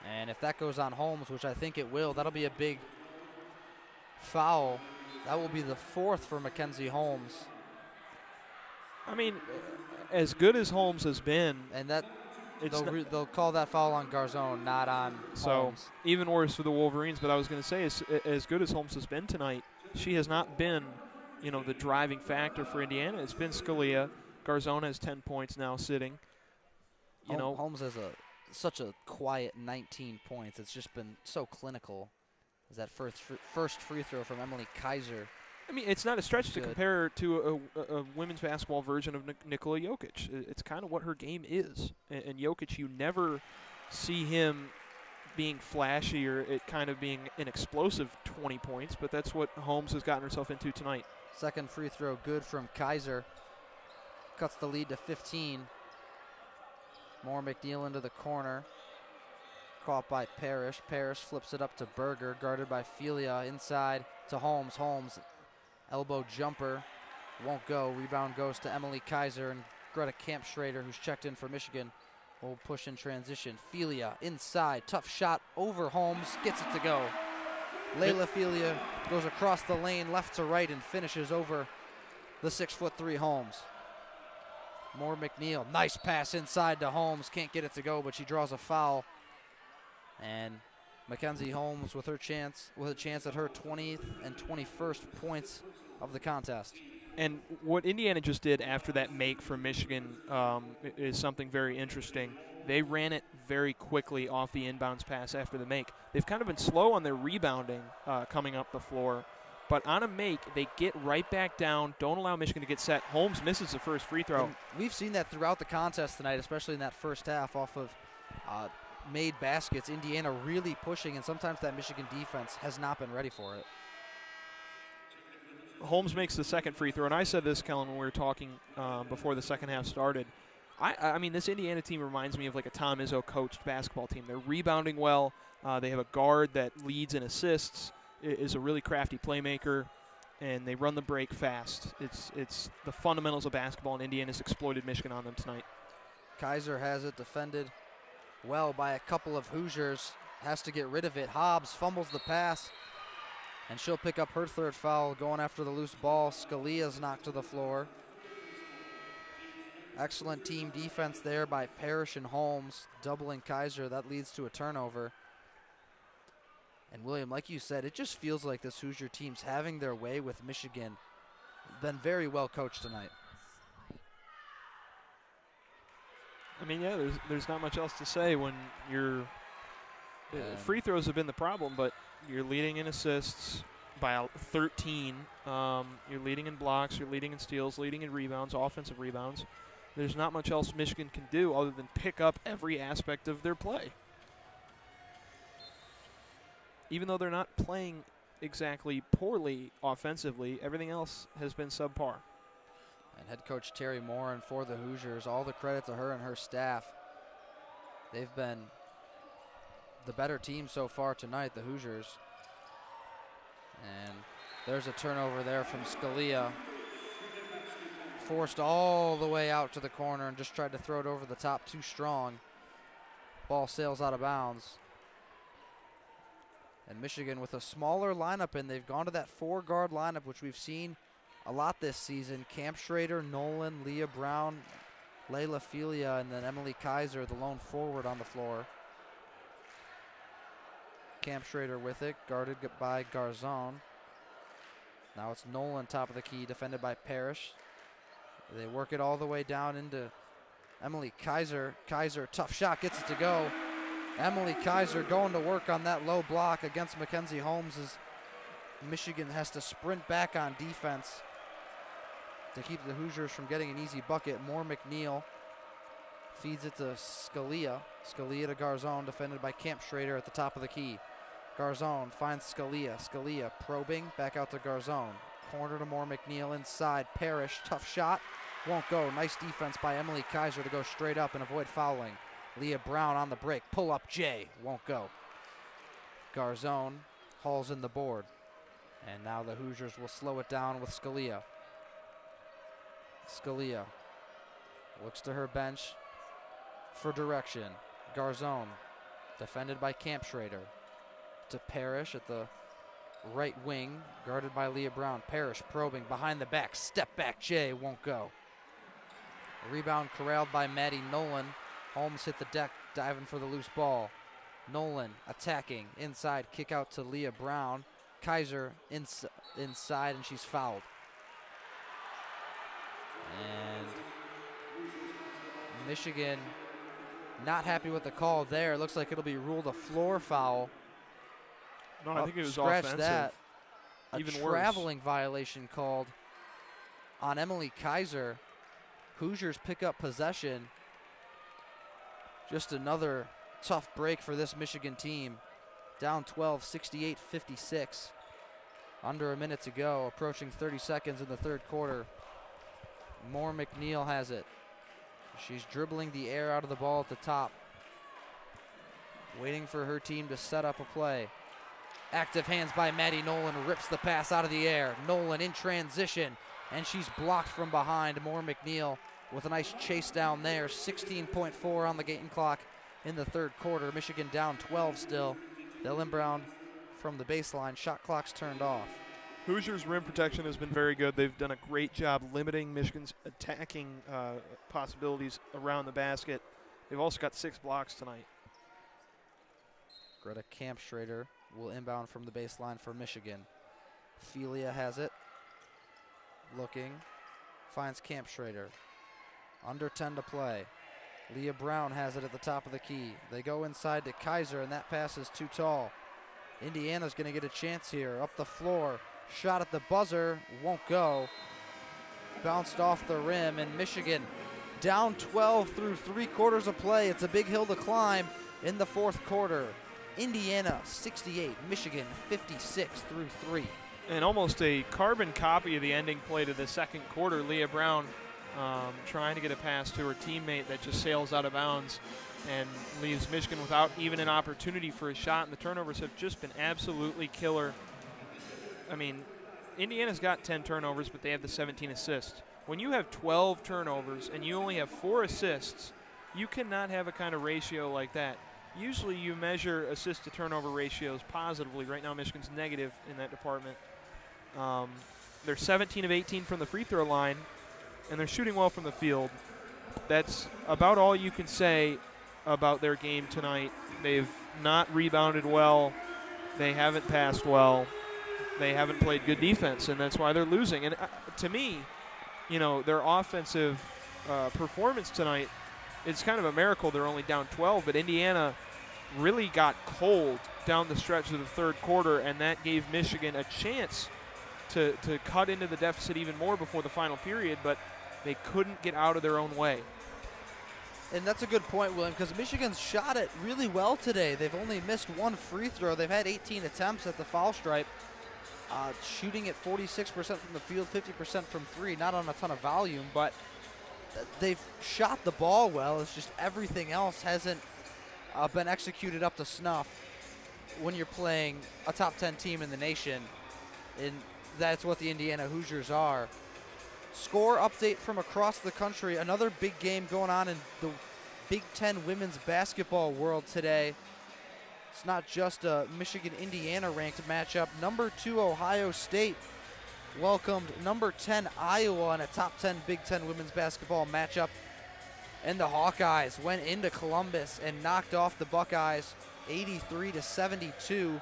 And if that goes on Holmes, which I think it will, that'll be a big foul. That will be the 4th for Mackenzie Holmes. I mean, as good as Holmes has been, and that they'll call that foul on Garzone, not on Holmes. So even worse for the Wolverines. But I was going to say, as good as Holmes has been tonight, she has not been, the driving factor for Indiana. It's been Scalia. Garzone has 10 points now sitting. Holmes has such a quiet 19 points. It's just been so clinical. Is that first free throw from Emily Kaiser? I mean, it's not a stretch to compare her to a women's basketball version of Nikola Jokic. It's kind of what her game is. And Jokic, you never see him being flashy or it kind of being an explosive 20 points, but that's what Holmes has gotten herself into tonight. Second free throw good from Kaiser. Cuts the lead to 15. Moore McNeil into the corner. Caught by Parrish. Parrish flips it up to Berger, guarded by Felia. Inside to Holmes. Holmes, elbow jumper. Won't go. Rebound goes to Emily Kaiser, and Greta Kampschrader, who's checked in for Michigan, will push in transition. Felia inside. Tough shot over Holmes. Gets it to go. Layla Felia goes across the lane left to right and finishes over the 6'3" Holmes. Moore McNeil. Nice pass inside to Holmes. Can't get it to go, but she draws a foul. And Mackenzie Holmes with a chance at her 20th and 21st points of the contest. And what Indiana just did after that make for Michigan is something very interesting. They ran it very quickly off the inbounds pass after the make. They've kind of been slow on their rebounding coming up the floor. But on a make, they get right back down, don't allow Michigan to get set. Holmes misses the first free throw. And we've seen that throughout the contest tonight, especially in that first half off of made baskets. Indiana really pushing, and sometimes that Michigan defense has not been ready for it. Holmes makes the second free throw, and I said this, Kelin, when we were talking before the second half started. I mean, this Indiana team reminds me of like a Tom Izzo coached basketball team. They're rebounding well. They have a guard that leads and assists, is a really crafty playmaker, and they run the break fast. It's the fundamentals of basketball, and Indiana's exploited Michigan on them tonight. Kaiser has it defended well by a couple of Hoosiers. Has to get rid of it. Hobbs fumbles the pass, and she'll pick up her third foul going after the loose ball. Scalia's knocked to the floor. Excellent team defense there by Parrish and Holmes, doubling Kaiser. That leads to a turnover. And William, like you said, it just feels like this Hoosier team's having their way with Michigan. Been very well coached tonight. I mean, yeah, there's not much else to say when you're free throws have been the problem, but you're leading in assists by 13. You're leading in blocks, you're leading in steals, leading in rebounds, offensive rebounds. There's not much else Michigan can do other than pick up every aspect of their play. Even though they're not playing exactly poorly offensively, everything else has been subpar. And head coach Terry Morin for the Hoosiers, all the credit to her and her staff. They've been the better team so far tonight, the Hoosiers. And there's a turnover there from Scalia. Forced all the way out to the corner and just tried to throw it over the top too strong. Ball sails out of bounds. And Michigan with a smaller lineup, and they've gone to that four-guard lineup, which we've seen a lot this season. Kampschrader, Nolan, Leah Brown, Layla Felia, and then Emily Kaiser, the lone forward on the floor. Kampschrader with it, guarded by Garzon. Now it's Nolan top of the key, defended by Parrish. They work it all the way down into Emily Kaiser. Kaiser, tough shot, gets it to go. Emily Kaiser going to work on that low block against Mackenzie Holmes as Michigan has to sprint back on defense to keep the Hoosiers from getting an easy bucket. Moore McNeil feeds it to Scalia. Scalia to Garzon, defended by Kampschrader at the top of the key. Garzon finds Scalia. Scalia probing, back out to Garzon. Corner to Moore McNeil inside. Parrish, tough shot, won't go. Nice defense by Emily Kaiser to go straight up and avoid fouling. Leah Brown on the break, pull up J, won't go. Garzon hauls in the board. And now the Hoosiers will slow it down with Scalia. Scalia looks to her bench for direction. Garzon, defended by Kampschrader. To Parrish at the right wing, guarded by Leah Brown. Parrish probing behind the back, step back J, won't go. A rebound corralled by Maddie Nolan. Holmes hit the deck, diving for the loose ball. Nolan attacking, inside, kick out to Leah Brown. Kaiser inside, and she's fouled. And Michigan not happy with the call there. It looks like it'll be ruled a floor foul. No, I think it was scratch offensive. That. A Even traveling violation called on Emily Kaiser. Hoosiers pick up possession. Just another tough break for this Michigan team. Down 12, 68-56. Under a minute to go, approaching 30 seconds in the third quarter. Moore McNeil has it. She's dribbling the air out of the ball at the top. Waiting for her team to set up a play. Active hands by Maddie Nolan, rips the pass out of the air. Nolan in transition, and she's blocked from behind. Moore McNeil with a nice chase down there. 16.4 on the game clock in the third quarter. Michigan down 12 still. They'll inbound from the baseline. Shot clock's turned off. Hoosiers' rim protection has been very good. They've done a great job limiting Michigan's attacking possibilities around the basket. They've also got 6 blocks tonight. Greta Kampschrader will inbound from the baseline for Michigan. Felia has it. Looking. Finds Kampschrader. Under 10 to play. Leah Brown has it at the top of the key. They go inside to Kaiser, and that pass is too tall. Indiana's going to get a chance here. Up the floor. Shot at the buzzer. Won't go. Bounced off the rim, and Michigan down 12 through 3 quarters of play. It's a big hill to climb in the fourth quarter. Indiana 68, Michigan 56 through 3. And almost a carbon copy of the ending play to the second quarter. Leah Brown trying to get a pass to her teammate that just sails out of bounds and leaves Michigan without even an opportunity for a shot. And the turnovers have just been absolutely killer. I mean, Indiana's got 10 turnovers, but they have the 17 assists. When you have 12 turnovers and you only have 4 assists, you cannot have a kind of ratio like that. Usually you measure assist to turnover ratios positively. Right now Michigan's negative in that department. They're 17 of 18 from the free throw line, and they're shooting well from the field. That's about all you can say about their game tonight. They've not rebounded well. They haven't passed well. They haven't played good defense, and that's why they're losing. And to me, you know, their offensive performance tonight, it's kind of a miracle they're only down 12, but Indiana really got cold down the stretch of the third quarter, and that gave Michigan a chance to cut into the deficit even more before the final period, but they couldn't get out of their own way. And that's a good point, William, because Michigan's shot it really well today. They've only missed 1 free throw. They've had 18 attempts at the foul stripe, shooting at 46% from the field, 50% from 3, not on a ton of volume, but they've shot the ball well. It's just everything else hasn't been executed up to snuff when you're playing a top 10 team in the nation, and that's what the Indiana Hoosiers are. Score update from across the country. Another big game going on in the Big Ten women's basketball world today. It's not just a Michigan-Indiana ranked matchup. Number 2 Ohio State welcomed number 10 Iowa in a top 10 Big Ten women's basketball matchup. And the Hawkeyes went into Columbus and knocked off the Buckeyes 83-72,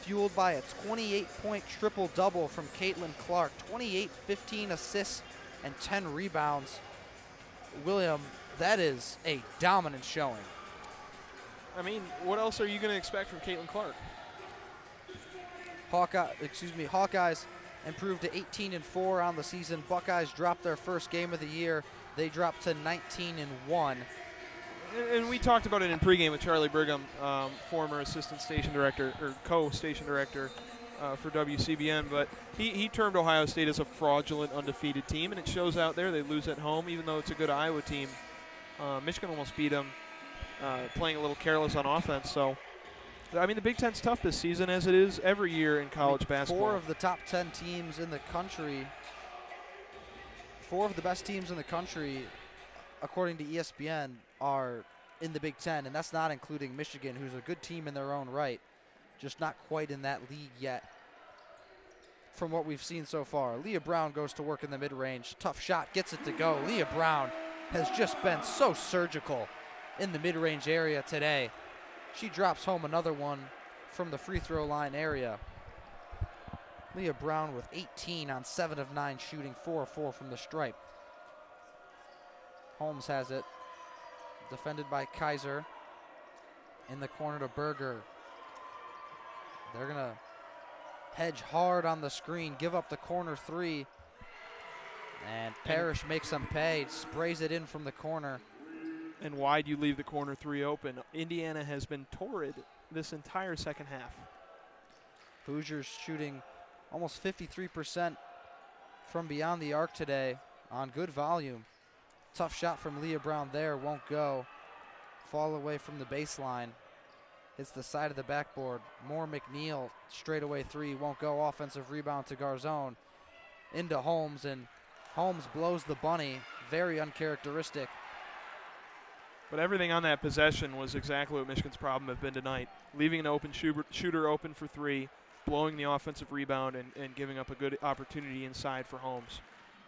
fueled by a 28-point triple-double from Caitlin Clark, 28, 15 assists, and 10 rebounds. William, that is a dominant showing. I mean, what else are you going to expect from Caitlin Clark? Hawkeyes improved to 18-4 on the season. Buckeyes dropped their first game of the year. They dropped to 19-1. And we talked about it in pregame with Charlie Brigham, former assistant station director, or co-station director for WCBN, but he termed Ohio State as a fraudulent undefeated team, and it shows out there. They lose at home, even though it's a good Iowa team. Michigan almost beat them, playing a little careless on offense. So, I mean, the Big Ten's tough this season, as it is every year in college basketball. 4 of the top 10 teams in the country, 4 of the best teams in the country, according to ESPN, are in the Big Ten, and that's not including Michigan, who's a good team in their own right, just not quite in that league yet from what we've seen so far. Leah Brown goes to work in the mid-range. Tough shot, gets it to go. Leah Brown has just been so surgical in the mid-range area today. She drops home another one from the free throw line area. Leah Brown with 18 on 7 of 9 shooting, 4 of 4 from the stripe. Holmes has it. Defended by Kaiser. In the corner to Berger. They're going to hedge hard on the screen, give up the corner 3. And Parrish makes them pay, sprays it in from the corner. And why do you leave the corner 3 open? Indiana has been torrid this entire second half. Hoosiers shooting almost 53% from beyond the arc today on good volume. Tough shot from Leah Brown there, won't go. Fall away from the baseline. Hits the side of the backboard. Moore McNeil, straightaway 3, won't go. Offensive rebound to Garzone. into Holmes, and Holmes blows the bunny. Very uncharacteristic. But everything on that possession was exactly what Michigan's problem have been tonight. Leaving an open shooter open for three, blowing the offensive rebound, and giving up a good opportunity inside for Holmes.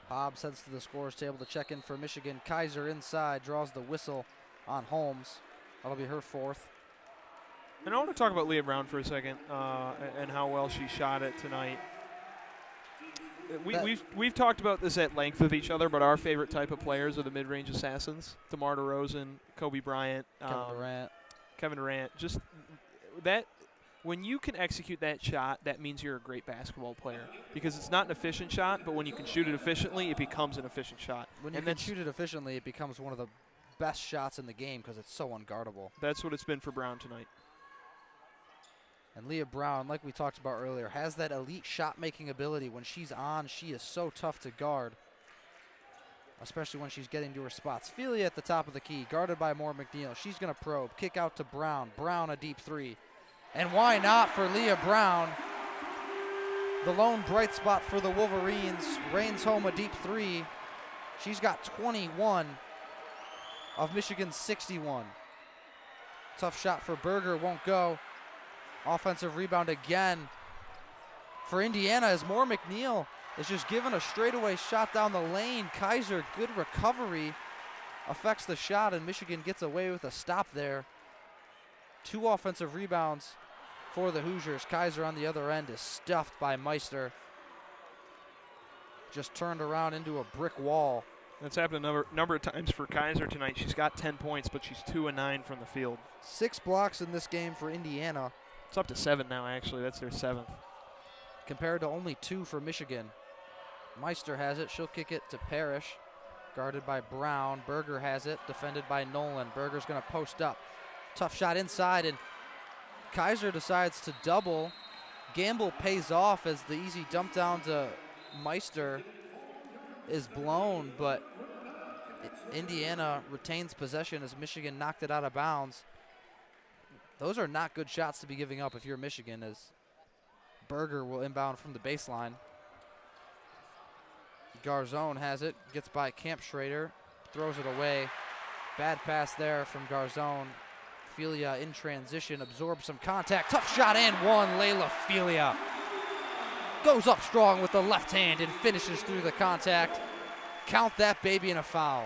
Hobbs heads to the scorer's table to check in for Michigan. Kaiser inside, draws the whistle on Holmes. That'll be her fourth. And I want to talk about Leah Brown for a second and how well she shot it tonight. We've talked about this at length with each other, but our favorite type of players are the mid-range assassins. DeMar DeRozan, Kobe Bryant, Kevin Durant. Just that, when you can execute that shot, that means you're a great basketball player, because it's not an efficient shot, but when you can shoot it efficiently, it becomes an efficient shot. When you can shoot it efficiently, it becomes one of the best shots in the game because it's so unguardable. That's what it's been for Brown tonight. And Leah Brown, like we talked about earlier, has that elite shot-making ability. When she's on, she is so tough to guard, especially when she's getting to her spots. Felia at the top of the key, guarded by Moore McNeil. She's going to probe. Kick out to Brown. Brown a deep three. And why not for Leah Brown? The lone bright spot for the Wolverines. Rains home a deep three. She's got 21 of Michigan's 61. Tough shot for Berger, won't go. Offensive rebound again for Indiana as Moore McNeil is just given a straightaway shot down the lane. Kaiser, good recovery, affects the shot, and Michigan gets away with a stop there. 2 offensive rebounds for the Hoosiers. Kaiser on the other end is stuffed by Meister. Just turned around into a brick wall. That's happened a number of times for Kaiser tonight. She's got 10 points, but she's 2 of 9 from the field. 6 blocks in this game for Indiana. It's up to 7 now, actually. That's their 7th. Compared to only 2 for Michigan. Meister has it. She'll kick it to Parrish. Guarded by Brown. Berger has it. Defended by Nolan. Berger's going to post up. Tough shot inside, and Kaiser decides to double. Gamble pays off as the easy dump down to Meister is blown, but Indiana retains possession as Michigan knocked it out of bounds. Those are not good shots to be giving up if you're Michigan, as Berger will inbound from the baseline. Garzone has it, gets by Camp Schrader, throws it away. Bad pass there from Garzone. Felia in transition, absorbs some contact. Tough shot and one. Layla Felia goes up strong with the left hand and finishes through the contact. Count that baby in a foul.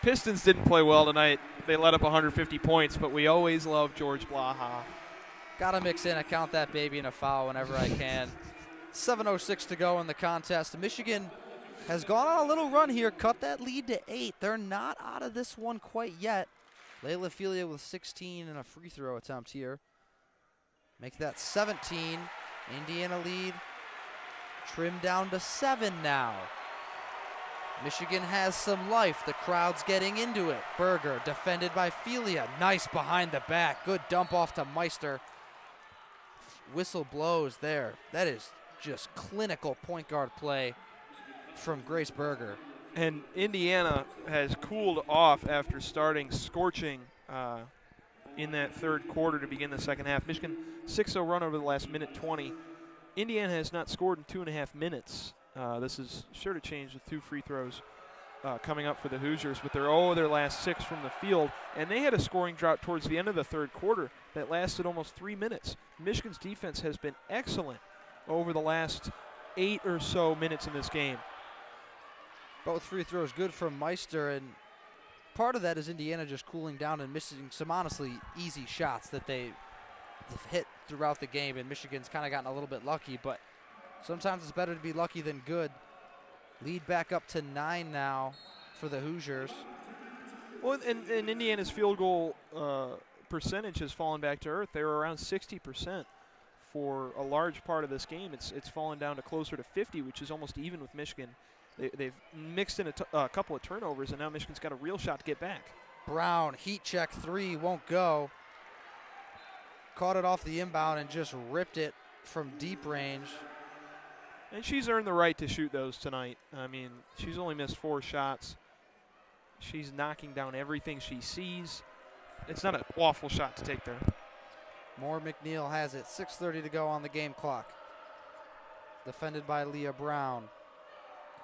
Pistons didn't play well tonight. They let up 150 points, but we always love George Blaha. Got to mix in a count that baby in a foul whenever I can. 7:06 to go in the contest. Michigan has gone on a little run here, cut that lead to 8. They're not out of this one quite yet. Layla Felia with 16 and a free throw attempt here. Make that 17. Indiana lead trimmed down to 7 now. Michigan has some life. The crowd's getting into it. Berger defended by Felia. Nice behind the back. Good dump off to Meister. Whistle blows there. That is just clinical point guard play from Grace Berger. And Indiana has cooled off after starting scorching in that third quarter to begin the second half. Michigan 6-0 run over the last minute 20. Indiana has not scored in 2.5 minutes. This is sure to change with 2 free throws coming up for the Hoosiers, but they're their last 6 from the field. And they had a scoring drought towards the end of the third quarter that lasted almost 3 minutes. Michigan's defense has been excellent over the last 8 or so minutes in this game. Both free throws good from Meister, and part of that is Indiana just cooling down and missing some honestly easy shots that they've hit throughout the game, and Michigan's kind of gotten a little bit lucky, but sometimes it's better to be lucky than good. Lead back up to 9 now for the Hoosiers. Well, and Indiana's field goal percentage has fallen back to earth. They were around 60% for a large part of this game. It's fallen down to closer to 50, which is almost even with Michigan. They've mixed in a couple of turnovers, and now Michigan's got a real shot to get back. Brown, heat check 3, won't go. Caught it off the inbound and just ripped it from deep range. And she's earned the right to shoot those tonight. I mean, she's only missed 4 shots. She's knocking down everything she sees. It's not an awful shot to take there. Moore McNeil has it. 6:30 to go on the game clock. defended by Leah Brown.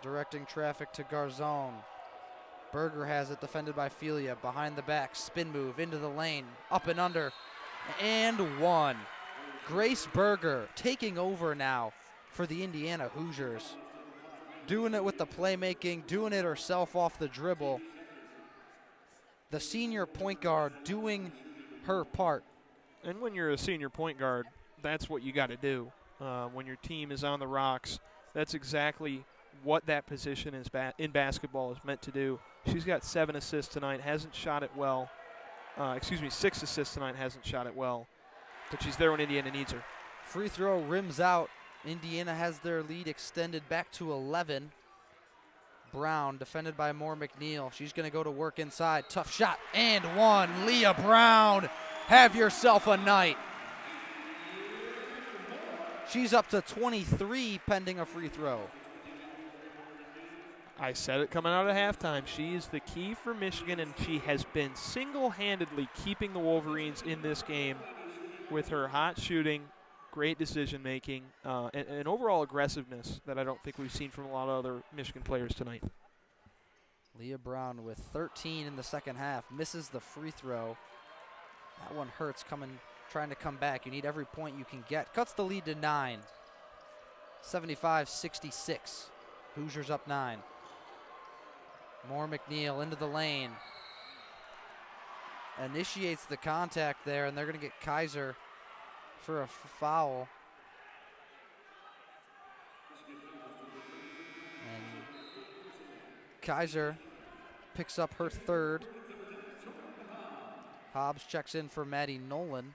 Directing traffic to Garzone. Berger has it, defended by Felia. Behind the back, spin move into the lane, up and under, and one. Grace Berger taking over now for the Indiana Hoosiers. Doing it with the playmaking, doing it herself off the dribble. The senior point guard doing her part. And when you're a senior point guard, that's what you got to do. When your team is on the rocks, that's exactly what that position is in basketball is meant to do. She's got 7 assists tonight, hasn't shot it well. 6 assists tonight, hasn't shot it well. But she's there when Indiana needs her. Free throw rims out. Indiana has their lead extended back to 11. Brown defended by Moore McNeil. She's going to go to work inside. Tough shot and one. Leah Brown, have yourself a night. She's up to 23 pending a free throw. I said it coming out of halftime. She is the key for Michigan, and she has been single-handedly keeping the Wolverines in this game with her hot shooting, great decision-making, and overall aggressiveness that I don't think we've seen from a lot of other Michigan players tonight. Leah Brown with 13 in the second half. Misses the free throw. That one hurts trying to come back. You need every point you can get. Cuts the lead to 9. 75-66. Hoosiers up 9. Moore McNeil into the lane. Initiates the contact there, and they're going to get Kaiser for a foul. And Kaiser picks up her third. Hobbs checks in for Maddie Nolan.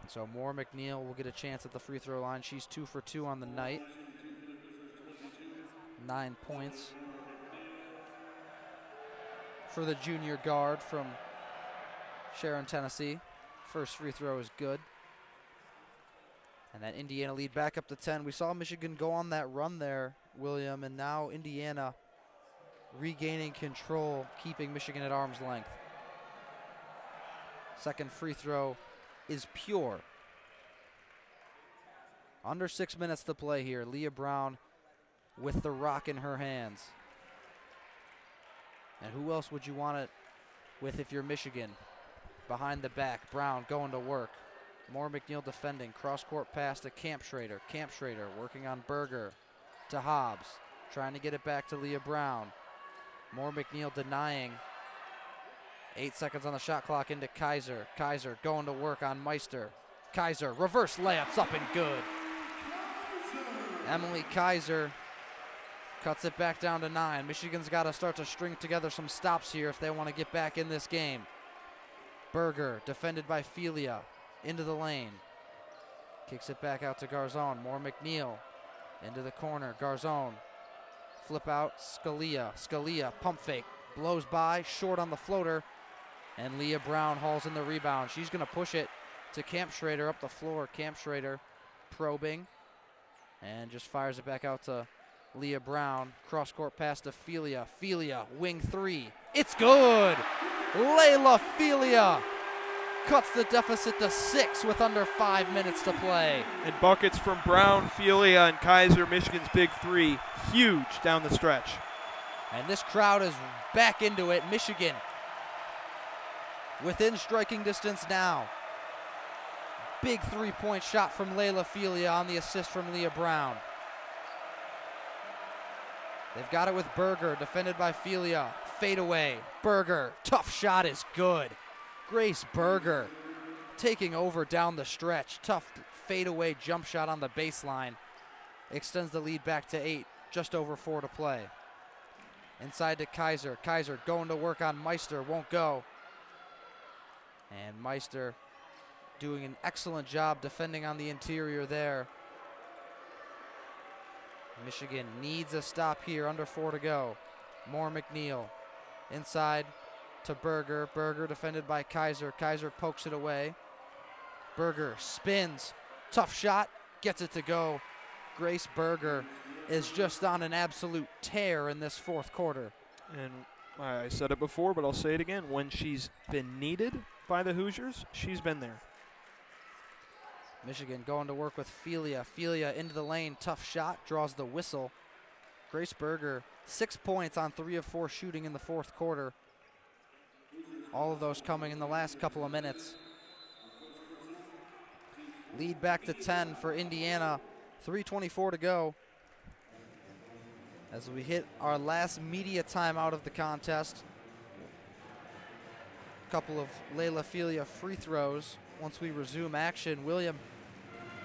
So Moore McNeil will get a chance at the free throw line. She's 2 for 2 on the night. 9 points for the junior guard from Sharon, Tennessee. First free throw is good. And that Indiana lead back up to 10. We saw Michigan go on that run there, William, and now Indiana regaining control, keeping Michigan at arm's length. Second free throw is pure. Under 6 minutes to play here. Leah Brown with the rock in her hands. And who else would you want it with if you're Michigan? Behind the back, Brown going to work. Moore McNeil defending. Cross-court pass to Camp Schrader. Camp Schrader working on Berger to Hobbs. Trying to get it back to Leah Brown. Moore McNeil denying. 8 seconds on the shot clock into Kaiser. Kaiser going to work on Meister. Kaiser, reverse layups up and good. Emily Kaiser cuts it back down to 9. Michigan's got to start to string together some stops here if they want to get back in this game. Berger, defended by Felia, into the lane. Kicks it back out to Garzone. Moore McNeil into the corner. Garzone, flip out, Scalia. Scalia, pump fake, blows by, short on the floater, and Leah Brown hauls in the rebound. She's going to push it to Camp Schrader up the floor. Camp Schrader probing and just fires it back out to Leah Brown. Cross-court pass to Felia. Felia, wing 3. It's good! Layla Felia cuts the deficit to 6 with under 5 minutes to play. And buckets from Brown, Felia, and Kaiser, Michigan's big 3. Huge down the stretch. And this crowd is back into it. Michigan within striking distance now. Big 3-point shot from Layla Felia on the assist from Leah Brown. They've got it with Berger, defended by Felia. Fade away. Berger, tough shot is good. Grace Berger taking over down the stretch. Tough fadeaway jump shot on the baseline. Extends the lead back to 8. Just over 4 to play. Inside to Kaiser. Kaiser going to work on Meister. Won't go. And Meister doing an excellent job defending on the interior there. Michigan needs a stop here. Under 4 to go. Moore McNeil inside to Berger. Berger defended by Kaiser. Kaiser pokes it away. Berger spins. Tough shot. Gets it to go. Grace Berger is just on an absolute tear in this fourth quarter. And I said it before, but I'll say it again. When she's been needed by the Hoosiers, she's been there. Michigan going to work with Felia. Felia into the lane, tough shot, draws the whistle. Grace Berger, 6 points on 3 of 4 shooting in the fourth quarter. All of those coming in the last couple of minutes. Lead back to 10 for Indiana, 3:24 to go. As we hit our last media timeout of the contest. A couple of Layla Felia free throws once we resume action. William,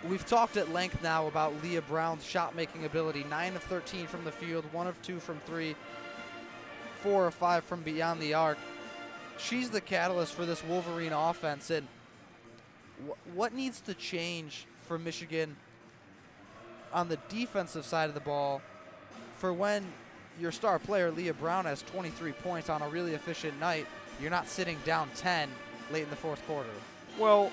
we've talked at length now about Leah Brown's shot-making ability. 9 of 13 from the field, 1 of 2 from 3, 4 of 5 from beyond the arc. She's the catalyst for this Wolverine offense. And what needs to change for Michigan on the defensive side of the ball for when your star player, Leah Brown, has 23 points on a really efficient night, you're not sitting down 10 late in the fourth quarter? Well,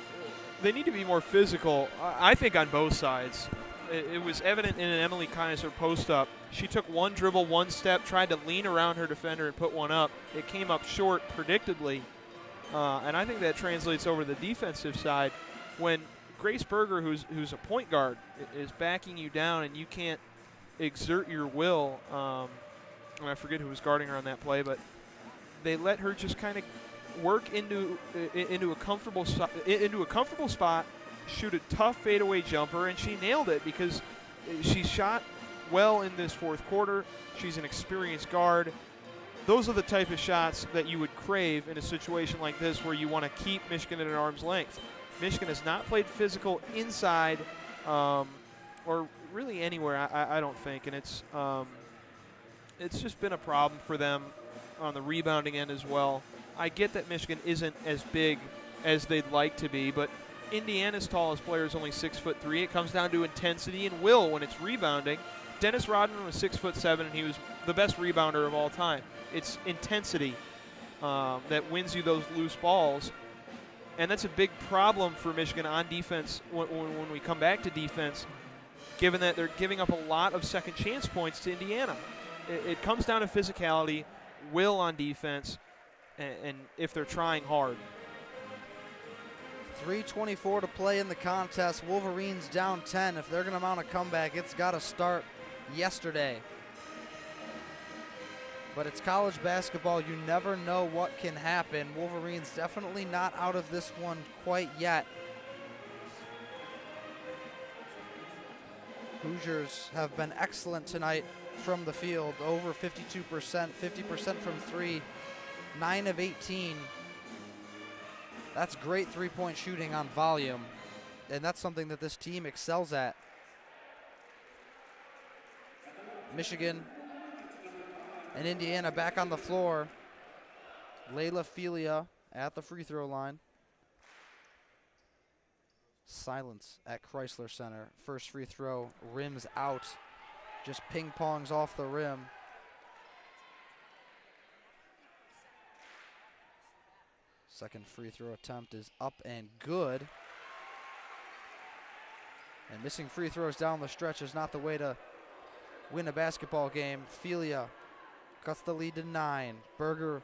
they need to be more physical, I think, on both sides. It was evident in an Emily Kaiser post-up. She took one dribble, one step, tried to lean around her defender and put one up. It came up short predictably, and I think that translates over to the defensive side. When Grace Berger, who's a point guard, is backing you down and you can't exert your will, I forget who was guarding her on that play, but they let her just kind of work into a comfortable spot, shoot a tough fadeaway jumper, and she nailed it because she shot well in this fourth quarter. She's an experienced guard. Those are the type of shots that you would crave in a situation like this where you want to keep Michigan at an arm's length. Michigan has not played physical inside or really anywhere, I don't think, and it's just been a problem for them on the rebounding end as well. I get that Michigan isn't as big as they'd like to be, but Indiana's tallest player is only 6'3". It comes down to intensity and will when it's rebounding. Dennis Rodman was 6'7", and he was the best rebounder of all time. It's intensity that wins you those loose balls, and that's a big problem for Michigan on defense when we come back to defense, given that they're giving up a lot of second chance points to Indiana. It comes down to physicality, will on defense, and if they're trying hard. 3:24 to play in the contest. Wolverines down 10. If they're going to mount a comeback, it's got to start yesterday. But it's college basketball. You never know what can happen. Wolverines definitely not out of this one quite yet. Hoosiers have been excellent tonight from the field. Over 52%, 50% from 3, 9 of 18. That's great three-point shooting on volume, and that's something that this team excels at. Michigan and Indiana back on the floor. Layla Felia at the free throw line. Silence at Chrysler Center. First free throw rims out. Just ping-pongs off the rim. Second free throw attempt is up and good. And missing free throws down the stretch is not the way to win a basketball game. Felia cuts the lead to 9. Berger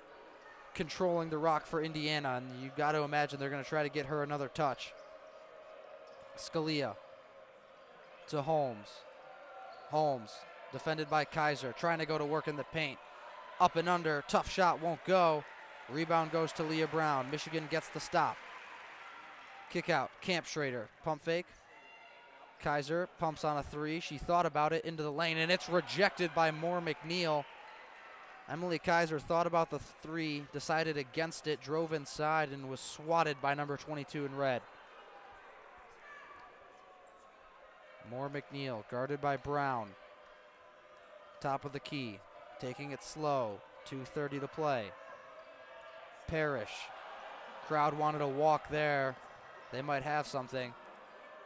controlling the rock for Indiana, and you've got to imagine they're going to try to get her another touch. Scalia to Holmes. Holmes defended by Kaiser, trying to go to work in the paint. Up and under, tough shot, won't go. Rebound goes to Leah Brown. Michigan gets the stop. Kick out, Camp Schrader. Pump fake. Kaiser pumps on a 3. She thought about it into the lane, and it's rejected by Moore McNeil. Emily Kaiser thought about the 3, decided against it, drove inside, and was swatted by number 22 in red. Moore McNeil guarded by Brown. Top of the key, taking it slow. 2:30 to play. Parrish. Crowd wanted a walk there. They might have something.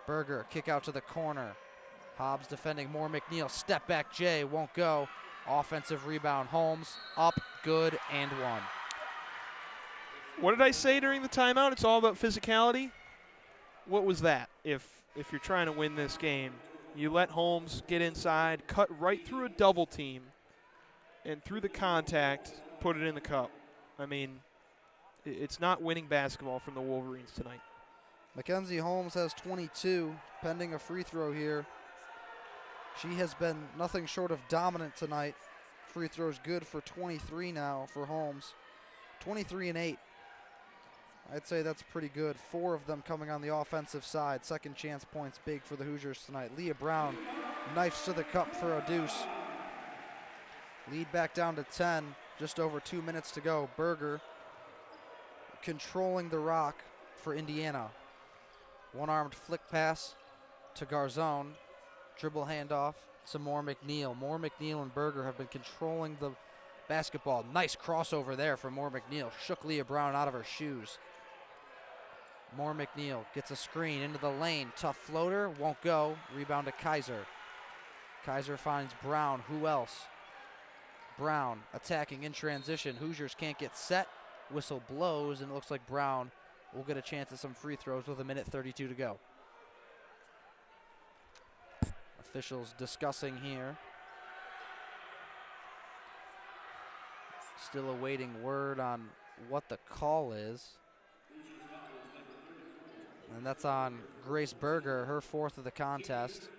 Berger, kick out to the corner. Hobbs defending Moore McNeil. Step back J, won't go. Offensive rebound. Holmes up, good, and 1. What did I say during the timeout? It's all about physicality. What was that? If you're trying to win this game, you let Holmes get inside, cut right through a double team, and through the contact, put it in the cup. I mean, it's not winning basketball from the Wolverines tonight. Mackenzie Holmes has 22, pending a free throw here. She has been nothing short of dominant tonight. Free throws good for 23 now for Holmes. 23 and 8. I'd say that's pretty good. 4 of them coming on the offensive side. Second chance points big for the Hoosiers tonight. Leah Brown knifes to the cup for a deuce. Lead back down to 10. Just over 2 minutes to go. Berger controlling the rock for Indiana. One-armed flick pass to Garzone. Dribble handoff to Moore McNeil. Moore McNeil and Berger have been controlling the basketball. Nice crossover there from Moore McNeil. Shook Leah Brown out of her shoes. Moore McNeil gets a screen into the lane. Tough floater, won't go. Rebound to Kaiser. Kaiser finds Brown. Who else? Brown attacking in transition. Hoosiers can't get set. Whistle blows, and it looks like Brown will get a chance at some free throws with 1:32 to go. Officials discussing here. Still awaiting word on what the call is. And that's on Grace Berger, her 4th of the contest.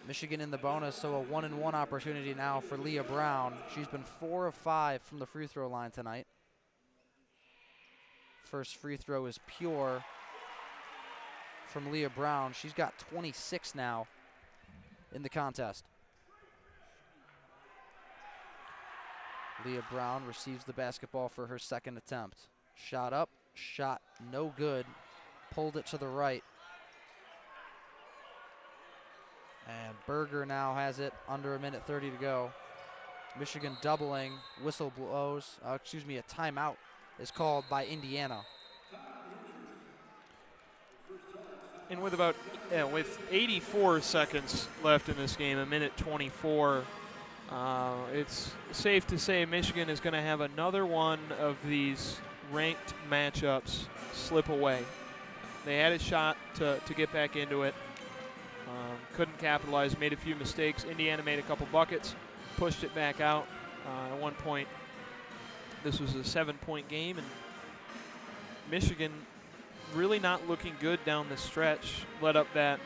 Michigan in the bonus, so a 1-and-1 opportunity now for Leah Brown. She's been 4 of 5 from the free throw line tonight. First free throw is pure from Leah Brown. She's got 26 now in the contest. Leah Brown receives the basketball for her second attempt. Shot up, shot no good. Pulled it to the right. And Berger now has it under 1:30 to go. Michigan doubling, whistle blows, a timeout is called by Indiana. And with with 84 seconds left in this game, 1:24, it's safe to say Michigan is going to have another one of these ranked matchups slip away. They had a shot to get back into it. Couldn't capitalize, made a few mistakes. Indiana made a couple buckets, pushed it back out. At one point, this was a 7-point game, and Michigan really not looking good down the stretch. Let up that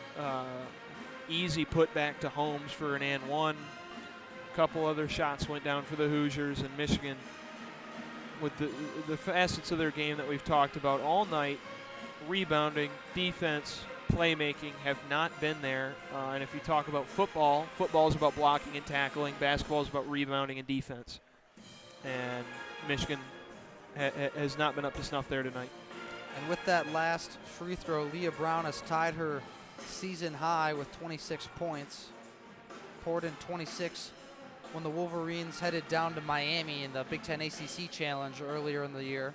easy put back to Holmes for an and one. A couple other shots went down for the Hoosiers, and Michigan, with the facets of their game that we've talked about all night, rebounding, defense, playmaking, have not been there. And if you talk about football, football is about blocking and tackling. Basketball is about rebounding and defense. And Michigan has not been up to snuff there tonight. And with that last free throw, Leah Brown has tied her season high with 26 points. Poured in 26 when the Wolverines headed down to Miami in the Big Ten ACC Challenge earlier in the year.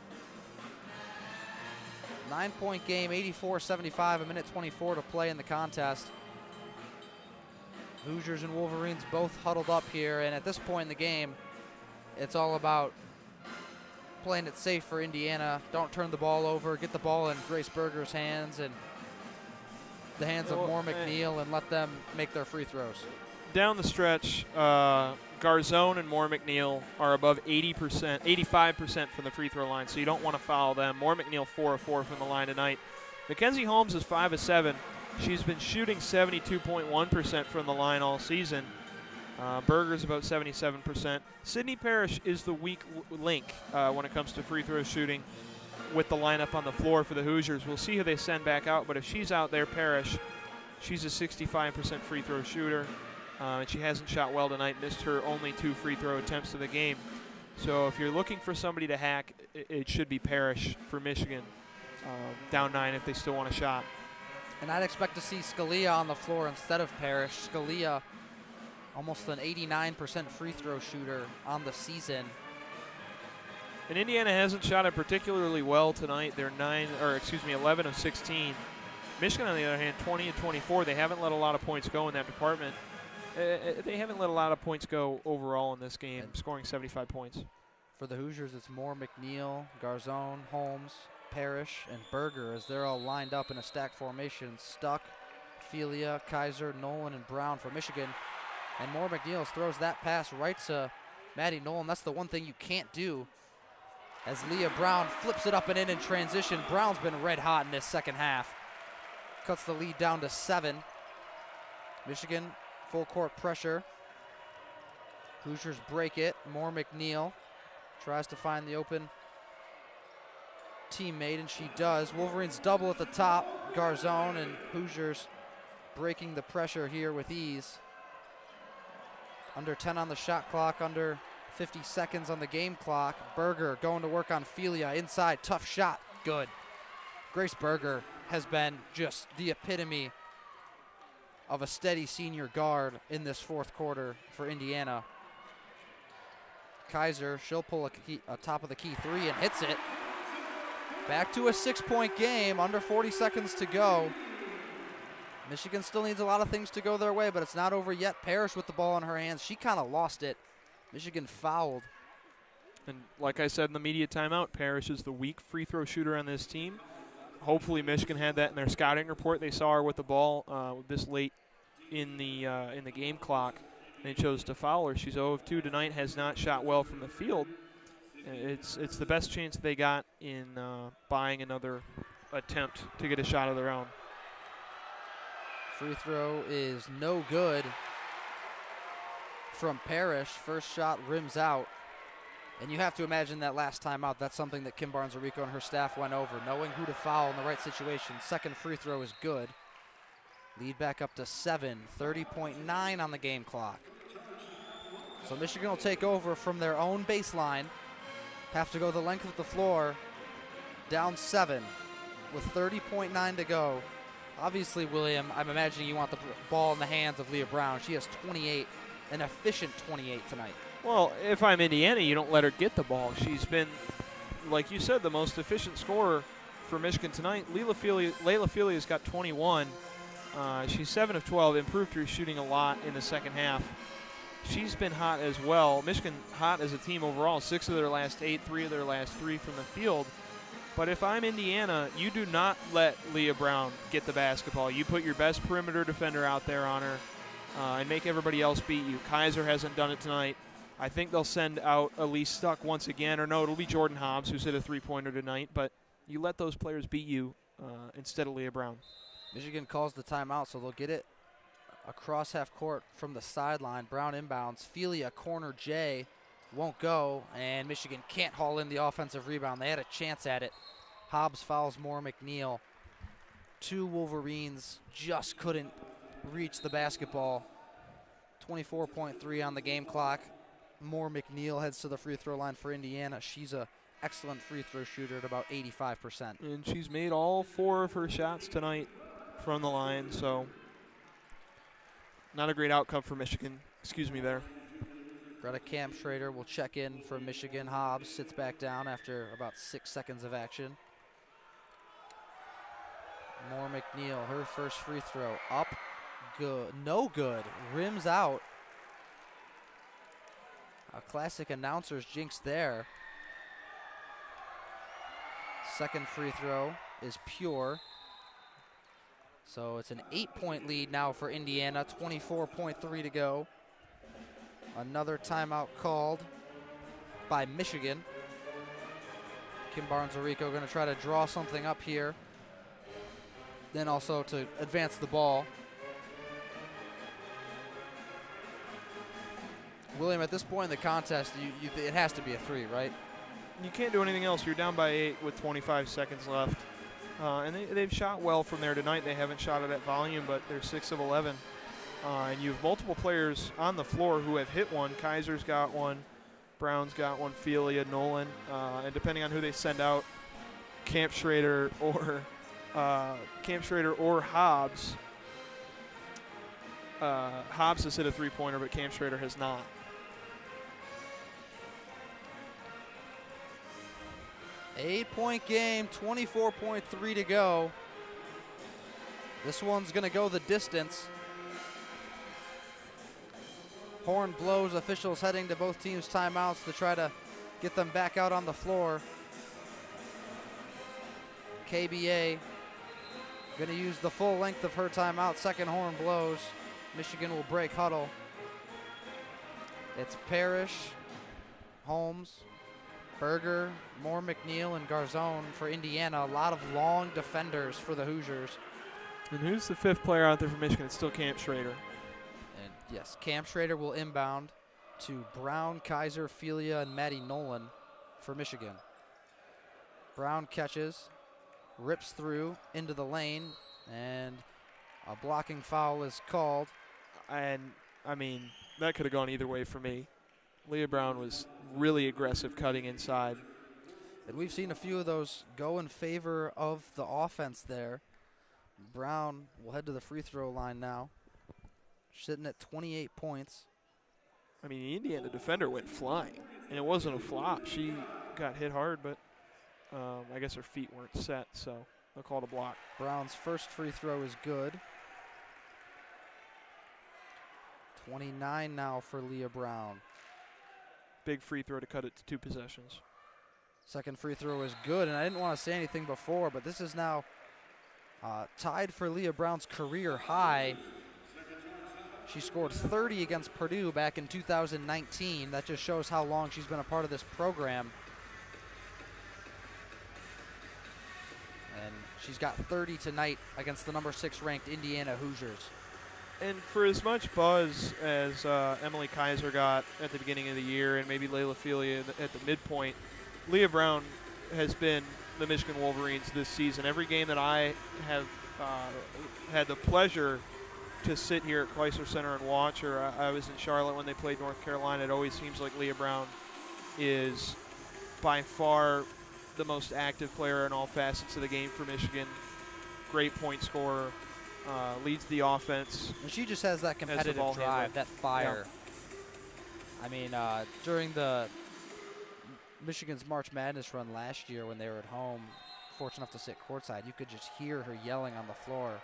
9-point game, 84-75, 1:24 to play in the contest. Hoosiers and Wolverines both huddled up here, and at this point in the game, it's all about playing it safe for Indiana. Don't turn the ball over. Get the ball in Grace Berger's hands and the hands of Moore McNeil, and let them make their free throws. Down the stretch, Garzone and Moore McNeil are above 80%, 85% from the free throw line, so you don't want to foul them. Moore McNeil 4 of 4 from the line tonight. Mackenzie Holmes is 5 of 7. She's been shooting 72.1% from the line all season. Berger's about 77%. Sydney Parrish is the weak link when it comes to free throw shooting with the lineup on the floor for the Hoosiers. We'll see who they send back out, but if she's out there, Parrish, she's a 65% free throw shooter. And she hasn't shot well tonight, missed her only 2 free throw attempts of the game. So if you're looking for somebody to hack, it should be Parrish for Michigan. Down 9 if they still want a shot. And I'd expect to see Scalia on the floor instead of Parrish. Scalia, almost an 89% free throw shooter on the season. And Indiana hasn't shot it particularly well tonight. They're 11 of 16. Michigan, on the other hand, 20 of 24. They haven't let a lot of points go in that department. They haven't let a lot of points go overall in this game, scoring 75 points. For the Hoosiers, it's Moore, McNeil, Garzone, Holmes, Parrish, and Berger as they're all lined up in a stack formation. Stuck, Felia, Kaiser, Nolan, and Brown for Michigan. And Moore McNeil throws that pass right to Maddie Nolan. That's the one thing you can't do as Leah Brown flips it up and in transition. Brown's been red hot in this second half. Cuts the lead down to 7. Michigan full court pressure. Hoosiers break it. Moore McNeil tries to find the open teammate, and she does. Wolverines double at the top. Garzone and Hoosiers breaking the pressure here with ease. Under 10 on the shot clock, under 50 seconds on the game clock. Berger going to work on Felia. Inside, tough shot, good. Grace Berger has been just the epitome of a steady senior guard in this fourth quarter for Indiana. Kaiser, she'll pull a top of the key 3 and hits it. Back to a 6-point game, under 40 seconds to go. Michigan still needs a lot of things to go their way, but it's not over yet. Parrish with the ball in her hands. She kind of lost it. Michigan fouled. And like I said in the media timeout, Parrish is the weak free throw shooter on this team. Hopefully Michigan had that in their scouting report. They saw her with the ball this late in the game clock. They chose to foul her. She's 0 of 2 tonight, has not shot well from the field. It's the best chance they got in buying another attempt to get a shot of their own. Free throw is no good from Parrish. First shot rims out. And you have to imagine that last timeout, that's something that Kim Barnes-Arico and her staff went over, knowing who to foul in the right situation. Second free throw is good. Lead back up to 7, 30.9 on the game clock. So Michigan will take over from their own baseline. Have to go the length of the floor, down 7 with 30.9 to go. Obviously, William, I'm imagining you want the ball in the hands of Leah Brown. She has 28, an efficient 28 tonight. Well, if I'm Indiana, you don't let her get the ball. She's been, like you said, the most efficient scorer for Michigan tonight. Layla Felia's got 21. She's 7 of 12, improved her shooting a lot in the second half. She's been hot as well. Michigan hot as a team overall, 6 of their last 8, 3 of their last 3 from the field. But if I'm Indiana, you do not let Leah Brown get the basketball. You put your best perimeter defender out there on her and make everybody else beat you. Kaiser hasn't done it tonight. I think they'll send out Elise Stuck once again. Or no, it'll be Jordan Hobbs who's hit a three-pointer tonight. But you let those players beat you instead of Leah Brown. Michigan calls the timeout, so they'll get it across half court from the sideline. Brown inbounds. Felia, corner J, won't go, and Michigan can't haul in the offensive rebound. They had a chance at it. Hobbs fouls Moore McNeil. 2 Wolverines just couldn't reach the basketball. 24.3 on the game clock. Moore McNeil heads to the free throw line for Indiana. She's an excellent free throw shooter at about 85%. And she's made all 4 of her shots tonight from the line, so not a great outcome for Michigan. Excuse me there. Greta Kampschrader will check in for Michigan. Hobbs sits back down after about 6 seconds of action. Moore McNeil, her first free throw up, good, no good, rims out. A classic announcer's jinx there. Second free throw is pure. So it's an 8-point lead now for Indiana, 24.3 to go. Another timeout called by Michigan. Kim Barnes-Arico going to try to draw something up here. Then also to advance the ball. William, at this point in the contest, it has to be a 3, right? You can't do anything else. You're down by 8 with 25 seconds left. And they've shot well from there tonight. They haven't shot it at volume, but they're 6 of 11. And you have multiple players on the floor who have hit one. Kaiser's got one. Brown's got one. Felia, Nolan. And depending on who they send out, Kampschrader or Hobbs. Hobbs has hit a three-pointer, but Kampschrader has not. Eight-point game, 24.3 to go. This one's going to go the distance. Horn blows, officials heading to both teams' timeouts to try to get them back out on the floor. KBA going to use the full length of her timeout. Second horn blows. Michigan will break huddle. It's Parrish, Holmes, Berger, Moore, McNeil, and Garzone for Indiana. A lot of long defenders for the Hoosiers. And who's the 5th player out there for Michigan? It's still Camp Schrader. And yes, Camp Schrader will inbound to Brown, Kaiser, Felia, and Maddie Nolan for Michigan. Brown catches, rips through into the lane, and a blocking foul is called. And, I mean, that could have gone either way for me. Leah Brown was really aggressive cutting inside. And we've seen a few of those go in favor of the offense there. Brown will head to the free throw line now, sitting at 28 points. I mean, the Indiana defender went flying, and it wasn't a flop. She got hit hard, but I guess her feet weren't set, so they'll call it a block. Brown's first free throw is good. 29 now for Leah Brown. Big free throw to cut it to 2 possessions. Second free throw is good, and I didn't want to say anything before, but this is now tied for Leah Brown's career high. She scored 30 against Purdue back in 2019. That just shows how long she's been a part of this program. And she's got 30 tonight against the number 6 ranked Indiana Hoosiers. And for as much buzz as Emily Kaiser got at the beginning of the year, and maybe Layla Felia at the midpoint, Leah Brown has been the Michigan Wolverines this season. Every game that I have had the pleasure to sit here at Chrysler Center and watch her, I was in Charlotte when they played North Carolina. It always seems like Leah Brown is by far the most active player in all facets of the game for Michigan. Great point scorer. Leads the offense. And she just has that competitive drive, that fire. Yeah. I mean, during the Michigan's March Madness run last year when they were at home, fortunate enough to sit courtside, you could just hear her yelling on the floor.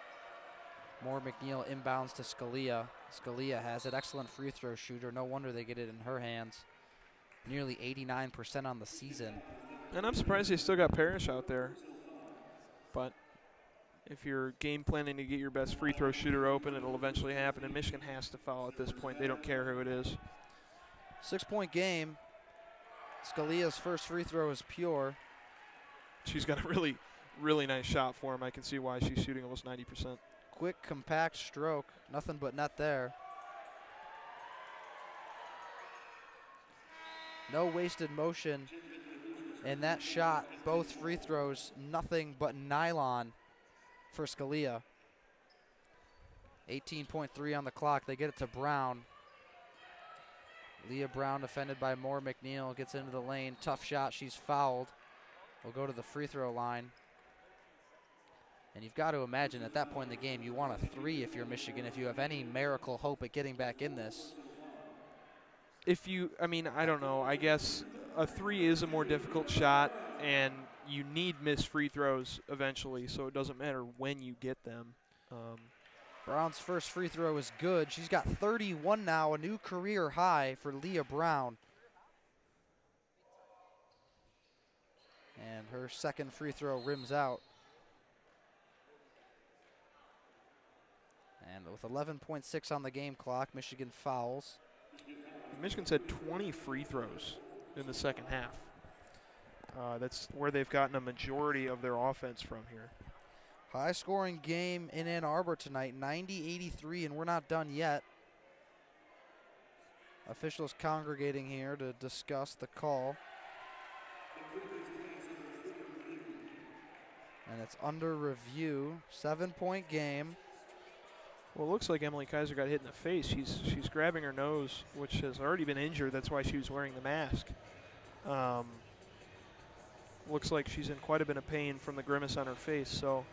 Moore McNeil inbounds to Scalia. Scalia has an excellent free throw shooter. No wonder they get it in her hands. Nearly 89% on the season. And I'm surprised they still got Parrish out there. But if you're game planning to get your best free throw shooter open, it'll eventually happen, and Michigan has to foul at this point. They don't care who it is. 6-point game. Scalia's first free throw is pure. She's got a really, really nice shot for him. I can see why she's shooting almost 90%. Quick, compact stroke. Nothing but net there. No wasted motion in that shot. Both free throws, nothing but nylon for Scalia. 18.3 on the clock. They get it to Brown. Leah Brown defended by Moore McNeil. Gets into the lane. Tough shot. She's fouled. Will go to the free throw line. And you've got to imagine at that point in the game, you want a 3 if you're Michigan, if you have any miracle hope at getting back in this. I mean, I don't know. I guess a 3 is a more difficult shot, and you need missed free throws eventually, so it doesn't matter when you get them. Brown's first free throw is good. She's got 31 now, a new career high for Leah Brown. And her second free throw rims out. And with 11.6 on the game clock, Michigan fouls. Michigan's had 20 free throws in the second half. That's where they've gotten a majority of their offense from here. High-scoring game in Ann Arbor tonight, 90-83, and we're not done yet. Officials congregating here to discuss the call. And it's under review. 7-point game. Well, it looks like Emily Kaiser got hit in the face. She's grabbing her nose, which has already been injured. That's why she was wearing the mask. Looks like she's in quite a bit of pain from the grimace on her face. So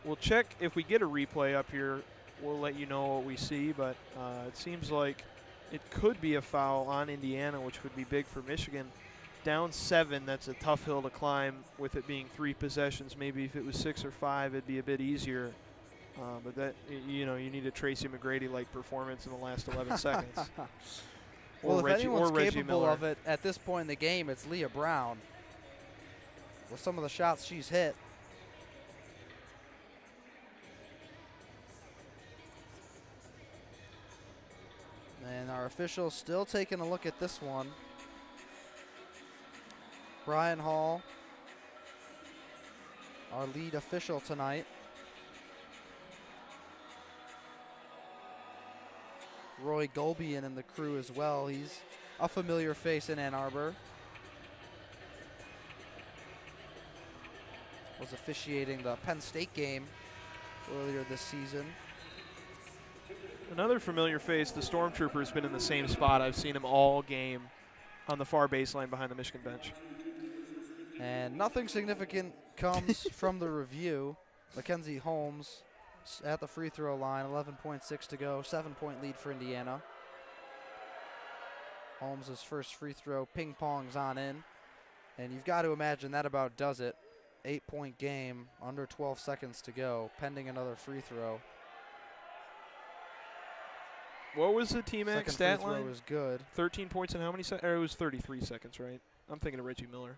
we'll check if we get a replay up here. We'll let you know what we see, but it seems like it could be a foul on Indiana, which would be big for Michigan. Down 7, that's a tough hill to climb with it being 3 possessions. Maybe if it was 6 or 5, it'd be a bit easier. But that, you need a Tracy McGrady-like performance in the last 11 seconds. Well, if anyone's capable of it at this point in the game, it's Leah Brown. With some of the shots she's hit. And our officials still taking a look at this one. Brian Hall, our lead official tonight. Roy Golbian in the crew as well. He's a familiar face in Ann Arbor. Was officiating the Penn State game earlier this season. Another familiar face, the Stormtrooper, has been in the same spot. I've seen him all game on the far baseline behind the Michigan bench. And nothing significant comes from the review. Mackenzie Holmes at the free throw line, 11.6 to go, 7-point lead for Indiana. Holmes' first free throw ping-pongs on in. And you've got to imagine that about does it. 8-point game, under 12 seconds to go, pending another free throw. What was the T-Mac stat Second free line? throw was good. 13 points in how many seconds? It was 33 seconds, right? I'm thinking of Reggie Miller.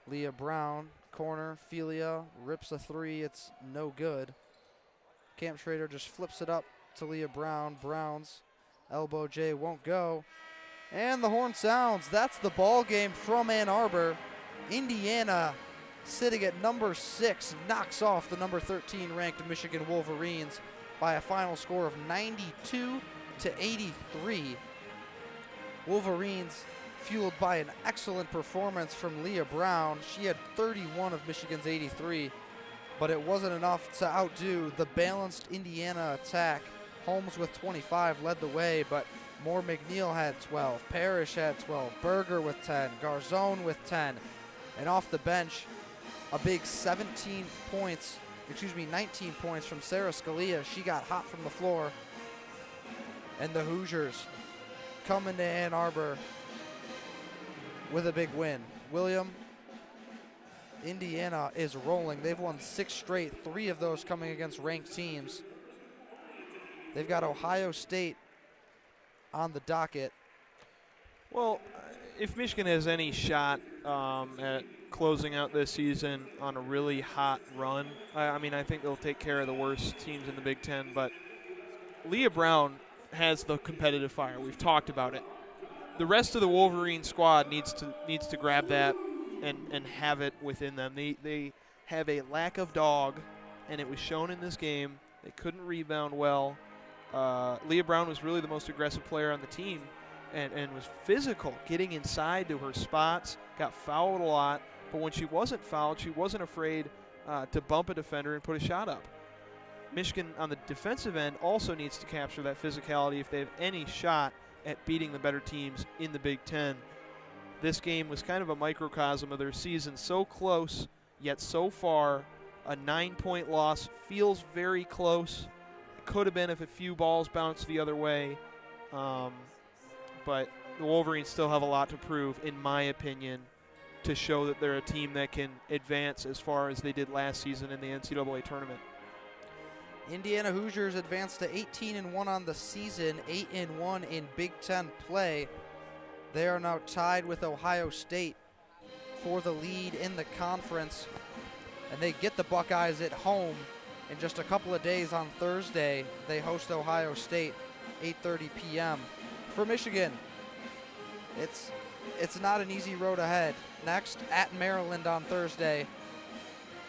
Leah Brown, corner, Felia, rips a three, it's no good. Camp Schrader just flips it up to Leah Brown. Brown's elbow J won't go. And the horn sounds. That's the ball game from Ann Arbor. Indiana, sitting at number 6, knocks off the number 13 ranked Michigan Wolverines by a final score of 92 to 83. Wolverines fueled by an excellent performance from Leah Brown. She had 31 of Michigan's 83, but it wasn't enough to outdo the balanced Indiana attack. Holmes with 25 led the way, but Moore McNeil had 12, Parrish had 12, Berger with 10, Garzone with 10, and off the bench, a big 19 points from Sarah Scalia. She got hot from the floor. And the Hoosiers come into Ann Arbor with a big win. William, Indiana is rolling. They've won 6 straight, 3 of those coming against ranked teams. They've got Ohio State on the docket. Well, if Michigan has any shot at closing out this season on a really hot run, I mean, I think they'll take care of the worst teams in the Big Ten, but Leah Brown has the competitive fire. We've talked about it. The rest of the Wolverine squad needs to grab that and have it within them. They have a lack of dog, and it was shown in this game. They couldn't rebound well. Leah Brown was really the most aggressive player on the team and was physical, getting inside to her spots, got fouled a lot, but when she wasn't fouled, she wasn't afraid to bump a defender and put a shot up. Michigan on the defensive end also needs to capture that physicality if they have any shot at beating the better teams in the Big Ten. This game was kind of a microcosm of their season. So close, yet so far. A 9-point loss feels very close. It could have been if a few balls bounced the other way. But the Wolverines still have a lot to prove, in my opinion, to show that they're a team that can advance as far as they did last season in the NCAA tournament. Indiana Hoosiers advanced to 18-1 on the season, 8-1 in Big Ten play. They are now tied with Ohio State for the lead in the conference, and they get the Buckeyes at home in just a couple of days. On Thursday, they host Ohio State, 8:30 p.m. For Michigan, it's not an easy road ahead. Next, at Maryland on Thursday,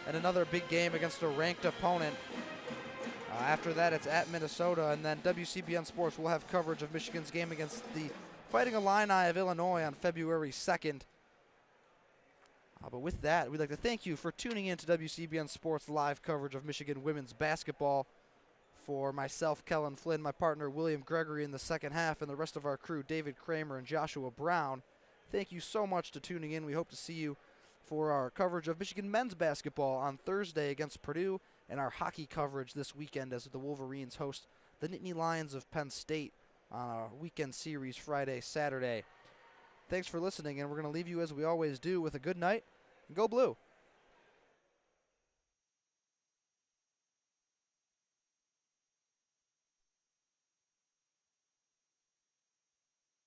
and another big game against a ranked opponent. After that, it's at Minnesota, and then WCBN Sports will have coverage of Michigan's game against the Fighting Illini of Illinois on February 2nd. But with that, we'd like to thank you for tuning in to WCBN Sports live coverage of Michigan women's basketball. For myself, Kelin, Flynn, my partner, William Gregory in the second half, and the rest of our crew, David Kraemer and Joshua Brown, thank you so much for tuning in. We hope to see you for our coverage of Michigan men's basketball on Thursday against Purdue, and our hockey coverage this weekend as the Wolverines host the Nittany Lions of Penn State on a weekend series Friday, Saturday. Thanks for listening, and we're going to leave you as we always do with a good night, and go Blue.